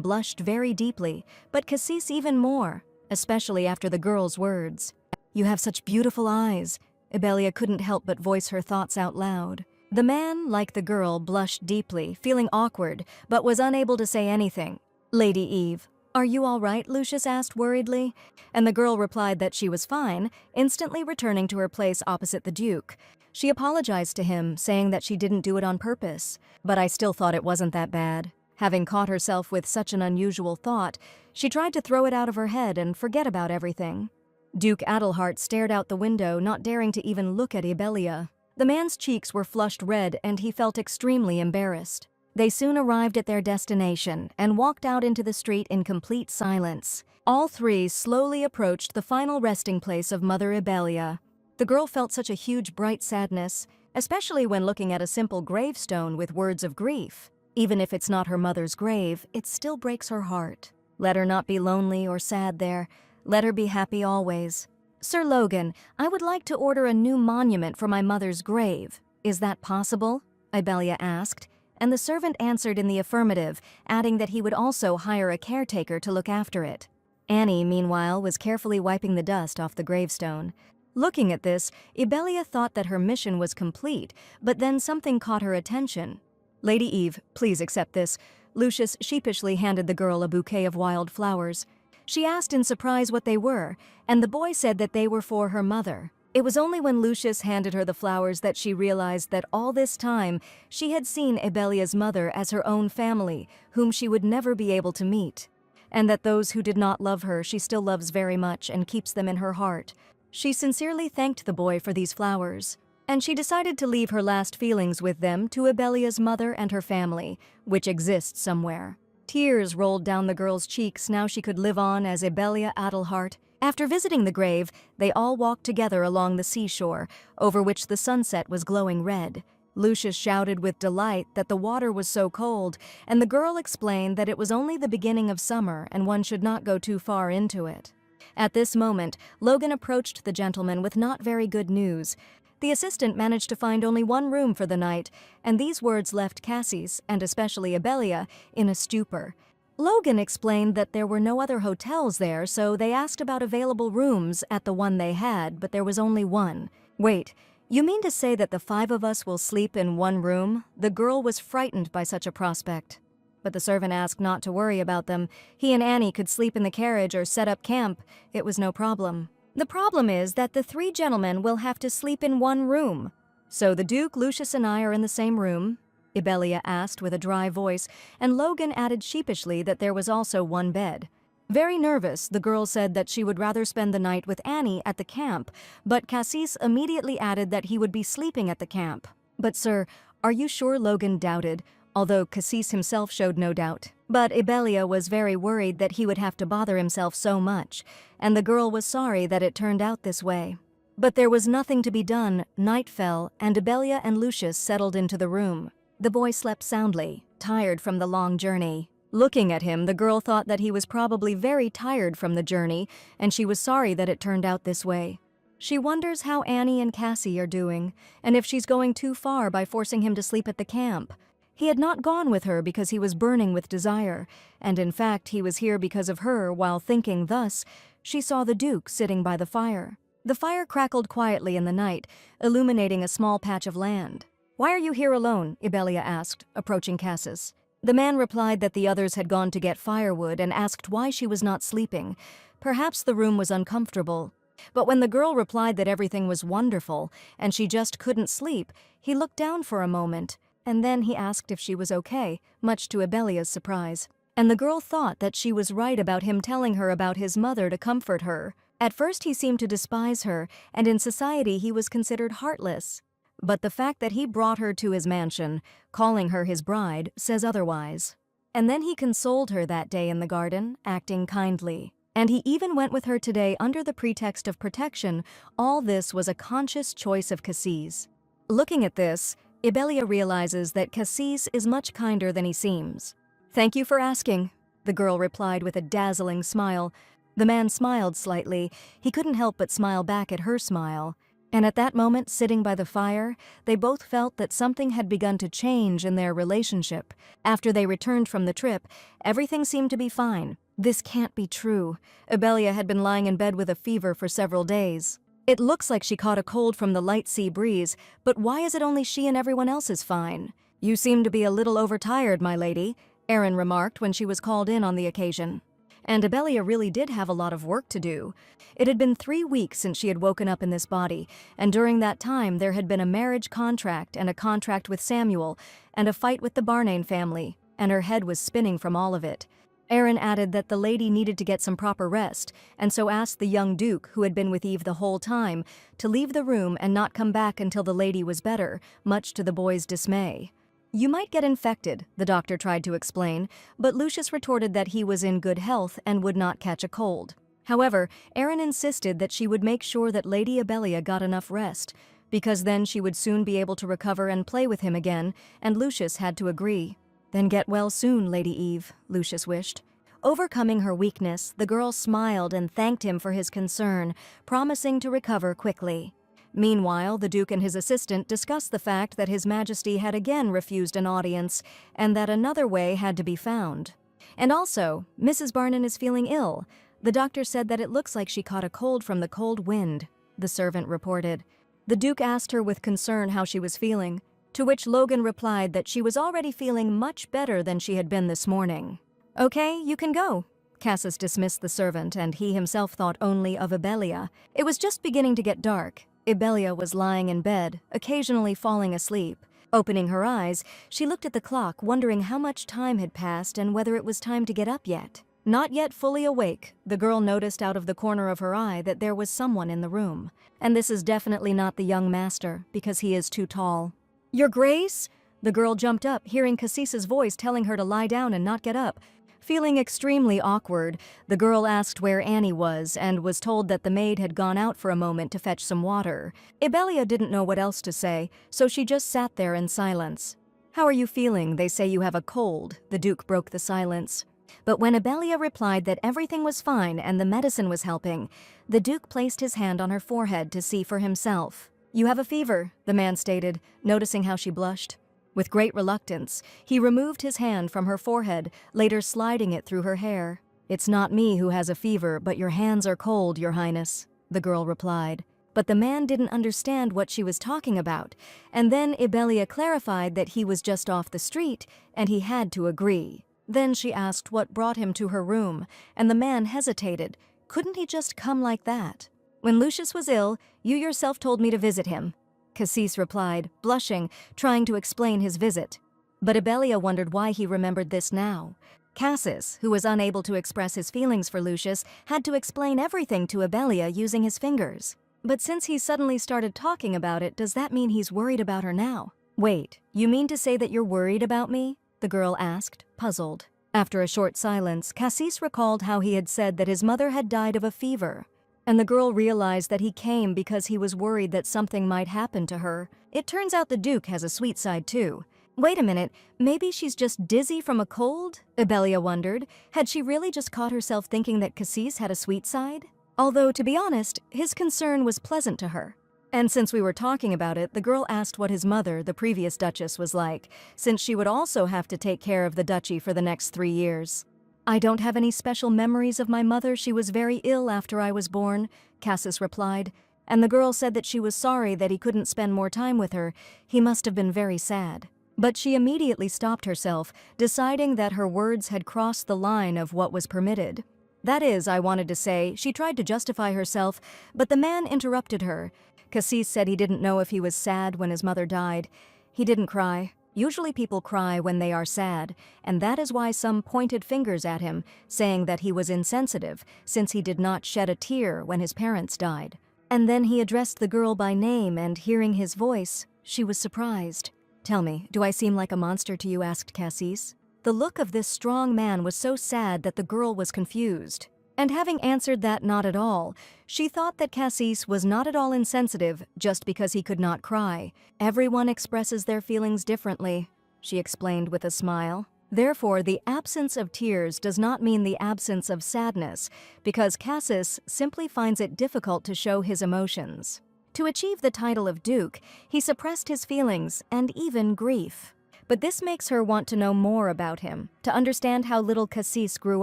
blushed very deeply, but Cassis even more, especially after the girl's words. "You have such beautiful eyes." Ibelia couldn't help but voice her thoughts out loud. The man, like the girl, blushed deeply, feeling awkward, but was unable to say anything. "Lady Eve, are you all right?" Lucius asked worriedly, and the girl replied that she was fine, instantly returning to her place opposite the Duke. She apologized to him, saying that she didn't do it on purpose, but I still thought it wasn't that bad. Having caught herself with such an unusual thought, she tried to throw it out of her head and forget about everything. Duke Adelhart stared out the window, not daring to even look at Ibelia. The man's cheeks were flushed red, and he felt extremely embarrassed. They soon arrived at their destination and walked out into the street in complete silence. All three slowly approached the final resting place of Mother Ibelia. The girl felt such a huge bright sadness, especially when looking at a simple gravestone with words of grief. Even if it's not her mother's grave, it still breaks her heart. Let her not be lonely or sad there. Let her be happy always. "Sir Logan, I would like to order a new monument for my mother's grave. Is that possible?" Ibelia asked, and the servant answered in the affirmative, adding that he would also hire a caretaker to look after it. Annie, meanwhile, was carefully wiping the dust off the gravestone. Looking at this, Ibelia thought that her mission was complete, but then something caught her attention. "Lady Eve, please accept this." Lucius sheepishly handed the girl a bouquet of wild flowers. She asked in surprise what they were, and the boy said that they were for her mother. It was only when Lucius handed her the flowers that she realized that all this time she had seen Ibelia's mother as her own family, whom she would never be able to meet, and that those who did not love her she still loves very much and keeps them in her heart. She sincerely thanked the boy for these flowers, and she decided to leave her last feelings with them to Ibelia's mother and her family, which exists somewhere. Tears rolled down the girl's cheeks now she could live on as Ibelia Adelhart. After visiting the grave, they all walked together along the seashore, over which the sunset was glowing red. Lucius shouted with delight that the water was so cold, and the girl explained that it was only the beginning of summer and one should not go too far into it. At this moment, Logan approached the gentleman with not very good news. The assistant managed to find only one room for the night, and these words left Cassis, and especially Ibelia, in a stupor. Logan explained that there were no other hotels there, so they asked about available rooms at the one they had, but there was only one. "Wait, you mean to say that the 5 of us will sleep in one room?" The girl was frightened by such a prospect. But the servant asked not to worry about them. He and Annie could sleep in the carriage or set up camp. It was no problem. "The problem is that the 3 gentlemen will have to sleep in one room." "So the Duke, Lucius, and I are in the same room?" Ibelia asked with a dry voice, and Logan added sheepishly that there was also one bed. Very nervous, the girl said that she would rather spend the night with Annie at the camp, but Cassis immediately added that he would be sleeping at the camp. "But sir, are you sure?" Logan doubted, although Cassis himself showed no doubt. But Ibelia was very worried that he would have to bother himself so much, and the girl was sorry that it turned out this way. But there was nothing to be done. Night fell, and Ibelia and Lucius settled into the room. The boy slept soundly, tired from the long journey. Looking at him, the girl thought that he was probably very tired from the journey, and she was sorry that it turned out this way. She wonders how Annie and Cassie are doing, and if she's going too far by forcing him to sleep at the camp. He had not gone with her because he was burning with desire, and in fact he was here because of her. While thinking thus, she saw the Duke sitting by the fire. The fire crackled quietly in the night, illuminating a small patch of land. "Why are you here alone?" Ibelia asked, approaching Cassis. The man replied that the others had gone to get firewood and asked why she was not sleeping. Perhaps the room was uncomfortable. But when the girl replied that everything was wonderful and she just couldn't sleep, he looked down for a moment, and then he asked if she was okay, much to Ibelia's surprise. And the girl thought that she was right about him telling her about his mother to comfort her. At first he seemed to despise her, and in society he was considered heartless. But the fact that he brought her to his mansion, calling her his bride, says otherwise. And then he consoled her that day in the garden, acting kindly. And he even went with her today under the pretext of protection. All this was a conscious choice of Cassis. Looking at this, Ibelia realizes that Cassis is much kinder than he seems. "Thank you for asking," the girl replied with a dazzling smile. The man smiled slightly. He couldn't help but smile back at her smile. And at that moment, sitting by the fire, they both felt that something had begun to change in their relationship. After they returned from the trip, everything seemed to be fine. This can't be true. Ibelia had been lying in bed with a fever for several days. It looks like she caught a cold from the light sea breeze, but why is it only she and everyone else is fine? "You seem to be a little overtired, my lady," Aaron remarked when she was called in on the occasion. And Ibelia really did have a lot of work to do. It had been 3 weeks since she had woken up in this body, and during that time there had been a marriage contract and a contract with Samuel, and a fight with the Barnane family, and her head was spinning from all of it. Aaron added that the lady needed to get some proper rest, and so asked the young Duke, who had been with Eve the whole time, to leave the room and not come back until the lady was better, much to the boy's dismay. "You might get infected," the doctor tried to explain, but Lucius retorted that he was in good health and would not catch a cold. However, Aaron insisted that she would make sure that Lady Ibelia got enough rest, because then she would soon be able to recover and play with him again, and Lucius had to agree. "Then get well soon, Lady Eve," Lucius wished. Overcoming her weakness, the girl smiled and thanked him for his concern, promising to recover quickly. Meanwhile, the Duke and his assistant discussed the fact that His Majesty had again refused an audience, and that another way had to be found. And also, Mrs. Barnane is feeling ill. The doctor said that it looks like she caught a cold from the cold wind, the servant reported. The Duke asked her with concern how she was feeling, to which Logan replied that she was already feeling much better than she had been this morning. "Okay, you can go." Cassis dismissed the servant, and he himself thought only of Ibelia. It was just beginning to get dark. Ibelia was lying in bed, occasionally falling asleep. Opening her eyes, she looked at the clock, wondering how much time had passed and whether it was time to get up yet. Not yet fully awake, the girl noticed out of the corner of her eye that there was someone in the room. And this is definitely not the young master, because he is too tall. "Your Grace?" The girl jumped up, hearing Cassis's voice telling her to lie down and not get up. Feeling extremely awkward, the girl asked where Annie was and was told that the maid had gone out for a moment to fetch some water. Ibelia didn't know what else to say, so she just sat there in silence. "How are you feeling? They say you have a cold," the Duke broke the silence. But when Ibelia replied that everything was fine and the medicine was helping, the Duke placed his hand on her forehead to see for himself. "You have a fever," the man stated, noticing how she blushed. With great reluctance, he removed his hand from her forehead, later sliding it through her hair. "It's not me who has a fever, but your hands are cold, Your Highness," the girl replied. But the man didn't understand what she was talking about, and then Ibelia clarified that he was just off the street, and he had to agree. Then she asked what brought him to her room, and the man hesitated. Couldn't he just come like that? "When Lucius was ill, you yourself told me to visit him," Cassis replied, blushing, trying to explain his visit. But Ibelia wondered why he remembered this now. Cassis, who was unable to express his feelings for Lucius, had to explain everything to Ibelia using his fingers. But since he suddenly started talking about it, does that mean he's worried about her now? "Wait, you mean to say that you're worried about me?" the girl asked, puzzled. After a short silence, Cassis recalled how he had said that his mother had died of a fever. And the girl realized that he came because he was worried that something might happen to her. It turns out the Duke has a sweet side too. Wait a minute, maybe she's just dizzy from a cold? Ibelia wondered. Had she really just caught herself thinking that Cassis had a sweet side? Although, to be honest, his concern was pleasant to her. And since we were talking about it, the girl asked what his mother, the previous duchess, was like, since she would also have to take care of the duchy for the next 3 years. I don't have any special memories of my mother. She was very ill after I was born, Cassis replied, and the girl said that she was sorry that he couldn't spend more time with her. He must have been very sad. But she immediately stopped herself, deciding that her words had crossed the line of what was permitted. That is, I wanted to say, she tried to justify herself, but the man interrupted her. Cassis said he didn't know if he was sad when his mother died. He didn't cry. Usually people cry when they are sad, and that is why some pointed fingers at him, saying that he was insensitive, since he did not shed a tear when his parents died. And then he addressed the girl by name, and hearing his voice, she was surprised. "Tell me, do I seem like a monster to you?" asked Cassis. The look of this strong man was so sad that the girl was confused. And having answered that not at all, she thought that Cassis was not at all insensitive just because he could not cry. Everyone expresses their feelings differently, she explained with a smile. Therefore, the absence of tears does not mean the absence of sadness, because Cassis simply finds it difficult to show his emotions. To achieve the title of Duke, he suppressed his feelings and even grief. But this makes her want to know more about him, to understand how little Cassis grew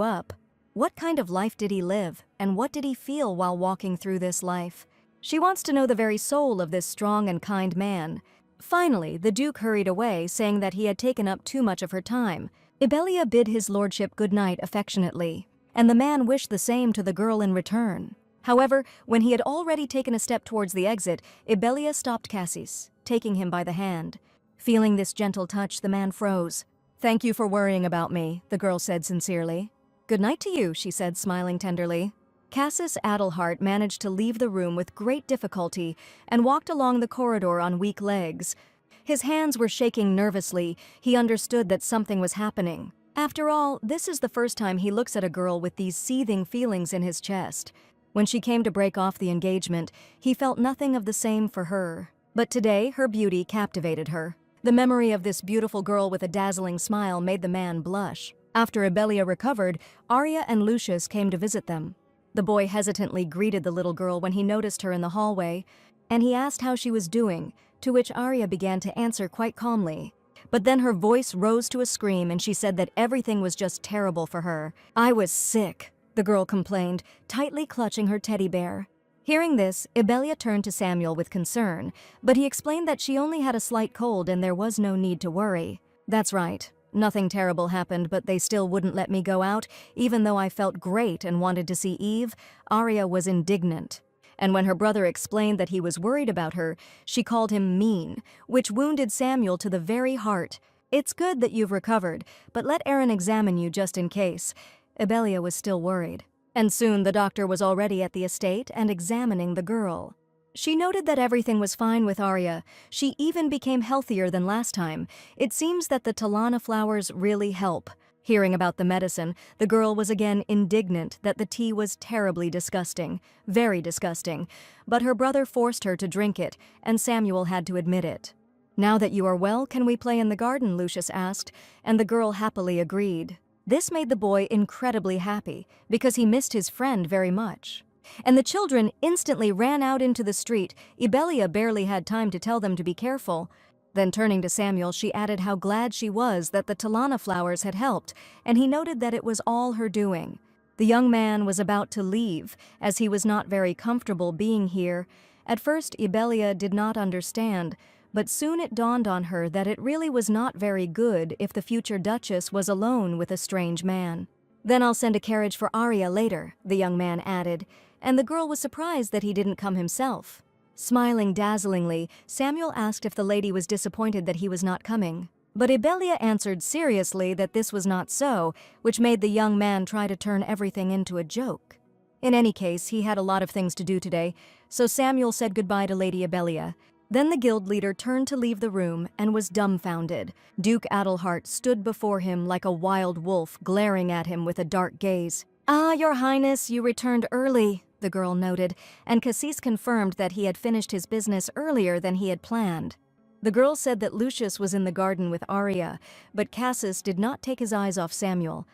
up. What kind of life did he live, and what did he feel while walking through this life? She wants to know the very soul of this strong and kind man. Finally, the Duke hurried away, saying that he had taken up too much of her time. Ibelia bid his lordship good night affectionately, and the man wished the same to the girl in return. However, when he had already taken a step towards the exit, Ibelia stopped Cassis, taking him by the hand. Feeling this gentle touch, the man froze. "Thank you for worrying about me," the girl said sincerely. "Good night to you," she said, smiling tenderly. Cassis Adelhart managed to leave the room with great difficulty and walked along the corridor on weak legs. His hands were shaking nervously. He understood that something was happening. After all, this is the first time he looks at a girl with these seething feelings in his chest. When she came to break off the engagement, he felt nothing of the same for her. But today, her beauty captivated her. The memory of this beautiful girl with a dazzling smile made the man blush. After Ibelia recovered, Arya and Lucius came to visit them. The boy hesitantly greeted the little girl when he noticed her in the hallway, and he asked how she was doing, to which Arya began to answer quite calmly. But then her voice rose to a scream, and she said that everything was just terrible for her. "I was sick," the girl complained, tightly clutching her teddy bear. Hearing this, Ibelia turned to Samuel with concern, but he explained that she only had a slight cold and there was no need to worry. "That's right. Nothing terrible happened, but they still wouldn't let me go out, even though I felt great and wanted to see Eve." Arya was indignant. And when her brother explained that he was worried about her, she called him mean, which wounded Samuel to the very heart. "It's good that you've recovered, but let Aaron examine you just in case." Ibelia was still worried. And soon the doctor was already at the estate and examining the girl. She noted that everything was fine with Arya. She even became healthier than last time. It seems that the Talana flowers really help. Hearing about the medicine, the girl was again indignant that the tea was terribly disgusting, very disgusting, but her brother forced her to drink it, and Samuel had to admit it. "Now that you are well, can we play in the garden?" Lucius asked, and the girl happily agreed. This made the boy incredibly happy, because he missed his friend very much. And the children instantly ran out into the street. Ibelia barely had time to tell them to be careful. Then turning to Samuel, she added how glad she was that the Talana flowers had helped, and he noted that it was all her doing. The young man was about to leave, as he was not very comfortable being here. At first, Ibelia did not understand, but soon it dawned on her that it really was not very good if the future Duchess was alone with a strange man. "Then I'll send a carriage for Arya later," the young man added, and the girl was surprised that he didn't come himself. Smiling dazzlingly, Samuel asked if the lady was disappointed that he was not coming. But Ibelia answered seriously that this was not so, which made the young man try to turn everything into a joke. In any case, he had a lot of things to do today, so Samuel said goodbye to Lady Ibelia. Then the guild leader turned to leave the room and was dumbfounded. Duke Adelhart stood before him like a wild wolf, glaring at him with a dark gaze. "Ah, Your Highness, you returned early," the girl noted, and Cassis confirmed that he had finished his business earlier than he had planned. The girl said that Lucius was in the garden with Arya, but Cassis did not take his eyes off Samuel.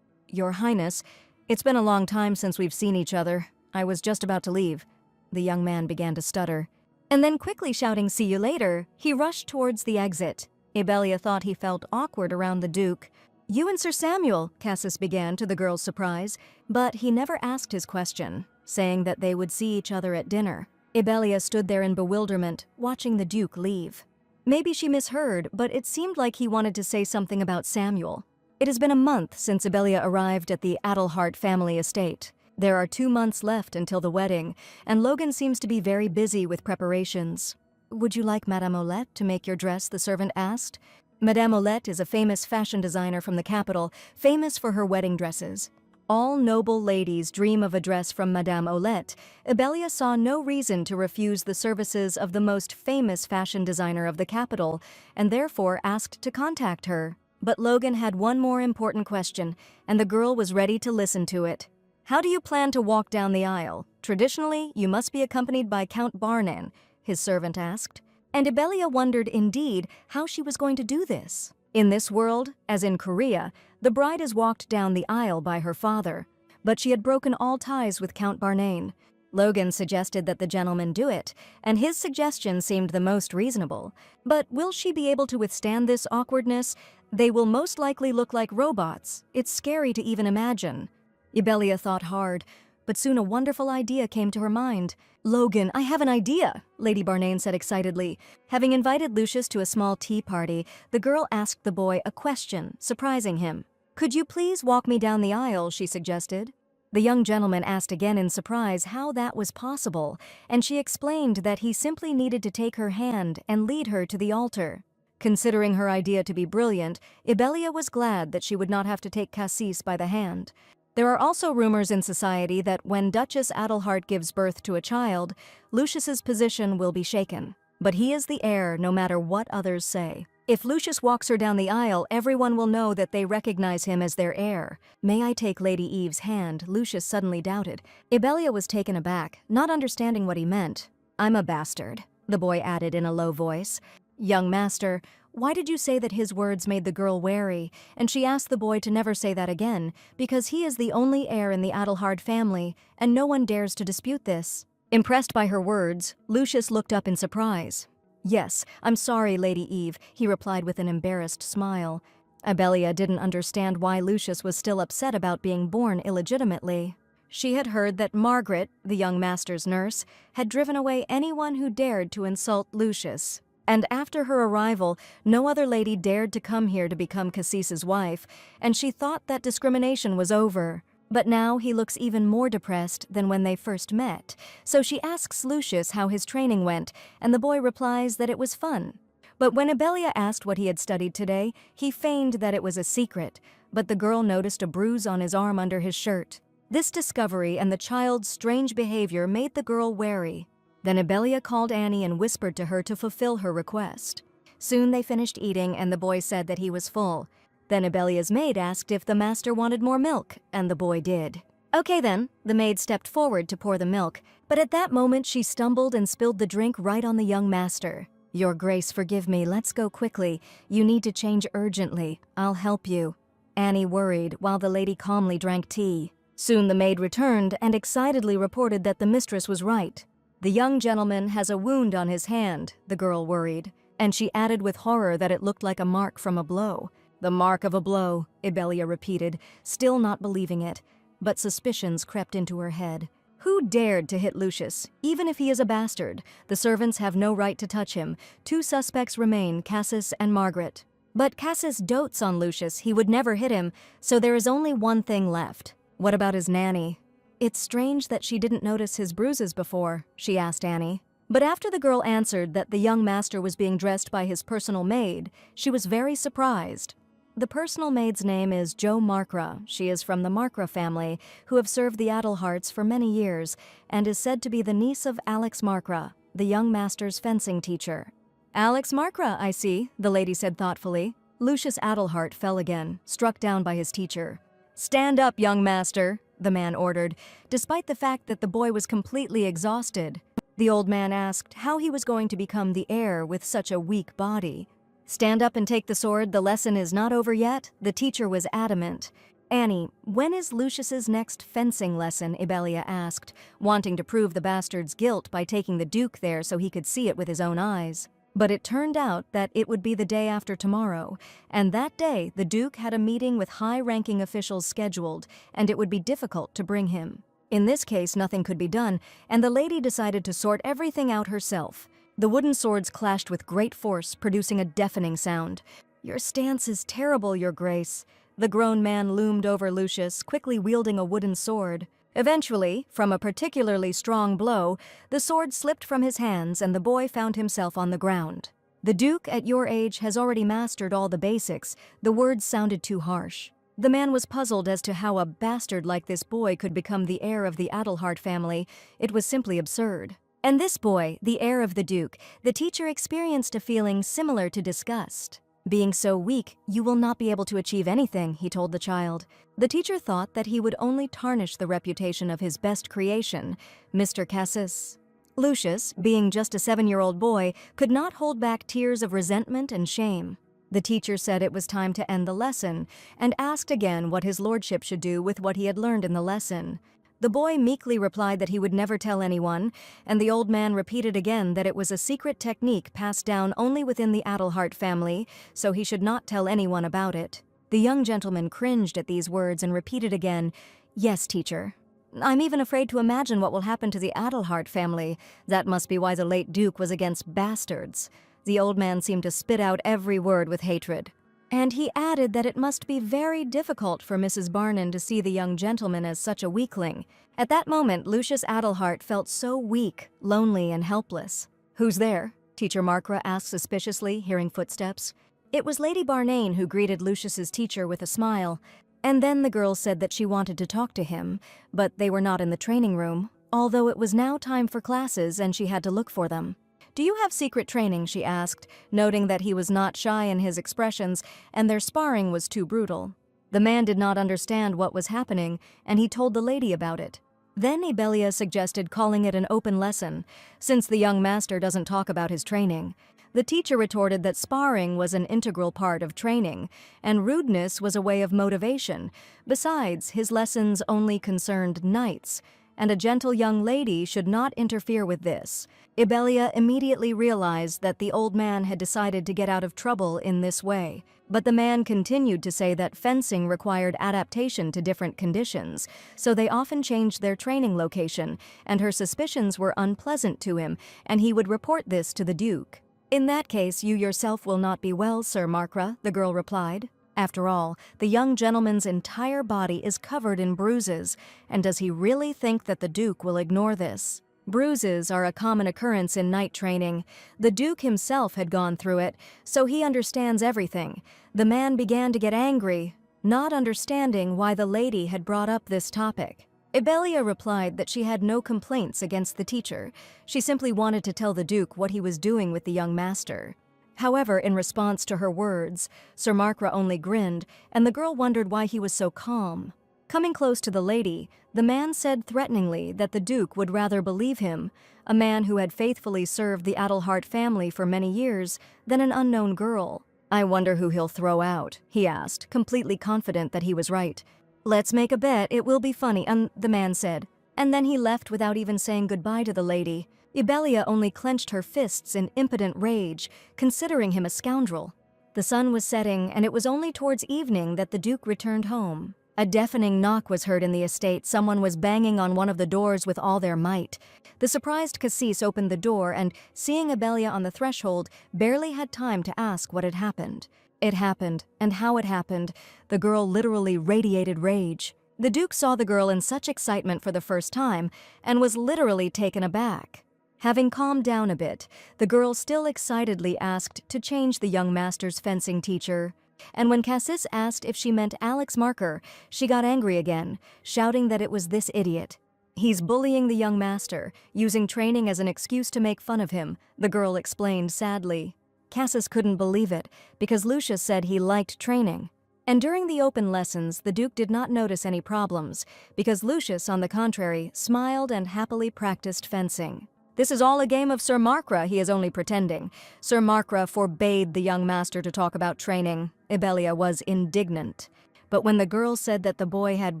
"Your Highness, it's been a long time since we've seen each other. I was just about to leave." The young man began to stutter. And then quickly shouting "see you later," he rushed towards the exit. Ibelia thought he felt awkward around the Duke. "You and Sir Samuel," Cassis began to the girl's surprise, but he never asked his question, saying that they would see each other at dinner. Ibelia stood there in bewilderment, watching the Duke leave. Maybe she misheard, but it seemed like he wanted to say something about Samuel. It has been a month since Ibelia arrived at the Adelhart family estate. There are 2 months left until the wedding, and Logan seems to be very busy with preparations. "Would you like Madame Olette to make your dress?" the servant asked. Madame Olette is a famous fashion designer from the capital, famous for her wedding dresses. All noble ladies dream of a dress from Madame Olette. Ibelia saw no reason to refuse the services of the most famous fashion designer of the capital, and therefore asked to contact her. But Logan had one more important question, and the girl was ready to listen to it. "How do you plan to walk down the aisle? Traditionally, you must be accompanied by Count Barnan," his servant asked. And Ibelia wondered indeed how she was going to do this. In this world, as in Korea, the bride is walked down the aisle by her father. But she had broken all ties with Count Barnan. Logan suggested that the gentleman do it, and his suggestion seemed the most reasonable. But will she be able to withstand this awkwardness? They will most likely look like robots. It's scary to even imagine. Ibelia thought hard, but soon a wonderful idea came to her mind. "Logan, I have an idea," Lady Barnan said excitedly. Having invited Lucius to a small tea party, the girl asked the boy a question, surprising him. "Could you please walk me down the aisle?" she suggested. The young gentleman asked again in surprise how that was possible, and she explained that he simply needed to take her hand and lead her to the altar. Considering her idea to be brilliant, Ibelia was glad that she would not have to take Cassis by the hand. There are also rumors in society that when Duchess Adelhart gives birth to a child, Lucius's position will be shaken. But he is the heir no matter what others say. If Lucius walks her down the aisle, everyone will know that they recognize him as their heir. "May I take Lady Eve's hand?" Lucius suddenly doubted. Ibelia was taken aback, not understanding what he meant. "I'm a bastard," the boy added in a low voice. "Young master, why did you say that?" His words made the girl wary, and she asked the boy to never say that again, because he is the only heir in the Adelhart family, and no one dares to dispute this. Impressed by her words, Lucius looked up in surprise. "Yes, I'm sorry, Lady Eve," he replied with an embarrassed smile. Ibelia didn't understand why Lucius was still upset about being born illegitimately. She had heard that Margaret, the young master's nurse, had driven away anyone who dared to insult Lucius. And after her arrival, no other lady dared to come here to become Cassis's wife, and she thought that discrimination was over. But now he looks even more depressed than when they first met, so she asks Lucius how his training went, and the boy replies that it was fun. But when Ibelia asked what he had studied today, he feigned that it was a secret, but the girl noticed a bruise on his arm under his shirt. This discovery and the child's strange behavior made the girl wary. Then Ibelia called Annie and whispered to her to fulfill her request. Soon they finished eating, and the boy said that he was full. Then Ibelia's maid asked if the master wanted more milk, and the boy did. "Okay then," the maid stepped forward to pour the milk, but at that moment she stumbled and spilled the drink right on the young master. "Your Grace, forgive me, let's go quickly. You need to change urgently. I'll help you." Annie worried while the lady calmly drank tea. Soon the maid returned and excitedly reported that the mistress was right. "The young gentleman has a wound on his hand," the girl worried, and she added with horror that it looked like a mark from a blow. "The mark of a blow," Ibelia repeated, still not believing it, but suspicions crept into her head. Who dared to hit Lucius? Even if he is a bastard, the servants have no right to touch him. 2 suspects remain, Cassis and Margaret. But Cassis dotes on Lucius, he would never hit him, so there is only one thing left. What about his nanny? "It's strange that she didn't notice his bruises before," she asked Annie. But after the girl answered that the young master was being dressed by his personal maid, she was very surprised. The personal maid's name is Jo Markra. She is from the Markra family, who have served the Adelharts for many years, and is said to be the niece of Alex Markra, the young master's fencing teacher. "Alex Markra, I see," the lady said thoughtfully. Lucius Adelhart fell again, struck down by his teacher. "Stand up, young master," the man ordered, despite the fact that the boy was completely exhausted. The old man asked how he was going to become the heir with such a weak body. "Stand up and take the sword, the lesson is not over yet," the teacher was adamant. "Annie, when is Lucius's next fencing lesson?" Ibelia asked, wanting to prove the bastard's guilt by taking the Duke there so he could see it with his own eyes. But it turned out that it would be the day after tomorrow, and that day the Duke had a meeting with high-ranking officials scheduled, and it would be difficult to bring him. In this case, nothing could be done, and the lady decided to sort everything out herself. The wooden swords clashed with great force, producing a deafening sound. "Your stance is terrible, Your Grace." The grown man loomed over Lucius, quickly wielding a wooden sword. Eventually, from a particularly strong blow, the sword slipped from his hands and the boy found himself on the ground. "The Duke, at your age, has already mastered all the basics." The words sounded too harsh. The man was puzzled as to how a bastard like this boy could become the heir of the Adelhart family. It was simply absurd. And this boy, the heir of the Duke, the teacher experienced a feeling similar to disgust. "Being so weak, you will not be able to achieve anything," he told the child. The teacher thought that he would only tarnish the reputation of his best creation, Mr. Cassis. Lucius, being just a 7-year-old boy, could not hold back tears of resentment and shame. The teacher said it was time to end the lesson, and asked again what his lordship should do with what he had learned in the lesson. The boy meekly replied that he would never tell anyone, and the old man repeated again that it was a secret technique passed down only within the Adelhart family, so he should not tell anyone about it. The young gentleman cringed at these words and repeated again, "Yes, teacher. I'm even afraid to imagine what will happen to the Adelhart family. That must be why the late Duke was against bastards." The old man seemed to spit out every word with hatred. And he added that it must be very difficult for Mrs. Barnon to see the young gentleman as such a weakling. At that moment, Lucius Adelhart felt so weak, lonely, and helpless. "Who's there?" Teacher Markra asked suspiciously, hearing footsteps. It was Lady Barnane who greeted Lucius's teacher with a smile, and then the girl said that she wanted to talk to him, but they were not in the training room, although it was now time for classes and she had to look for them. "Do you have secret training?" she asked, noting that he was not shy in his expressions and their sparring was too brutal. The man did not understand what was happening, and he told the lady about it. Then Ibelia suggested calling it an open lesson, since the young master doesn't talk about his training. The teacher retorted that sparring was an integral part of training, and rudeness was a way of motivation. Besides, his lessons only concerned knights, and a gentle young lady should not interfere with this. Ibelia immediately realized that the old man had decided to get out of trouble in this way. But the man continued to say that fencing required adaptation to different conditions, so they often changed their training location, and her suspicions were unpleasant to him, and he would report this to the Duke. "In that case, you yourself will not be well, Sir Markra," the girl replied. After all, the young gentleman's entire body is covered in bruises, and does he really think that the Duke will ignore this? Bruises are a common occurrence in knight training. The Duke himself had gone through it, so he understands everything. The man began to get angry, not understanding why the lady had brought up this topic. Ibelia replied that she had no complaints against the teacher. She simply wanted to tell the Duke what he was doing with the young master. However, in response to her words, Sir Markra only grinned, and the girl wondered why he was so calm. Coming close to the lady, the man said threateningly that the Duke would rather believe him, a man who had faithfully served the Adelhart family for many years, than an unknown girl. "I wonder who he'll throw out," he asked, completely confident that he was right. "Let's make a bet, it will be funny," the man said. And then he left without even saying goodbye to the lady. Ibelia only clenched her fists in impotent rage, considering him a scoundrel. The sun was setting, and it was only towards evening that the Duke returned home. A deafening knock was heard in the estate. Someone was banging on one of the doors with all their might. The surprised Cassis opened the door and, seeing Ibelia on the threshold, barely had time to ask what had happened. It happened, and how it happened. The girl literally radiated rage. The Duke saw the girl in such excitement for the first time, and was literally taken aback. Having calmed down a bit, the girl still excitedly asked to change the young master's fencing teacher. And when Cassis asked if she meant Alex Marker, she got angry again, shouting that it was this idiot. "He's bullying the young master, using training as an excuse to make fun of him," the girl explained sadly. Cassis couldn't believe it, because Lucius said he liked training. And during the open lessons, the Duke did not notice any problems, because Lucius, on the contrary, smiled and happily practiced fencing. "This is all a game of Sir Markra, he is only pretending." Sir Markra forbade the young master to talk about training. Ibelia was indignant. But when the girl said that the boy had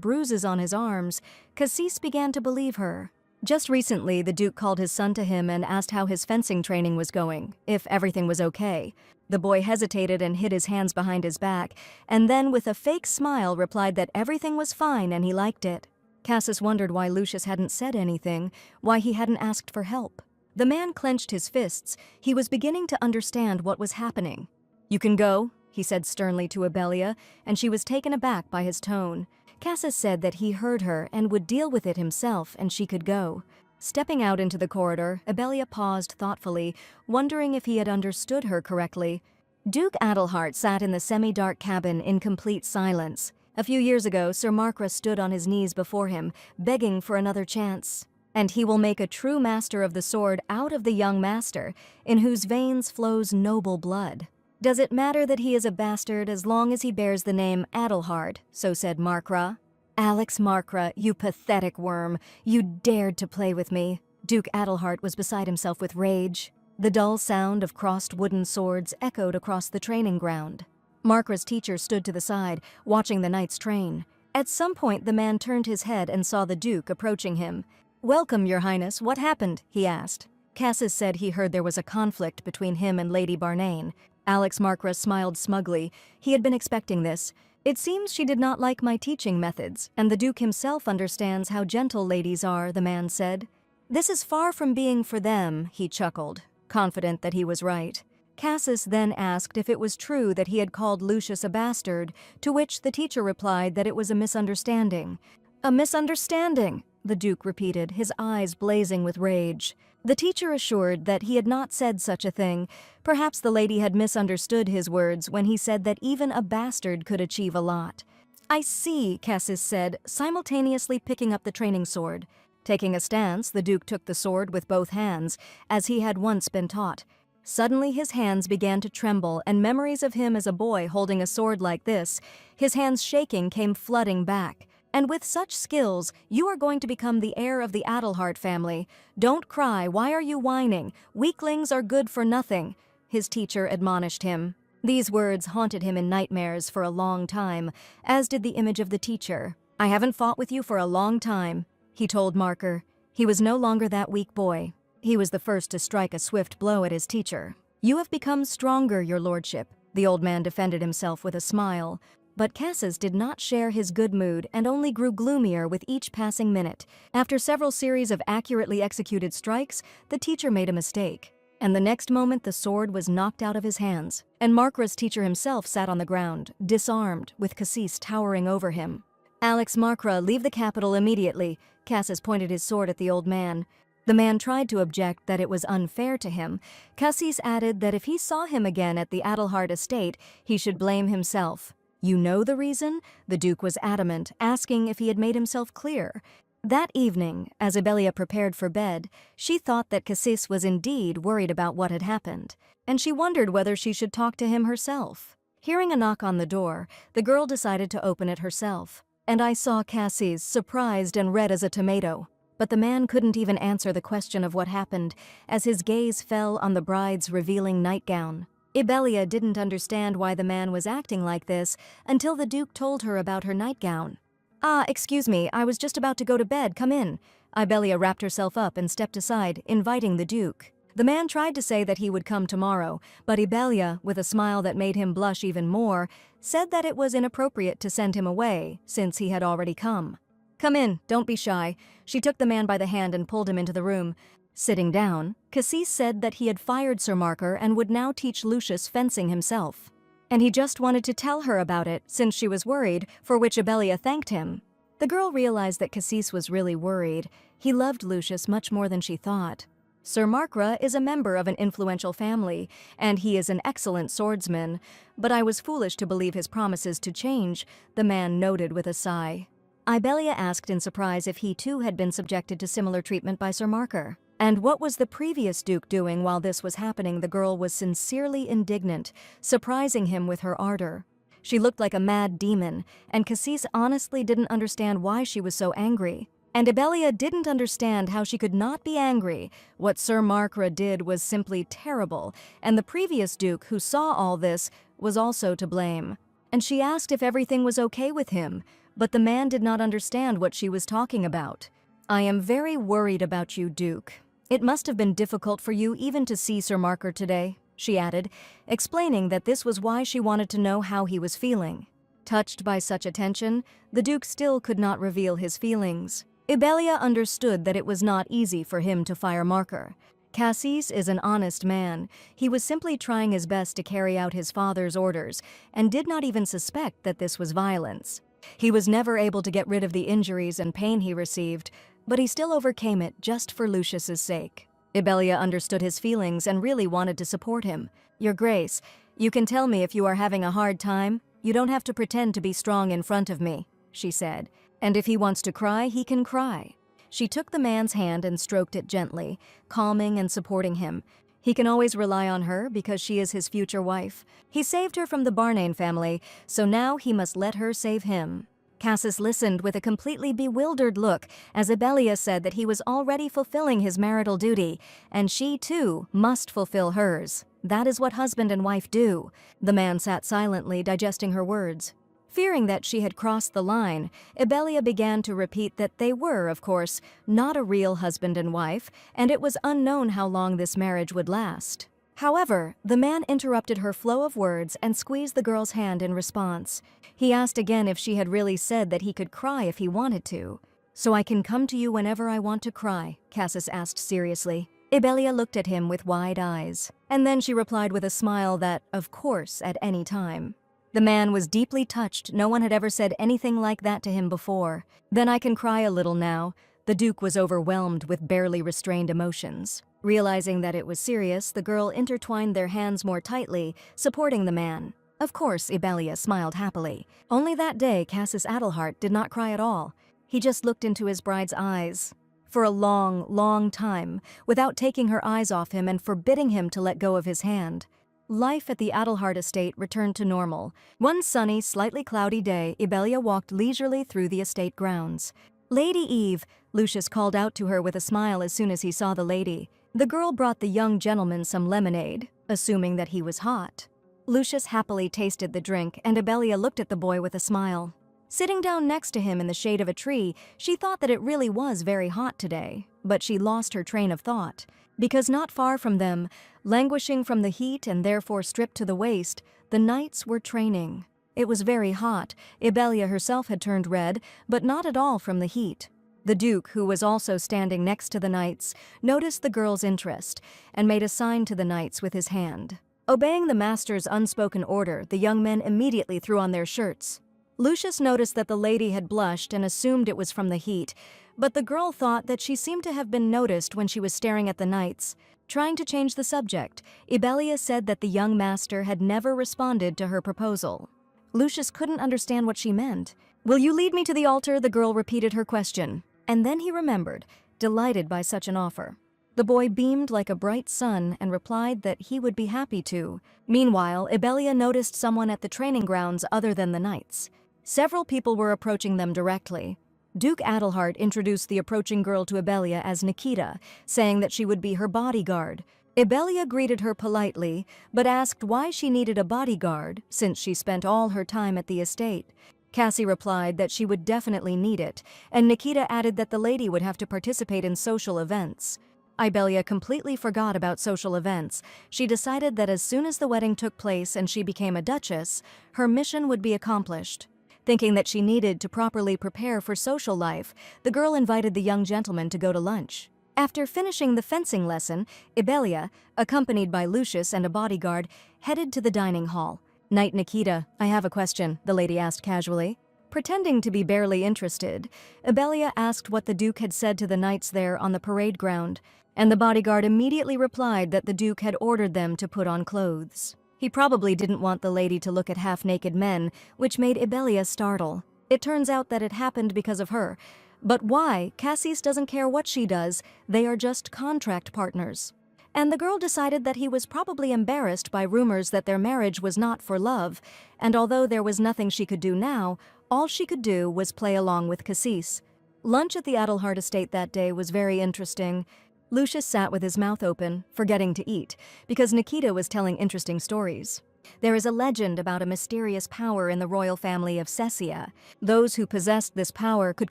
bruises on his arms, Cassis began to believe her. Just recently, the Duke called his son to him and asked how his fencing training was going, if everything was okay. The boy hesitated and hid his hands behind his back, and then with a fake smile replied that everything was fine and he liked it. Cassis wondered why Lucius hadn't said anything, why he hadn't asked for help. The man clenched his fists. He was beginning to understand what was happening. "You can go," he said sternly to Abelia, and she was taken aback by his tone. Cassis said that he heard her and would deal with it himself and she could go. Stepping out into the corridor, Abelia paused thoughtfully, wondering if he had understood her correctly. Duke Adelhart sat in the semi-dark cabin in complete silence. A few years ago, Sir Markra stood on his knees before him, begging for another chance. And he will make a true master of the sword out of the young master, in whose veins flows noble blood. Does it matter that he is a bastard as long as he bears the name Adelhart? So said Markra. Alex Markra, you pathetic worm, you dared to play with me. Duke Adelhart was beside himself with rage. The dull sound of crossed wooden swords echoed across the training ground. Markra's teacher stood to the side, watching the knights train. At some point, the man turned his head and saw the Duke approaching him. "Welcome, Your Highness. What happened?" he asked. Cassis said he heard there was a conflict between him and Lady Barnane. Alex Markra smiled smugly. He had been expecting this. "It seems she did not like my teaching methods, and the Duke himself understands how gentle ladies are," the man said. "This is far from being for them," he chuckled, confident that he was right. Cassis then asked if it was true that he had called Lucius a bastard, to which the teacher replied that it was a misunderstanding. "A misunderstanding," the Duke repeated, his eyes blazing with rage. The teacher assured that he had not said such a thing. Perhaps the lady had misunderstood his words when he said that even a bastard could achieve a lot. "I see," Cassis said, simultaneously picking up the training sword. Taking a stance, the Duke took the sword with both hands, as he had once been taught. Suddenly his hands began to tremble, and memories of him as a boy holding a sword like this, his hands shaking, came flooding back. "And with such skills, you are going to become the heir of the Adelhart family. Don't cry, why are you whining? Weaklings are good for nothing," his teacher admonished him. These words haunted him in nightmares for a long time, as did the image of the teacher. "I haven't fought with you for a long time," he told Marker. He was no longer that weak boy. He was the first to strike a swift blow at his teacher. "You have become stronger, your lordship," the old man defended himself with a smile. But Cassis did not share his good mood and only grew gloomier with each passing minute. After several series of accurately executed strikes, the teacher made a mistake. And the next moment the sword was knocked out of his hands, and Markra's teacher himself sat on the ground, disarmed, with Cassis towering over him. "Alex Markra, leave the capital immediately," Cassis pointed his sword at the old man. The man tried to object that it was unfair to him. Cassis added that if he saw him again at the Adelhart estate, he should blame himself. "You know the reason?" The Duke was adamant, asking if he had made himself clear. That evening, as Abelia prepared for bed, she thought that Cassis was indeed worried about what had happened, and she wondered whether she should talk to him herself. Hearing a knock on the door, the girl decided to open it herself. And I saw Cassis, surprised and red as a tomato. But the man couldn't even answer the question of what happened, as his gaze fell on the bride's revealing nightgown. Abelia didn't understand why the man was acting like this until the Duke told her about her nightgown. "Ah, excuse me, I was just about to go to bed, come in." Abelia wrapped herself up and stepped aside, inviting the Duke. The man tried to say that he would come tomorrow, but Abelia, with a smile that made him blush even more, said that it was inappropriate to send him away, since he had already come. "Come in, don't be shy." She took the man by the hand and pulled him into the room. Sitting down, Cassis said that he had fired Sir Marker and would now teach Lucius fencing himself. And he just wanted to tell her about it, since she was worried, for which Abelia thanked him. The girl realized that Cassis was really worried. He loved Lucius much more than she thought. Sir Markra is a member of an influential family, and he is an excellent swordsman, but I was foolish to believe his promises to change, the man noted with a sigh. Abelia asked in surprise if he too had been subjected to similar treatment by Sir Marker. And what was the previous Duke doing while this was happening? The girl was sincerely indignant, surprising him with her ardor. She looked like a mad demon, and Cassis honestly didn't understand why she was so angry. And Abelia didn't understand how she could not be angry. What Sir Markra did was simply terrible, and the previous Duke who saw all this was also to blame. and she asked if everything was okay with him, but the man did not understand what she was talking about. "I am very worried about you, Duke. It must have been difficult for you even to see Sir Marker today," she added, explaining that this was why she wanted to know how he was feeling. Touched by such attention, the Duke still could not reveal his feelings. Ibelia understood that it was not easy for him to fire Marker. Cassis is an honest man. He was simply trying his best to carry out his father's orders and did not even suspect that this was violence. He was never able to get rid of the injuries and pain he received, but he still overcame it just for Lucius's sake. Ibelia understood his feelings and really wanted to support him. "Your Grace, you can tell me if you are having a hard time. You don't have to pretend to be strong in front of me," she said. "And if he wants to cry, he can cry." She took the man's hand and stroked it gently, calming and supporting him. He can always rely on her because she is his future wife. He saved her from the Barnane family, so now he must let her save him. Cassis listened with a completely bewildered look as Ibelia said that he was already fulfilling his marital duty, and she, too, must fulfill hers. That is what husband and wife do. The man sat silently, digesting her words. Fearing that she had crossed the line, Ibelia began to repeat that they were, of course, not a real husband and wife, and it was unknown how long this marriage would last. However, the man interrupted her flow of words and squeezed the girl's hand in response. He asked again if she had really said that he could cry if he wanted to. "So I can come to you whenever I want to cry?" Cassis asked seriously. Ibelia looked at him with wide eyes, and then she replied with a smile that, of course, at any time. The man was deeply touched. No one had ever said anything like that to him before. "Then I can cry a little now." The Duke was overwhelmed with barely restrained emotions. Realizing that it was serious, the girl intertwined their hands more tightly, supporting the man. Of course, Ibelia smiled happily. Only that day, Cassis Adelhart did not cry at all. He just looked into his bride's eyes for a long, long time, without taking her eyes off him and forbidding him to let go of his hand. Life at the Adelhart estate returned to normal. One sunny, slightly cloudy day, Ibelia walked leisurely through the estate grounds. "Lady Eve," Lucius called out to her with a smile as soon as he saw the lady. The girl brought the young gentleman some lemonade, assuming that he was hot. Lucius happily tasted the drink, and Ibelia looked at the boy with a smile. Sitting down next to him in the shade of a tree, she thought that it really was very hot today, but she lost her train of thought. Because not far from them, languishing from the heat and therefore stripped to the waist, the knights were training. It was very hot. Ibelia herself had turned red, but not at all from the heat. The Duke, who was also standing next to the knights, noticed the girl's interest and made a sign to the knights with his hand. Obeying the master's unspoken order, the young men immediately threw on their shirts. Lucius noticed that the lady had blushed and assumed it was from the heat, but the girl thought that she seemed to have been noticed when she was staring at the knights. Trying to change the subject, Ibelia said that the young master had never responded to her proposal. Lucius couldn't understand what she meant. "Will you lead me to the altar?" the girl repeated her question. And then he remembered, delighted by such an offer. The boy beamed like a bright sun and replied that he would be happy to. Meanwhile, Ibelia noticed someone at the training grounds other than the knights. Several people were approaching them directly. Duke Adelhart introduced the approaching girl to Ibelia as Nikita, saying that she would be her bodyguard. Ibelia greeted her politely, but asked why she needed a bodyguard, since she spent all her time at the estate. Cassie replied that she would definitely need it, and Nikita added that the lady would have to participate in social events. Ibelia completely forgot about social events. She decided that as soon as the wedding took place and she became a duchess, her mission would be accomplished. Thinking that she needed to properly prepare for social life, the girl invited the young gentleman to go to lunch. After finishing the fencing lesson, Ibelia, accompanied by Lucius and a bodyguard, headed to the dining hall. "Knight Nikita, I have a question," the lady asked casually. Pretending to be barely interested, Ibelia asked what the Duke had said to the knights there on the parade ground, and the bodyguard immediately replied that the Duke had ordered them to put on clothes. He probably didn't want the lady to look at half-naked men, which made Ibelia startle. It turns out that it happened because of her. But why? Cassis doesn't care what she does, they are just contract partners. And the girl decided that he was probably embarrassed by rumors that their marriage was not for love, and although there was nothing she could do now, all she could do was play along with Cassis. Lunch at the Adelhart estate that day was very interesting. Lucius sat with his mouth open, forgetting to eat, because Nikita was telling interesting stories. There is a legend about a mysterious power in the royal family of Cesia. Those who possessed this power could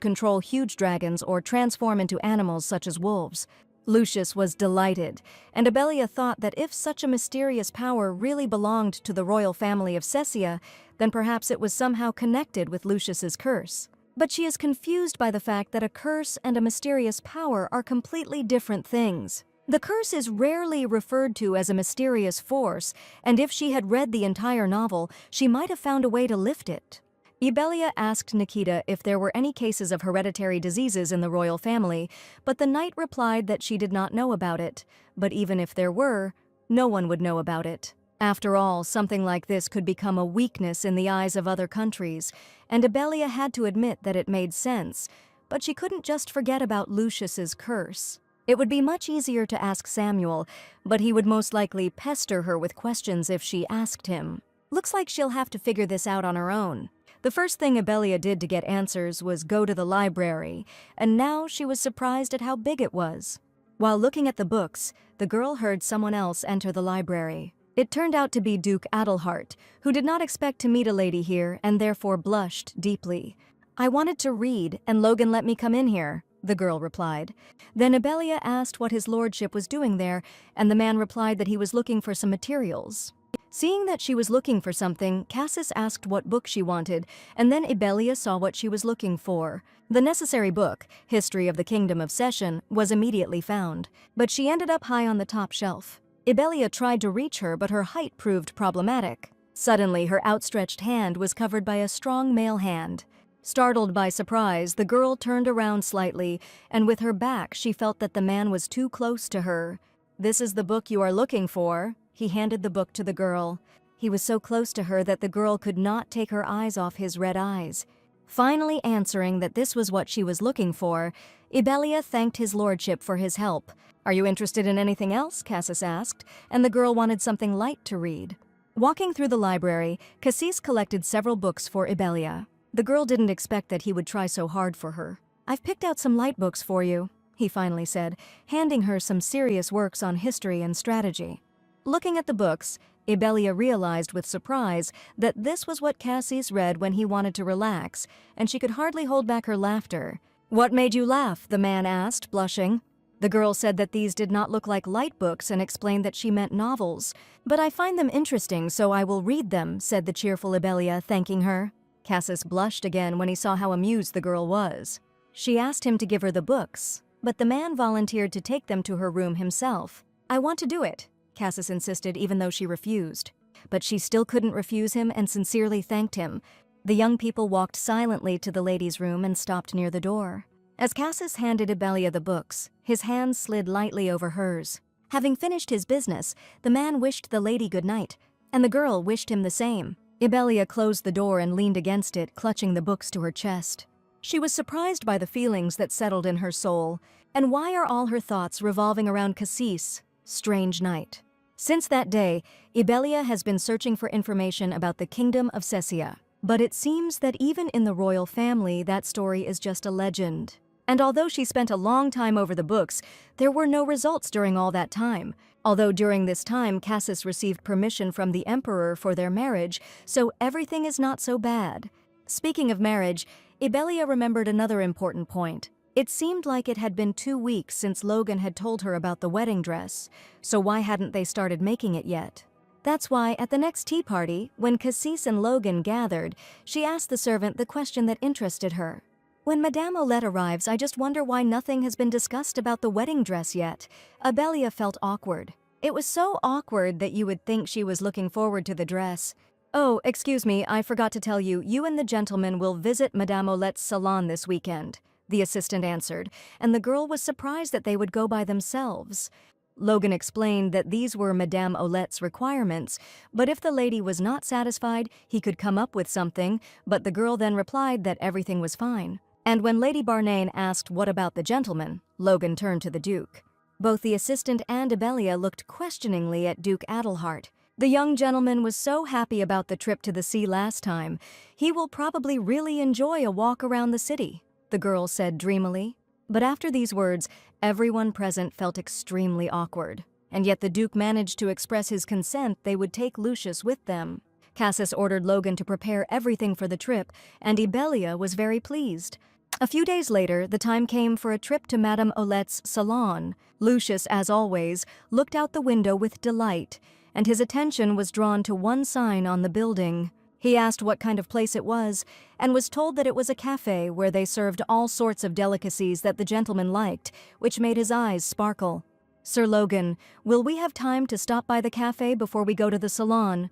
control huge dragons or transform into animals such as wolves. Lucius was delighted, and Abelia thought that if such a mysterious power really belonged to the royal family of Cesia, then perhaps it was somehow connected with Lucius's curse. But she is confused by the fact that a curse and a mysterious power are completely different things. The curse is rarely referred to as a mysterious force, and if she had read the entire novel, she might have found a way to lift it. Abelia asked Nikita if there were any cases of hereditary diseases in the royal family, but the knight replied that she did not know about it. But even if there were, no one would know about it. After all, something like this could become a weakness in the eyes of other countries, and Abelia had to admit that it made sense, but she couldn't just forget about Lucius's curse. It would be much easier to ask Samuel, but he would most likely pester her with questions if she asked him. Looks like she'll have to figure this out on her own. The first thing Abelia did to get answers was go to the library, and now she was surprised at how big it was. While looking at the books, the girl heard someone else enter the library. It turned out to be Duke Adelhart, who did not expect to meet a lady here and therefore blushed deeply. "I wanted to read, and Logan let me come in here," the girl replied. Then Abelia asked what his lordship was doing there, and the man replied that he was looking for some materials. Seeing that she was looking for something, Cassis asked what book she wanted, and then Abelia saw what she was looking for. The necessary book, History of the Kingdom of Session, was immediately found, but she ended up high on the top shelf. Abelia tried to reach her, but her height proved problematic. Suddenly, her outstretched hand was covered by a strong male hand. Startled by surprise, the girl turned around slightly, and with her back she felt that the man was too close to her. "This is the book you are looking for." He handed the book to the girl. He was so close to her that the girl could not take her eyes off his red eyes. Finally answering that this was what she was looking for, Abelia thanked his lordship for his help. "Are you interested in anything else?" Cassis asked, and the girl wanted something light to read. Walking through the library, Cassis collected several books for Abelia. The girl didn't expect that he would try so hard for her. "I've picked out some light books for you," he finally said, handing her some serious works on history and strategy. Looking at the books, Abelia realized with surprise that this was what Cassis read when he wanted to relax, and she could hardly hold back her laughter. "What made you laugh?" the man asked, blushing. The girl said that these did not look like light books and explained that she meant novels. "But I find them interesting, so I will read them," said the cheerful Abelia, thanking her. Cassis blushed again when he saw how amused the girl was. She asked him to give her the books, but the man volunteered to take them to her room himself. "I want to do it," Cassis insisted, even though she refused. But she still couldn't refuse him and sincerely thanked him. The young people walked silently to the ladies' room and stopped near the door. As Cassis handed Abelia the books, his hand slid lightly over hers. Having finished his business, the man wished the lady good night, and the girl wished him the same. Abelia closed the door and leaned against it, clutching the books to her chest. She was surprised by the feelings that settled in her soul. And why are all her thoughts revolving around Cassis? Strange night. Since that day, Abelia has been searching for information about the Kingdom of Cesia. But it seems that even in the royal family, that story is just a legend. And although she spent a long time over the books, there were no results during all that time. Although during this time, Cassis received permission from the emperor for their marriage, so everything is not so bad. Speaking of marriage, Abelia remembered another important point. It seemed like it had been 2 weeks since Logan had told her about the wedding dress, so why hadn't they started making it yet? That's why, at the next tea party, when Cassis and Logan gathered, she asked the servant the question that interested her. "When Madame Olette arrives, I just wonder why nothing has been discussed about the wedding dress yet." Abelia felt awkward. It was so awkward that you would think she was looking forward to the dress. "Oh, excuse me, I forgot to tell you, you and the gentleman will visit Madame Olette's salon this weekend," the assistant answered, and the girl was surprised that they would go by themselves. Logan explained that these were Madame Olette's requirements, but if the lady was not satisfied, he could come up with something, but the girl then replied that everything was fine. And when Lady Barnane asked what about the gentleman, Logan turned to the Duke. Both the assistant and Abelia looked questioningly at Duke Adelhart. "The young gentleman was so happy about the trip to the sea last time. He will probably really enjoy a walk around the city," the girl said dreamily. But after these words, everyone present felt extremely awkward. and yet the Duke managed to express his consent they would take Lucius with them. Cassis ordered Logan to prepare everything for the trip, and Ibelia was very pleased. A few days later, the time came for a trip to Madame Olette's salon. Lucius, as always, looked out the window with delight, and his attention was drawn to one sign on the building. He asked what kind of place it was, and was told that it was a cafe where they served all sorts of delicacies that the gentleman liked, which made his eyes sparkle. "Sir Logan, will we have time to stop by the cafe before we go to the salon?"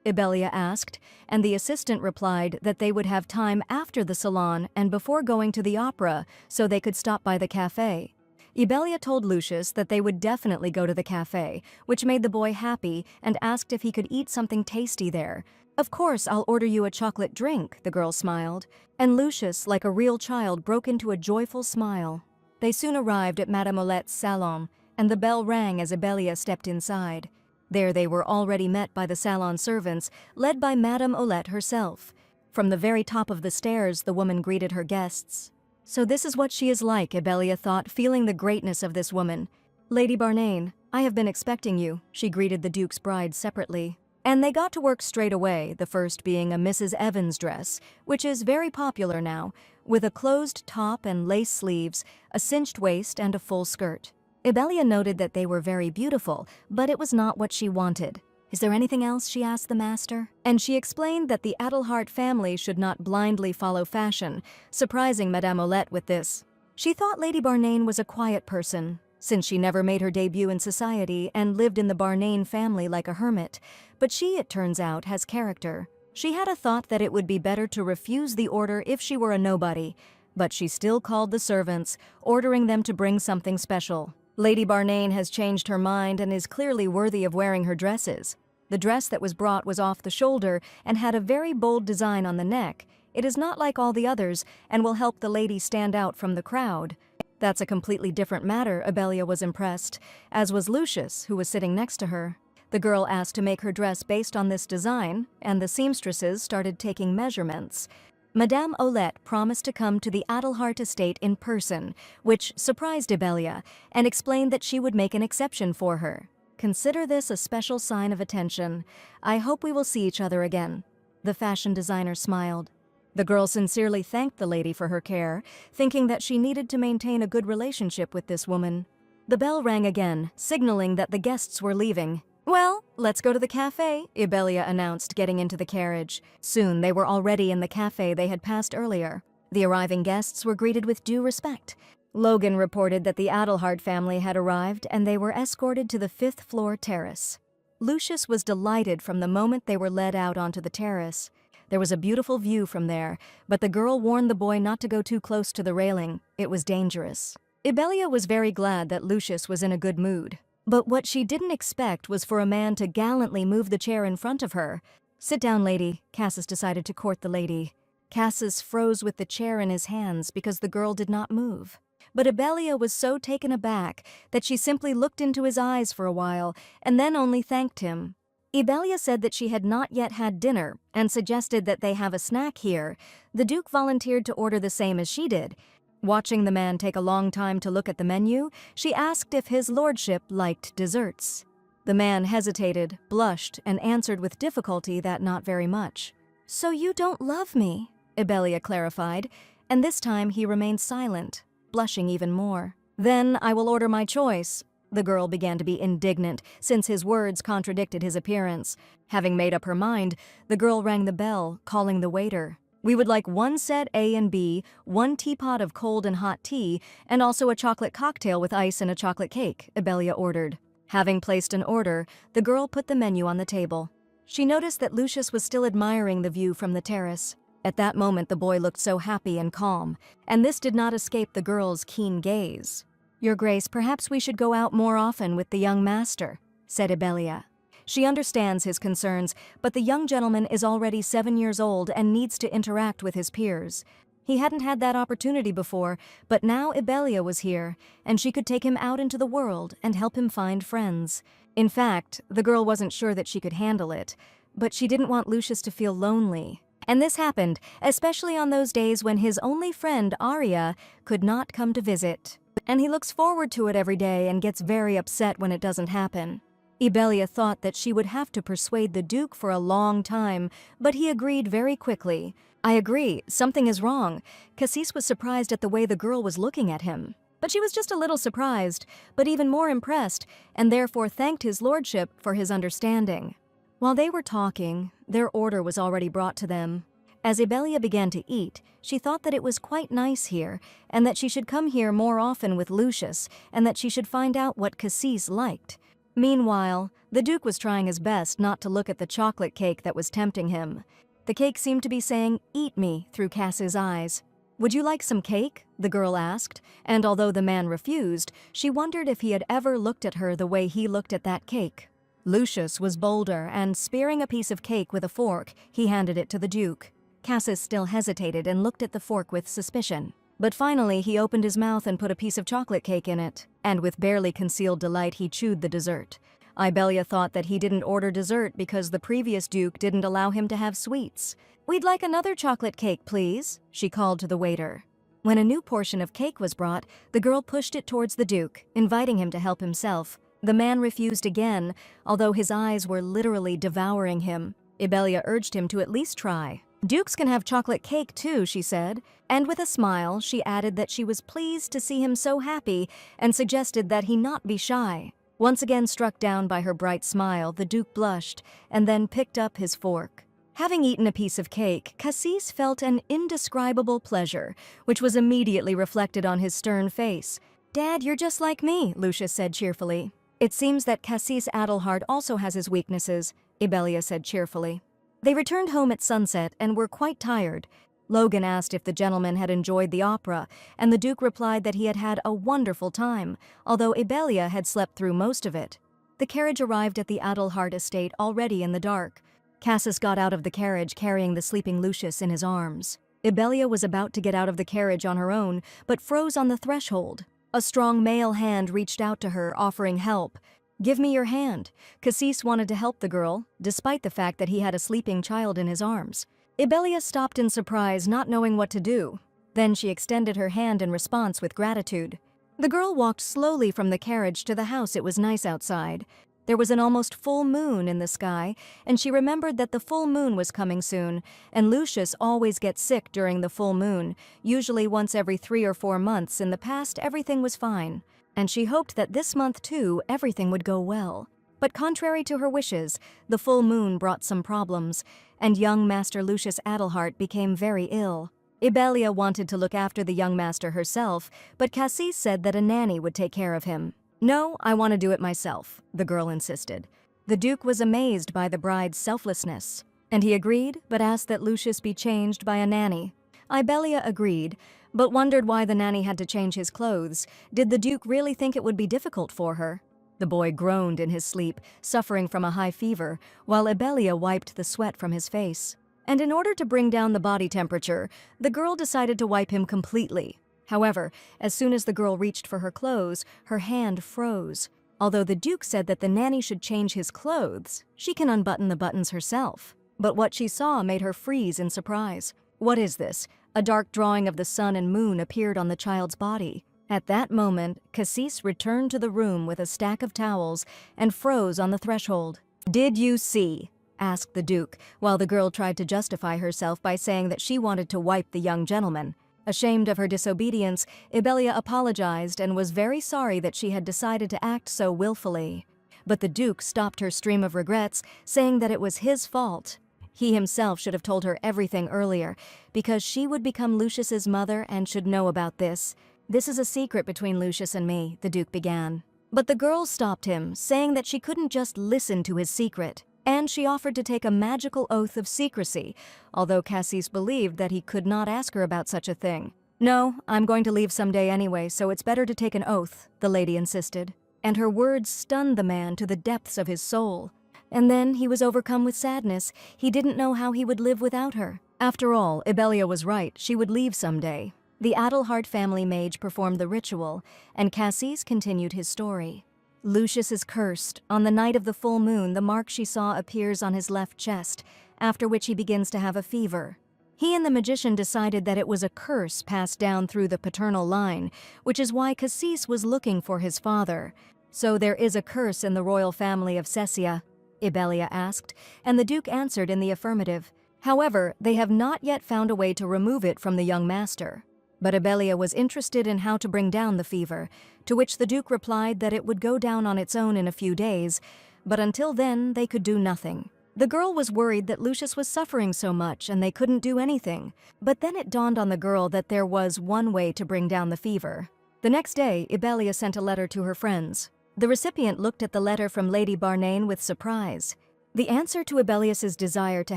Ibelia asked, and the assistant replied that they would have time after the salon and before going to the opera, so they could stop by the cafe. Ibelia told Lucius that they would definitely go to the cafe, which made the boy happy, and asked if he could eat something tasty there. "Of course, I'll order you a chocolate drink," the girl smiled, and Lucius, like a real child, broke into a joyful smile. They soon arrived at Madame Olette's salon, and the bell rang as Ibelia stepped inside. There they were already met by the salon servants, led by Madame Olette herself. From the very top of the stairs, the woman greeted her guests. "So this is what she is like," Ibelia thought, feeling the greatness of this woman. "Lady Barnane, I have been expecting you," she greeted the Duke's bride separately. And they got to work straight away, the first being a Mrs. Evans dress, which is very popular now, with a closed top and lace sleeves, a cinched waist, and a full skirt. Ibelia noted that they were very beautiful, but it was not what she wanted. "Is there anything else?" she asked the master. And she explained that the Adelhart family should not blindly follow fashion, surprising Madame Olette with this. She thought Lady Barnane was a quiet person, since she never made her debut in society and lived in the Barnane family like a hermit, but she, it turns out, has character. She had a thought that it would be better to refuse the order if she were a nobody, but she still called the servants, ordering them to bring something special. Lady Barnane has changed her mind and is clearly worthy of wearing her dresses. The dress that was brought was off the shoulder and had a very bold design on the neck. It is not like all the others and will help the lady stand out from the crowd. "That's a completely different matter," Ibelia was impressed, as was Lucius, who was sitting next to her. The girl asked to make her dress based on this design, and the seamstresses started taking measurements. Madame Olette promised to come to the Adelhart estate in person, which surprised Ibelia, and explained that she would make an exception for her. "Consider this a special sign of attention. I hope we will see each other again." The fashion designer smiled. The girl sincerely thanked the lady for her care, thinking that she needed to maintain a good relationship with this woman. The bell rang again, signaling that the guests were leaving. "Well, let's go to the cafe," Ibelia announced, getting into the carriage. Soon they were already in the cafe they had passed earlier. The arriving guests were greeted with due respect. Logan reported that the Adelhart family had arrived and they were escorted to the 5th-floor terrace. Lucius was delighted from the moment they were led out onto the terrace. There was a beautiful view from there, but the girl warned the boy not to go too close to the railing. It was dangerous. Ibelia was very glad that Lucius was in a good mood. But what she didn't expect was for a man to gallantly move the chair in front of her. "Sit down, lady," Cassis decided to court the lady. Cassis froze with the chair in his hands because the girl did not move. But Ibelia was so taken aback that she simply looked into his eyes for a while and then only thanked him. Ibelia said that she had not yet had dinner and suggested that they have a snack here. The Duke volunteered to order the same as she did. Watching the man take a long time to look at the menu, she asked if his lordship liked desserts. The man hesitated, blushed, and answered with difficulty that not very much. "So you don't love me," Ibelia clarified, and this time he remained silent, blushing even more. "Then I will order my choice." The girl began to be indignant, since his words contradicted his appearance. Having made up her mind, the girl rang the bell, calling the waiter. "We would like 1 set A and B, 1 teapot of cold and hot tea, and also a chocolate cocktail with ice and a chocolate cake," Ibelia ordered. Having placed an order, the girl put the menu on the table. She noticed that Lucius was still admiring the view from the terrace. At that moment, the boy looked so happy and calm, and this did not escape the girl's keen gaze. "Your Grace, perhaps we should go out more often with the young master," said Ibelia. She understands his concerns, but the young gentleman is already 7 years old and needs to interact with his peers. He hadn't had that opportunity before, but now Ibelia was here, and she could take him out into the world and help him find friends. In fact, the girl wasn't sure that she could handle it, but she didn't want Lucius to feel lonely. And this happened, especially on those days when his only friend, Arya, could not come to visit. and he looks forward to it every day and gets very upset when it doesn't happen. Ibelia thought that she would have to persuade the Duke for a long time, but he agreed very quickly. I agree, something is wrong. Cassis was surprised at the way the girl was looking at him. But she was just a little surprised, but even more impressed, and therefore thanked his lordship for his understanding. While they were talking, their order was already brought to them. As Ibelia began to eat, she thought that it was quite nice here, and that she should come here more often with Lucius, and that she should find out what Cassis liked. Meanwhile, the Duke was trying his best not to look at the chocolate cake that was tempting him. The cake seemed to be saying, "Eat me," through Cass's eyes. "Would you like some cake?" the girl asked, and although the man refused, she wondered if he had ever looked at her the way he looked at that cake. Lucius was bolder, and spearing a piece of cake with a fork, he handed it to the Duke. Cassis still hesitated and looked at the fork with suspicion. But finally he opened his mouth and put a piece of chocolate cake in it, and with barely concealed delight he chewed the dessert. Ibelia thought that he didn't order dessert because the previous Duke didn't allow him to have sweets. "We'd like another chocolate cake, please," she called to the waiter. When a new portion of cake was brought, the girl pushed it towards the Duke, inviting him to help himself. The man refused again, although his eyes were literally devouring him. Ibelia urged him to at least try. "Dukes can have chocolate cake too," she said, and with a smile she added that she was pleased to see him so happy and suggested that he not be shy. Once again struck down by her bright smile, the Duke blushed and then picked up his fork. Having eaten a piece of cake, Cassis felt an indescribable pleasure, which was immediately reflected on his stern face. "Dad, you're just like me," Lucius said cheerfully. "It seems that Cassis Adelhard also has his weaknesses," Ibelia said cheerfully. They returned home at sunset and were quite tired. Logan asked if the gentleman had enjoyed the opera, and the Duke replied that he had had a wonderful time, although Ibelia had slept through most of it. The carriage arrived at the Adelhard estate already in the dark. Cassis got out of the carriage carrying the sleeping Lucius in his arms. Ibelia was about to get out of the carriage on her own, but froze on the threshold. A strong male hand reached out to her, offering help. "Give me your hand." Cassis wanted to help the girl, despite the fact that he had a sleeping child in his arms. Ibelia stopped in surprise, not knowing what to do. Then she extended her hand in response with gratitude. The girl walked slowly from the carriage to the house. It was nice outside. There was an almost full moon in the sky, and she remembered that the full moon was coming soon, and Lucius always gets sick during the full moon, usually once every 3 or 4 months. In the past, everything was fine, and she hoped that this month, too, everything would go well. But contrary to her wishes, the full moon brought some problems, and young Master Lucius Adelhard became very ill. Ibelia wanted to look after the young master herself, but Cassis said that a nanny would take care of him. "No, I want to do it myself," the girl insisted. The Duke was amazed by the bride's selflessness, and he agreed, but asked that Lucius be changed by a nanny. Ibelia agreed, but wondered why the nanny had to change his clothes. Did the Duke really think it would be difficult for her? The boy groaned in his sleep, suffering from a high fever, while Ibelia wiped the sweat from his face. And in order to bring down the body temperature, the girl decided to wipe him completely. However, as soon as the girl reached for her clothes, her hand froze. Although the Duke said that the nanny should change his clothes, she can unbutton the buttons herself. But what she saw made her freeze in surprise. "What is this?" A dark drawing of the sun and moon appeared on the child's body. At that moment, Cassis returned to the room with a stack of towels and froze on the threshold. "Did you see?" asked the Duke, while the girl tried to justify herself by saying that she wanted to wipe the young gentleman. Ashamed of her disobedience, Ibelia apologized and was very sorry that she had decided to act so willfully. But the Duke stopped her stream of regrets, saying that it was his fault. He himself should have told her everything earlier, because she would become Lucius's mother and should know about this. "This is a secret between Lucius and me," the Duke began. But the girl stopped him, saying that she couldn't just listen to his secret, and she offered to take a magical oath of secrecy, although Cassis believed that he could not ask her about such a thing. "No, I'm going to leave someday anyway, so it's better to take an oath," the lady insisted. And her words stunned the man to the depths of his soul. And then he was overcome with sadness. He didn't know how he would live without her. After all, Ibelia was right, she would leave someday. The Adelhard family mage performed the ritual, and Cassis continued his story. "Lucius is cursed. On the night of the full moon, the mark she saw appears on his left chest, after which he begins to have a fever. He and the magician decided that it was a curse passed down through the paternal line, which is why Cassis was looking for his father. "So there is a curse in the royal family of Cessia?" Ibelia asked, and the Duke answered in the affirmative. However, they have not yet found a way to remove it from the young master. But Ibelia was interested in how to bring down the fever, to which the Duke replied that it would go down on its own in a few days, but until then they could do nothing. The girl was worried that Lucius was suffering so much and they couldn't do anything. But then it dawned on the girl that there was one way to bring down the fever. The next day, Ibelia sent a letter to her friends. The recipient looked at the letter from Lady Barnane with surprise. The answer to Ibelius's desire to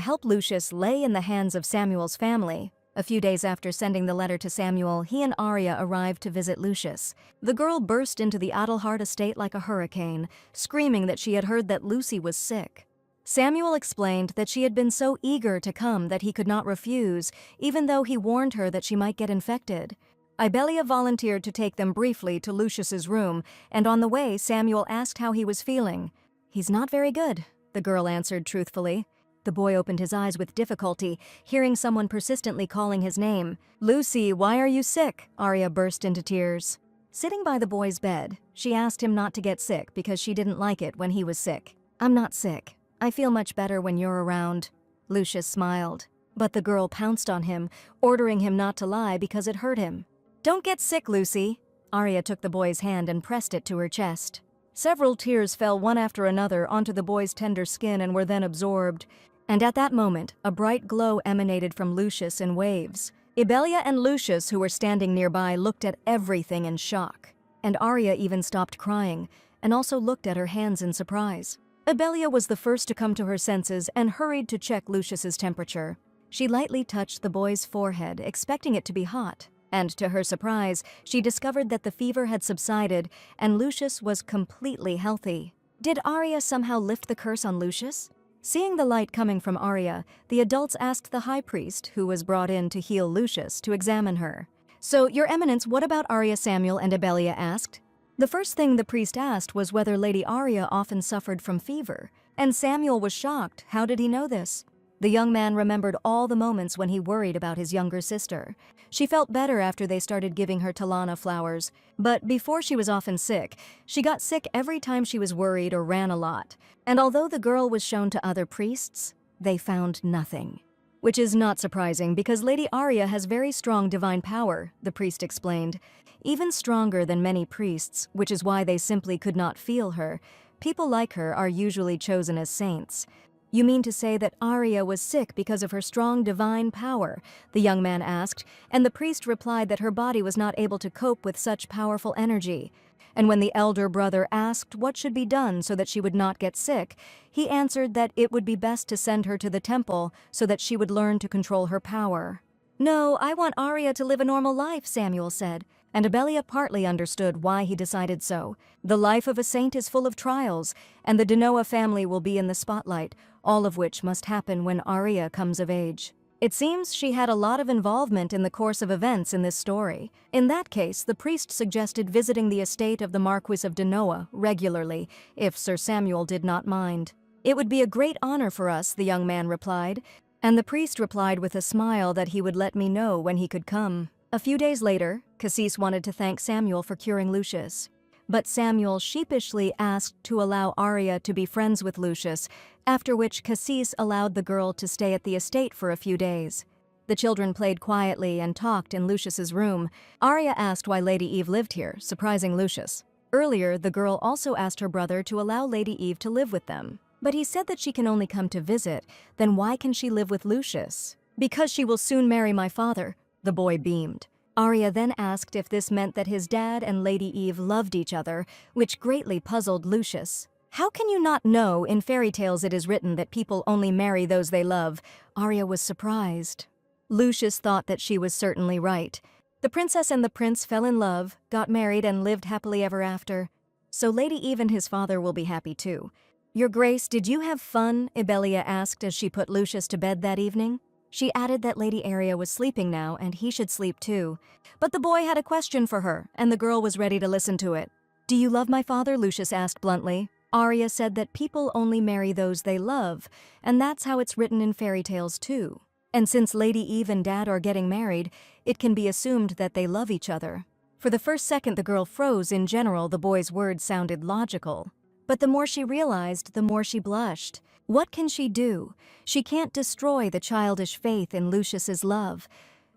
help Lucius lay in the hands of Samuel's family. A few days after sending the letter to Samuel, he and Arya arrived to visit Lucius. The girl burst into the Adelhard estate like a hurricane, screaming that she had heard that Lucy was sick. Samuel explained that she had been so eager to come that he could not refuse, even though he warned her that she might get infected. Ibelia volunteered to take them briefly to Lucius's room, and on the way Samuel asked how he was feeling. "He's not very good," the girl answered truthfully. The boy opened his eyes with difficulty, hearing someone persistently calling his name. "Lucy, why are you sick?" Arya burst into tears. Sitting by the boy's bed, she asked him not to get sick because she didn't like it when he was sick. "I'm not sick. I feel much better when you're around." Lucius smiled. But the girl pounced on him, ordering him not to lie because it hurt him. "Don't get sick, Lucy." Arya took the boy's hand and pressed it to her chest. Several tears fell one after another onto the boy's tender skin and were then absorbed. And at that moment, a bright glow emanated from Lucius in waves. Ibelia and Lucius, who were standing nearby, looked at everything in shock. And Arya even stopped crying, and also looked at her hands in surprise. Ibelia was the first to come to her senses and hurried to check Lucius's temperature. She lightly touched the boy's forehead, expecting it to be hot. And to her surprise, she discovered that the fever had subsided and Lucius was completely healthy. Did Arya somehow lift the curse on Lucius? Seeing the light coming from Arya, the adults asked the high priest, who was brought in to heal Lucius, to examine her. "So, Your Eminence, what about Arya?" Samuel and Ibelia asked. The first thing the priest asked was whether Lady Arya often suffered from fever, and Samuel was shocked. How did he know this? The young man remembered all the moments when he worried about his younger sister. She felt better after they started giving her Talana flowers, but before she was often sick, she got sick every time she was worried or ran a lot. And although the girl was shown to other priests, they found nothing. Which is not surprising because Lady Arya has very strong divine power, the priest explained. Even stronger than many priests, which is why they simply could not feel her. People like her are usually chosen as saints. "You mean to say that Arya was sick because of her strong divine power?" the young man asked, and the priest replied that her body was not able to cope with such powerful energy. And when the elder brother asked what should be done so that she would not get sick, he answered that it would be best to send her to the temple so that she would learn to control her power. "No, I want Arya to live a normal life," Samuel said, and Ibelia partly understood why he decided so. The life of a saint is full of trials, and the Denoa family will be in the spotlight, all of which must happen when Arya comes of age. It seems she had a lot of involvement in the course of events in this story. In that case, the priest suggested visiting the estate of the Marquis of Denoa regularly, if Sir Samuel did not mind. "It would be a great honor for us," the young man replied, and the priest replied with a smile that he would let me know when he could come. A few days later, Cassis wanted to thank Samuel for curing Lucius. But Samuel sheepishly asked to allow Arya to be friends with Lucius, after which Cassis allowed the girl to stay at the estate for a few days. The children played quietly and talked in Lucius's room. Arya asked why Lady Eve lived here, surprising Lucius. Earlier, the girl also asked her brother to allow Lady Eve to live with them. But he said that she can only come to visit. Then why can she live with Lucius? "Because she will soon marry my father," the boy beamed. Arya then asked if this meant that his dad and Lady Eve loved each other, which greatly puzzled Lucius. "How can you not know? In fairy tales it is written that people only marry those they love." Arya was surprised. Lucius thought that she was certainly right. The princess and the prince fell in love, got married, and lived happily ever after. So Lady Eve and his father will be happy too. "Your Grace, did you have fun?" Ibelia asked as she put Lucius to bed that evening. She added that Lady Arya was sleeping now and he should sleep too. But the boy had a question for her, and the girl was ready to listen to it. "Do you love my father?" Lucius asked bluntly. Arya said that people only marry those they love, and that's how it's written in fairy tales too. And since Lady Eve and Dad are getting married, it can be assumed that they love each other. For the first second the girl froze. In general, the boy's words sounded logical. But the more she realized, the more she blushed. What can she do? She can't destroy the childish faith in Lucius's love.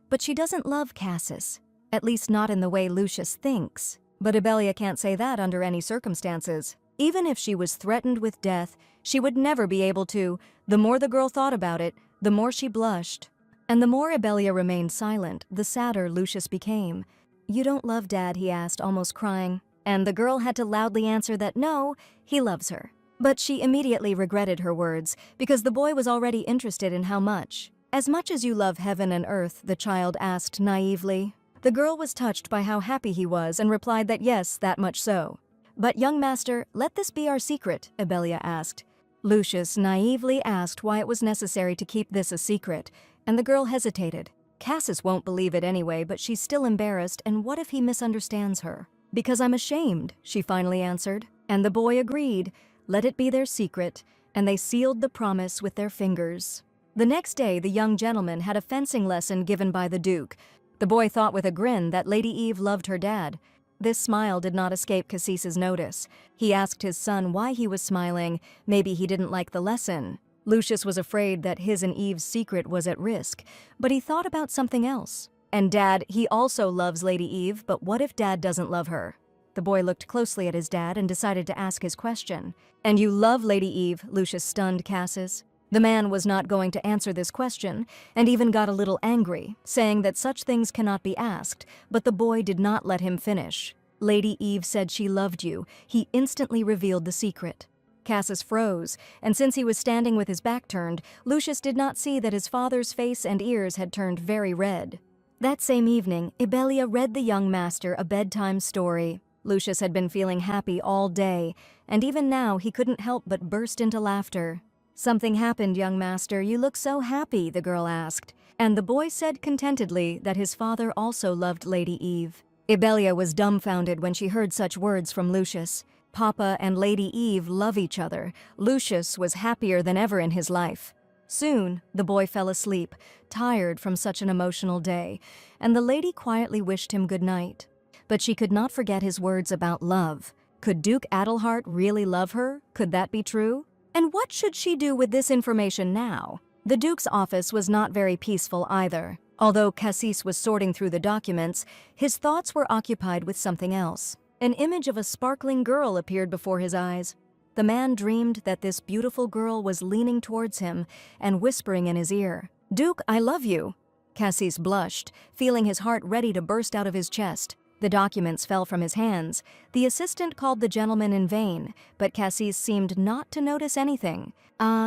But she doesn't love Cassis. At least not in the way Lucius thinks. But Ibelia can't say that under any circumstances. Even if she was threatened with death, she would never be able to. The more the girl thought about it, the more she blushed. And the more Ibelia remained silent, the sadder Lucius became. "You don't love Dad?" he asked, almost crying. And the girl had to loudly answer that no, he loves her. But she immediately regretted her words, because the boy was already interested in how much. "As much as you love heaven and earth?" the child asked naively. The girl was touched by how happy he was and replied that yes, that much so. "But young master, let this be our secret," Ibelia asked. Lucius naively asked why it was necessary to keep this a secret, and the girl hesitated. Cassis won't believe it anyway, but she's still embarrassed, and what if he misunderstands her? "Because I'm ashamed," she finally answered. And the boy agreed. Let it be their secret, and they sealed the promise with their fingers. The next day, the young gentleman had a fencing lesson given by the Duke. The boy thought with a grin that Lady Eve loved her dad. This smile did not escape Cassis's notice. He asked his son why he was smiling. Maybe he didn't like the lesson. Lucius was afraid that his and Eve's secret was at risk, but he thought about something else. "And Dad, he also loves Lady Eve, but what if Dad doesn't love her?" The boy looked closely at his dad and decided to ask his question. "And you love Lady Eve?" Lucius stunned Cassis. The man was not going to answer this question, and even got a little angry, saying that such things cannot be asked, but the boy did not let him finish. "Lady Eve said she loved you." He instantly revealed the secret. Cassis froze, and since he was standing with his back turned, Lucius did not see that his father's face and ears had turned very red. That same evening, Ibelia read the young master a bedtime story. Lucius had been feeling happy all day, and even now he couldn't help but burst into laughter. "Something happened, young master. You look so happy," the girl asked. And the boy said contentedly that his father also loved Lady Eve. Ibelia was dumbfounded when she heard such words from Lucius. Papa and Lady Eve love each other. Lucius was happier than ever in his life. Soon, the boy fell asleep, tired from such an emotional day, and the lady quietly wished him good night. But she could not forget his words about love. Could Duke Adelhart really love her? Could that be true? And what should she do with this information now? The Duke's office was not very peaceful either. Although Cassis was sorting through the documents, his thoughts were occupied with something else. An image of a sparkling girl appeared before his eyes. The man dreamed that this beautiful girl was leaning towards him and whispering in his ear, "Duke, I love you." Cassis blushed, feeling his heart ready to burst out of his chest. The documents fell from his hands. The assistant called the gentleman in vain, but Cassis seemed not to notice anything.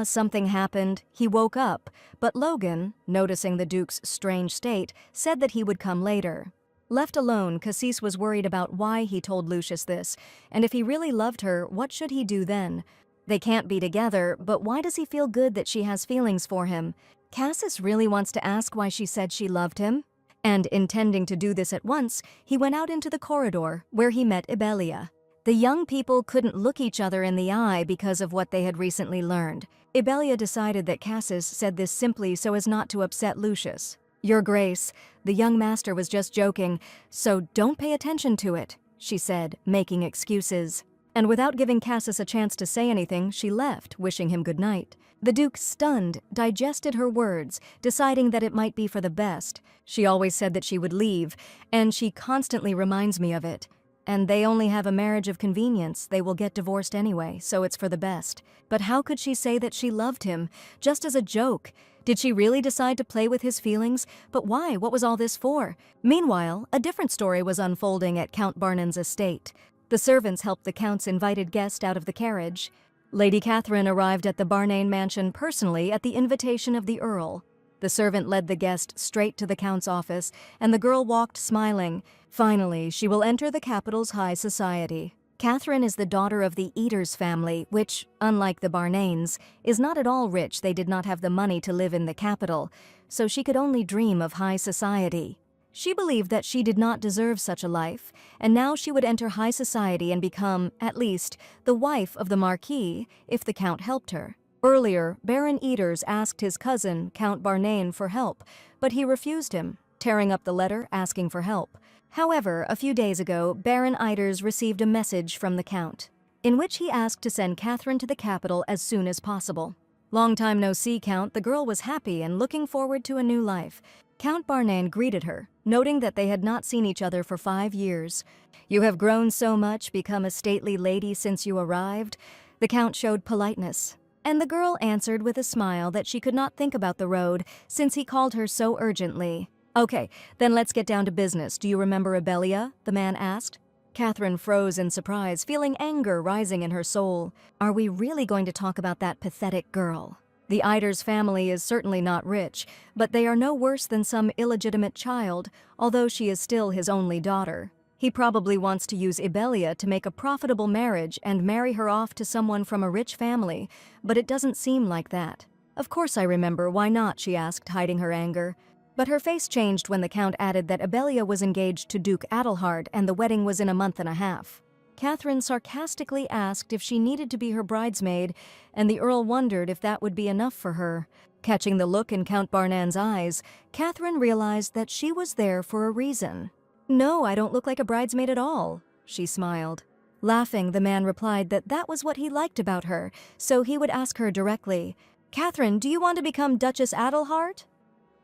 Something happened. He woke up, but Logan, noticing the Duke's strange state, said that he would come later. Left alone, Cassis was worried about why he told Lucius this, and if he really loved her, what should he do then? They can't be together, but why does he feel good that she has feelings for him? Cassis really wants to ask why she said she loved him? And intending to do this at once, he went out into the corridor, where he met Ibelia. The young people couldn't look each other in the eye because of what they had recently learned. Ibelia decided that Cassis said this simply so as not to upset Lucius. "Your Grace, the young master was just joking, so don't pay attention to it," she said, making excuses. And without giving Cassis a chance to say anything, she left, wishing him good night. The Duke, stunned, digested her words, deciding that it might be for the best. She always said that she would leave, and she constantly reminds me of it. And they only have a marriage of convenience. They will get divorced anyway, so it's for the best. But how could she say that she loved him, just as a joke? Did she really decide to play with his feelings? But why? What was all this for? Meanwhile, a different story was unfolding at Count Barnon's estate. The servants helped the Count's invited guest out of the carriage. Lady Catherine arrived at the Barnane mansion personally at the invitation of the Earl. The servant led the guest straight to the Count's office, and the girl walked smiling. Finally, she will enter the capital's high society. Catherine is the daughter of the Eaters family, which, unlike the Barnanes, is not at all rich. They did not have the money to live in the capital, so she could only dream of high society. She believed that she did not deserve such a life, and now she would enter high society and become, at least, the wife of the Marquis if the Count helped her. Earlier, Baron Eaters asked his cousin, Count Barnane, for help, but he refused him, tearing up the letter asking for help. However, a few days ago, Baron Eaters received a message from the Count, in which he asked to send Catherine to the capital as soon as possible. Long time no see, Count. The girl was happy and looking forward to a new life. Count Barnane greeted her, noting that they had not seen each other for 5 years. "You have grown so much, become a stately lady since you arrived." The Count showed politeness, and the girl answered with a smile that she could not think about the road since he called her so urgently. "Okay, then let's get down to business. Do you remember Abelia?" the man asked. Catherine froze in surprise, feeling anger rising in her soul. Are we really going to talk about that pathetic girl? The Eiders family is certainly not rich, but they are no worse than some illegitimate child, although she is still his only daughter. He probably wants to use Abelia to make a profitable marriage and marry her off to someone from a rich family, but it doesn't seem like that. "Of course I remember, why not?" she asked, hiding her anger. But her face changed when the Count added that Abelia was engaged to Duke Adelhard and the wedding was in a month and a half. Catherine sarcastically asked if she needed to be her bridesmaid, and the Earl wondered if that would be enough for her. Catching the look in Count Barnane's eyes, Catherine realized that she was there for a reason. "No, I don't look like a bridesmaid at all," she smiled. Laughing, the man replied that that was what he liked about her, so he would ask her directly, "Catherine, do you want to become Duchess Adelhard?"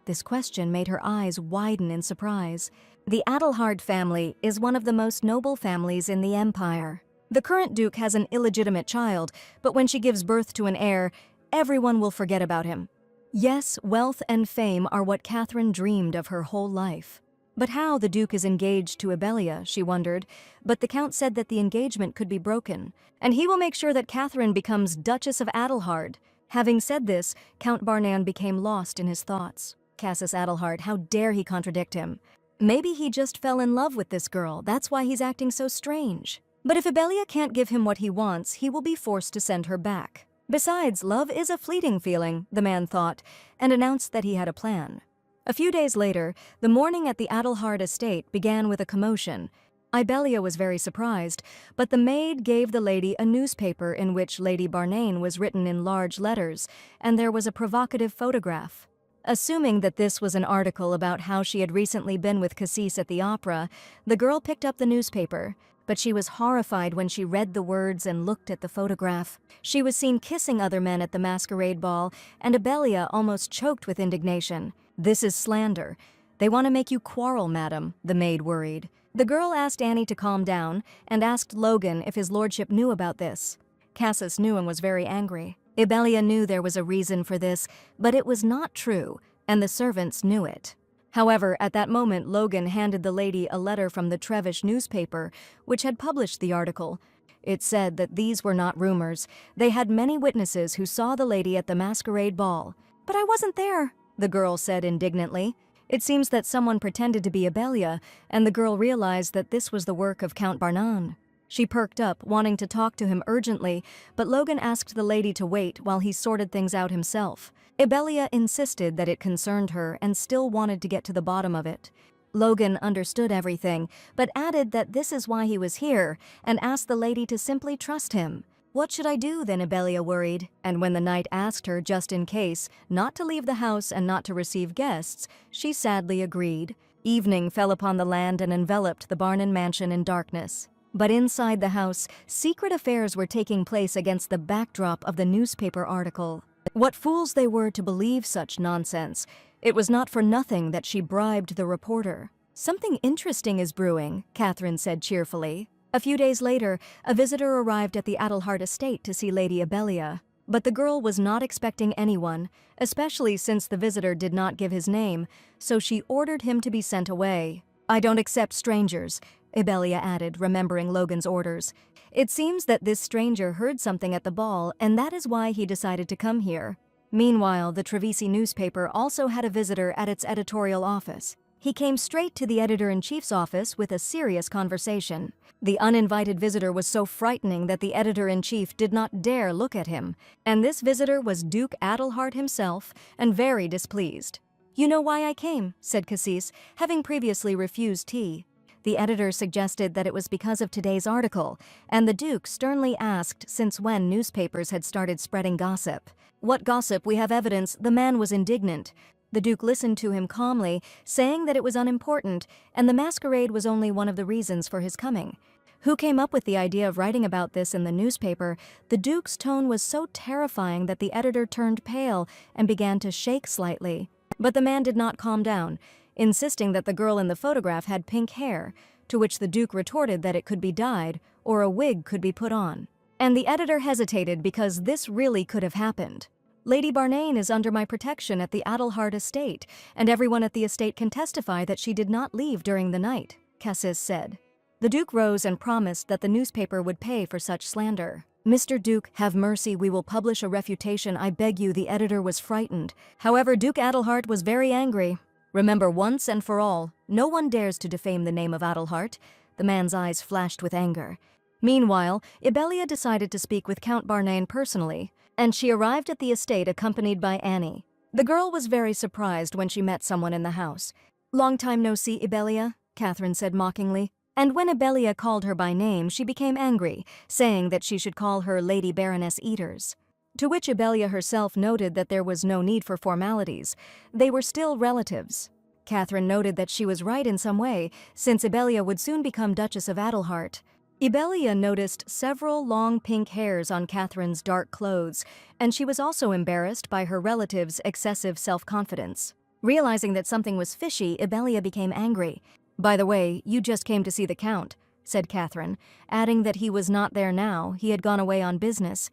This question made her eyes widen in surprise. The Adelhard family is one of the most noble families in the empire. The current duke has an illegitimate child, but when she gives birth to an heir, everyone will forget about him. Yes, wealth and fame are what Catherine dreamed of her whole life. But how the duke is engaged to Abelia, she wondered, but the Count said that the engagement could be broken, and he will make sure that Catherine becomes Duchess of Adelhard. Having said this, Count Barnane became lost in his thoughts. Cassius Adelhard, how dare he contradict him? Maybe he just fell in love with this girl, that's why he's acting so strange. But if Abelia can't give him what he wants, he will be forced to send her back. Besides, love is a fleeting feeling, the man thought, and announced that he had a plan. A few days later, the morning at the Adelhard estate began with a commotion. Abelia was very surprised, but the maid gave the lady a newspaper in which Lady Barnane was written in large letters, and there was a provocative photograph. Assuming that this was an article about how she had recently been with Cassis at the opera, the girl picked up the newspaper, but she was horrified when she read the words and looked at the photograph. She was seen kissing other men at the masquerade ball, and Abelia almost choked with indignation. "This is slander. They want to make you quarrel, madam," the maid worried. The girl asked Annie to calm down and asked Logan if his lordship knew about this. Cassis knew and was very angry. Abelia knew there was a reason for this, but it was not true, and the servants knew it. However, at that moment, Logan handed the lady a letter from the Trevish newspaper, which had published the article. It said that these were not rumors. They had many witnesses who saw the lady at the masquerade ball. "But I wasn't there," the girl said indignantly. It seems that someone pretended to be Abelia, and the girl realized that this was the work of Count Barnane. She perked up, wanting to talk to him urgently, but Logan asked the lady to wait while he sorted things out himself. Abelia insisted that it concerned her and still wanted to get to the bottom of it. Logan understood everything, but added that this is why he was here, and asked the lady to simply trust him. "What should I do then?" Abelia worried, and when the knight asked her, just in case, not to leave the house and not to receive guests, she sadly agreed. Evening fell upon the land and enveloped the Barnane mansion in darkness. But inside the house, secret affairs were taking place against the backdrop of the newspaper article. What fools they were to believe such nonsense. It was not for nothing that she bribed the reporter. "Something interesting is brewing," Catherine said cheerfully. A few days later, a visitor arrived at the Adelhard estate to see Lady Abelia. But the girl was not expecting anyone, especially since the visitor did not give his name, so she ordered him to be sent away. "I don't accept strangers," Abelia added, remembering Logan's orders. It seems that this stranger heard something at the ball, and that is why he decided to come here. Meanwhile, the Trevisi newspaper also had a visitor at its editorial office. He came straight to the editor-in-chief's office with a serious conversation. The uninvited visitor was so frightening that the editor-in-chief did not dare look at him, and this visitor was Duke Adelhard himself, and very displeased. "You know why I came," said Cassis, having previously refused tea. The editor suggested that it was because of today's article, and the Duke sternly asked since when newspapers had started spreading gossip. What gossip? We have evidence. The man was indignant. The Duke listened to him calmly, saying that it was unimportant, and the masquerade was only one of the reasons for his coming. Who came up with the idea of writing about this in the newspaper? The Duke's tone was so terrifying that the editor turned pale and began to shake slightly. But the man did not calm down, insisting that the girl in the photograph had pink hair, to which the Duke retorted that it could be dyed or a wig could be put on. And the editor hesitated because this really could have happened. Lady Barnane is under my protection at the Adelhart estate, and everyone at the estate can testify that she did not leave during the night, Cassis said. The Duke rose and promised that the newspaper would pay for such slander. Mr. Duke, have mercy, we will publish a refutation, I beg you. The editor was frightened. However, Duke Adelhart was very angry. Remember once and for all, no one dares to defame the name of Adelhart. The man's eyes flashed with anger. Meanwhile, Ibelia decided to speak with Count Barnane personally, and she arrived at the estate accompanied by Annie. The girl was very surprised when she met someone in the house. Long time no see, Ibelia, Catherine said mockingly. And when Ibelia called her by name, she became angry, saying that she should call her Lady Baroness Eaters. To which Ibelia herself noted that there was no need for formalities. They were still relatives. Catherine noted that she was right in some way, since Ibelia would soon become Duchess of Adelhart. Ibelia noticed several long pink hairs on Catherine's dark clothes, and she was also embarrassed by her relative's excessive self-confidence. Realizing that something was fishy, Ibelia became angry. By the way, you just came to see the Count, said Catherine, adding that he was not there now, he had gone away on business.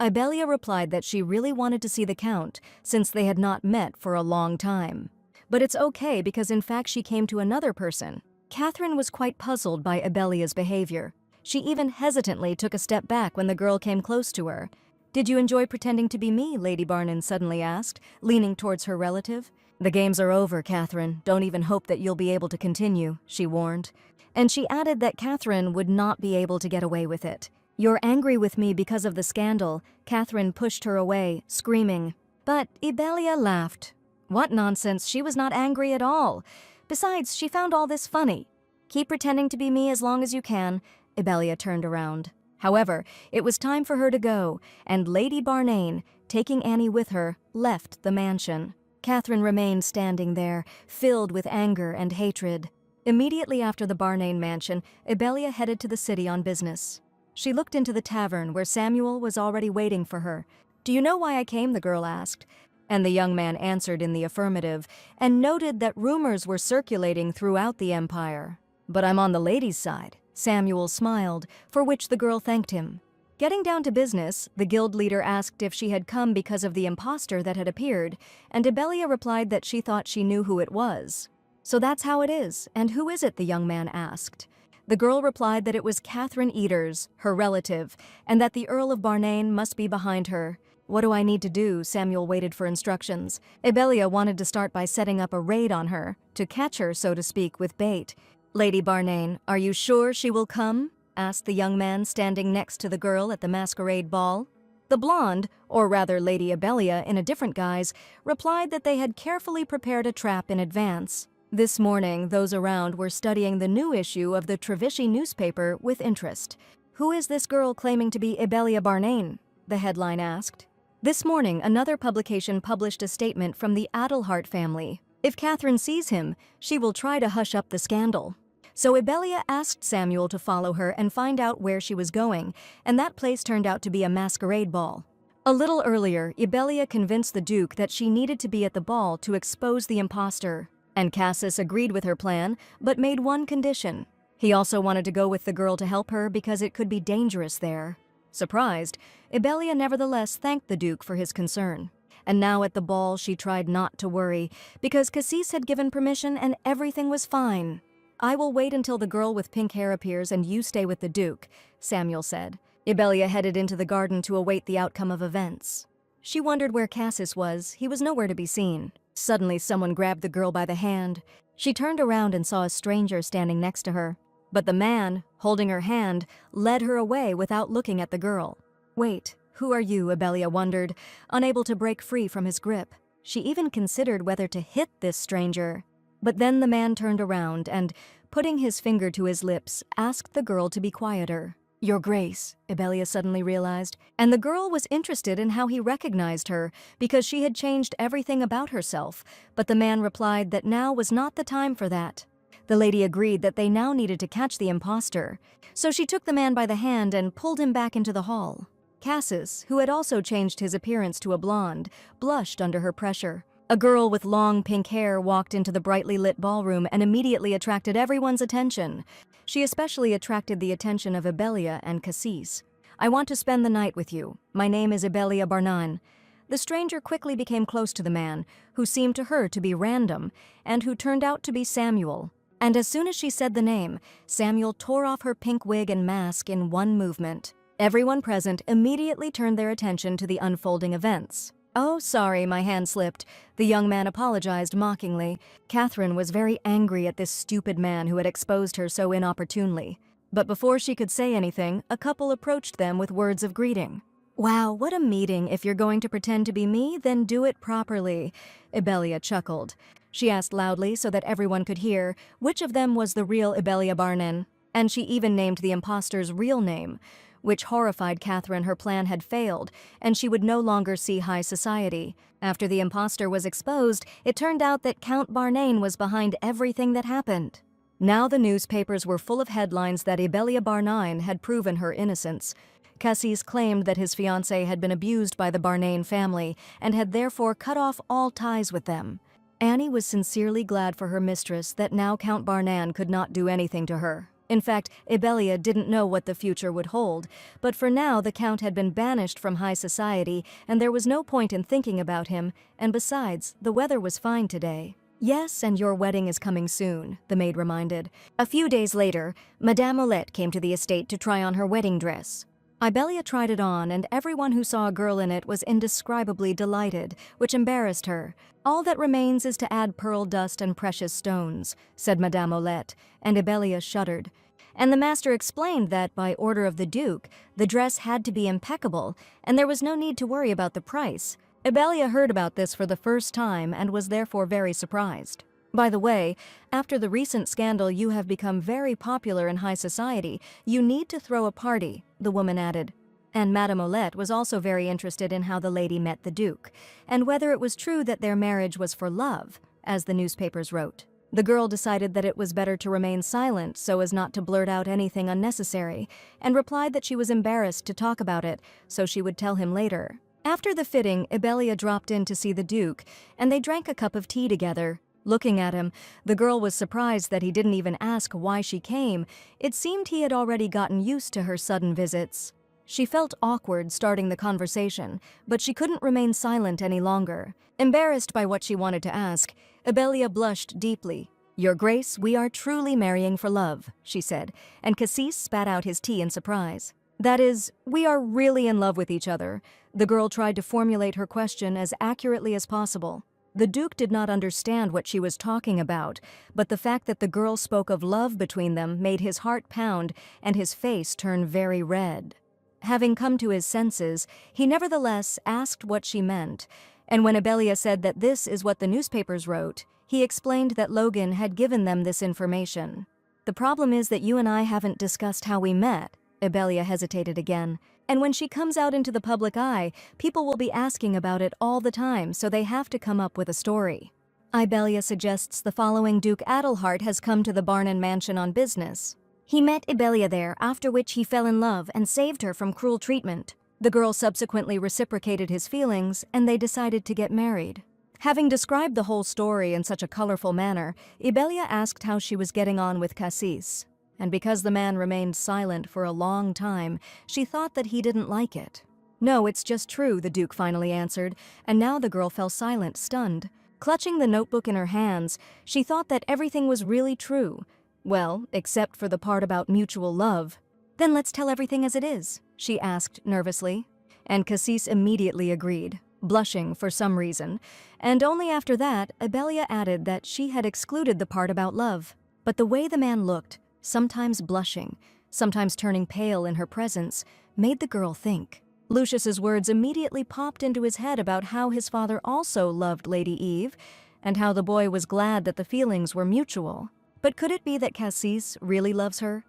Ibelia replied that she really wanted to see the Count, since they had not met for a long time. But it's okay because in fact she came to another person. Catherine was quite puzzled by Ibelia's behavior. She even hesitantly took a step back when the girl came close to her. Did you enjoy pretending to be me? Lady Barnane suddenly asked, leaning towards her relative. The games are over, Catherine. Don't even hope that you'll be able to continue, she warned. And she added that Catherine would not be able to get away with it. You're angry with me because of the scandal. Catherine pushed her away, screaming. But Ibelia laughed. What nonsense, she was not angry at all. Besides, she found all this funny. Keep pretending to be me as long as you can. Ibelia turned around. However, it was time for her to go, and Lady Barnane, taking Annie with her, left the mansion. Catherine remained standing there, filled with anger and hatred. Immediately after the Barnane mansion, Ibelia headed to the city on business. She looked into the tavern where Samuel was already waiting for her. Do you know why I came? The girl asked. And the young man answered in the affirmative, and noted that rumors were circulating throughout the empire. But I'm on the ladies' side. Samuel smiled, for which the girl thanked him. Getting down to business, the guild leader asked if she had come because of the impostor that had appeared, and Ibelia replied that she thought she knew who it was. So that's how it is, and who is it? The young man asked. The girl replied that it was Catherine Eaters, her relative, and that the Earl of Barnane must be behind her. What do I need to do? Samuel waited for instructions. Ibelia wanted to start by setting up a raid on her, to catch her, so to speak, with bait. Lady Barnane, are you sure she will come? Asked the young man standing next to the girl at the masquerade ball. The blonde, or rather Lady Ibelia in a different guise, replied that they had carefully prepared a trap in advance. This morning, those around were studying the new issue of the Trevishi newspaper with interest. Who is this girl claiming to be Ibelia Barnane? The headline asked. This morning, another publication published a statement from the Adelhart family. If Catherine sees him, she will try to hush up the scandal. So Ibelia asked Samuel to follow her and find out where she was going, and that place turned out to be a masquerade ball. A little earlier, Ibelia convinced the Duke that she needed to be at the ball to expose the impostor, and Cassis agreed with her plan, but made one condition. He also wanted to go with the girl to help her because it could be dangerous there. Surprised, Ibelia nevertheless thanked the Duke for his concern. And now at the ball she tried not to worry, because Cassis had given permission and everything was fine. I will wait until the girl with pink hair appears and you stay with the Duke, Samuel said. Ibelia headed into the garden to await the outcome of events. She wondered where Cassis was. He was nowhere to be seen. Suddenly someone grabbed the girl by the hand. She turned around and saw a stranger standing next to her. But the man, holding her hand, led her away without looking at the girl. Wait, who are you? Ibelia wondered, unable to break free from his grip. She even considered whether to hit this stranger. But then the man turned around and, putting his finger to his lips, asked the girl to be quieter. "Your Grace," Ibelia suddenly realized, and the girl was interested in how he recognized her because she had changed everything about herself, but the man replied that now was not the time for that. The lady agreed that they now needed to catch the imposter, so she took the man by the hand and pulled him back into the hall. Cassis, who had also changed his appearance to a blonde, blushed under her pressure. A girl with long pink hair walked into the brightly lit ballroom and immediately attracted everyone's attention. She especially attracted the attention of Ibelia and Cassis. "I want to spend the night with you. My name is Ibelia Barnan." The stranger quickly became close to the man, who seemed to her to be random, and who turned out to be Samuel. And as soon as she said the name, Samuel tore off her pink wig and mask in one movement. Everyone present immediately turned their attention to the unfolding events. "Oh, sorry, my hand slipped," the young man apologized mockingly. Catherine was very angry at this stupid man who had exposed her so inopportunely. But before she could say anything, a couple approached them with words of greeting. "Wow, what a meeting. If you're going to pretend to be me, then do it properly," Ibelia chuckled. She asked loudly so that everyone could hear which of them was the real Ibelia Barnan, and she even named the imposter's real name, which horrified Catherine. Her plan had failed, and she would no longer see high society. After the imposter was exposed, it turned out that Count Barnan was behind everything that happened. Now the newspapers were full of headlines that Ibelia Barnan had proven her innocence. Cassis claimed that his fiancé had been abused by the Barnan family and had therefore cut off all ties with them. Annie was sincerely glad for her mistress that now Count Barnan could not do anything to her. In fact, Ibelia didn't know what the future would hold, but for now the Count had been banished from high society and there was no point in thinking about him, and besides, the weather was fine today. "Yes, and your wedding is coming soon," the maid reminded. A few days later, Madame Olette came to the estate to try on her wedding dress. Ibelia tried it on, and everyone who saw a girl in it was indescribably delighted, which embarrassed her. "All that remains is to add pearl dust and precious stones," said Madame Olette, and Ibelia shuddered. And the master explained that, by order of the Duke, the dress had to be impeccable, and there was no need to worry about the price. Ibelia heard about this for the first time and was therefore very surprised. "By the way, after the recent scandal you have become very popular in high society. You need to throw a party," the woman added. And Madame Olette was also very interested in how the lady met the Duke, and whether it was true that their marriage was for love, as the newspapers wrote. The girl decided that it was better to remain silent so as not to blurt out anything unnecessary, and replied that she was embarrassed to talk about it, so she would tell him later. After the fitting, Ibelia dropped in to see the Duke, and they drank a cup of tea together. Looking at him, the girl was surprised that he didn't even ask why she came. It seemed he had already gotten used to her sudden visits. She felt awkward starting the conversation, but she couldn't remain silent any longer. Embarrassed by what she wanted to ask, Ibelia blushed deeply. "Your Grace, we are truly marrying for love," she said, and Cassis spat out his tea in surprise. "That is, we are really in love with each other." The girl tried to formulate her question as accurately as possible. The Duke did not understand what she was talking about, but the fact that the girl spoke of love between them made his heart pound and his face turn very red. Having come to his senses, he nevertheless asked what she meant, and when Ibelia said that this is what the newspapers wrote, he explained that Logan had given them this information. "The problem is that you and I haven't discussed how we met." Ibelia hesitated again. "And when she comes out into the public eye, people will be asking about it all the time, so they have to come up with a story." Ibelia suggests the following: Duke Adelhart has come to the Barnan mansion on business. He met Ibelia there, after which he fell in love and saved her from cruel treatment. The girl subsequently reciprocated his feelings, and they decided to get married. Having described the whole story in such a colorful manner, Ibelia asked how she was getting on with Cassis. And because the man remained silent for a long time, she thought that he didn't like it. "No, it's just true," the Duke finally answered, and now the girl fell silent, stunned. Clutching the notebook in her hands, she thought that everything was really true. Well, except for the part about mutual love. "Then let's tell everything as it is," she asked nervously. And Cassis immediately agreed, blushing for some reason, and only after that, Ibelia added that she had excluded the part about love. But the way the man looked, sometimes blushing, sometimes turning pale in her presence, made the girl think. Lucius's words immediately popped into his head about how his father also loved Lady Eve, and how the boy was glad that the feelings were mutual. But could it be that Cassis really loves her?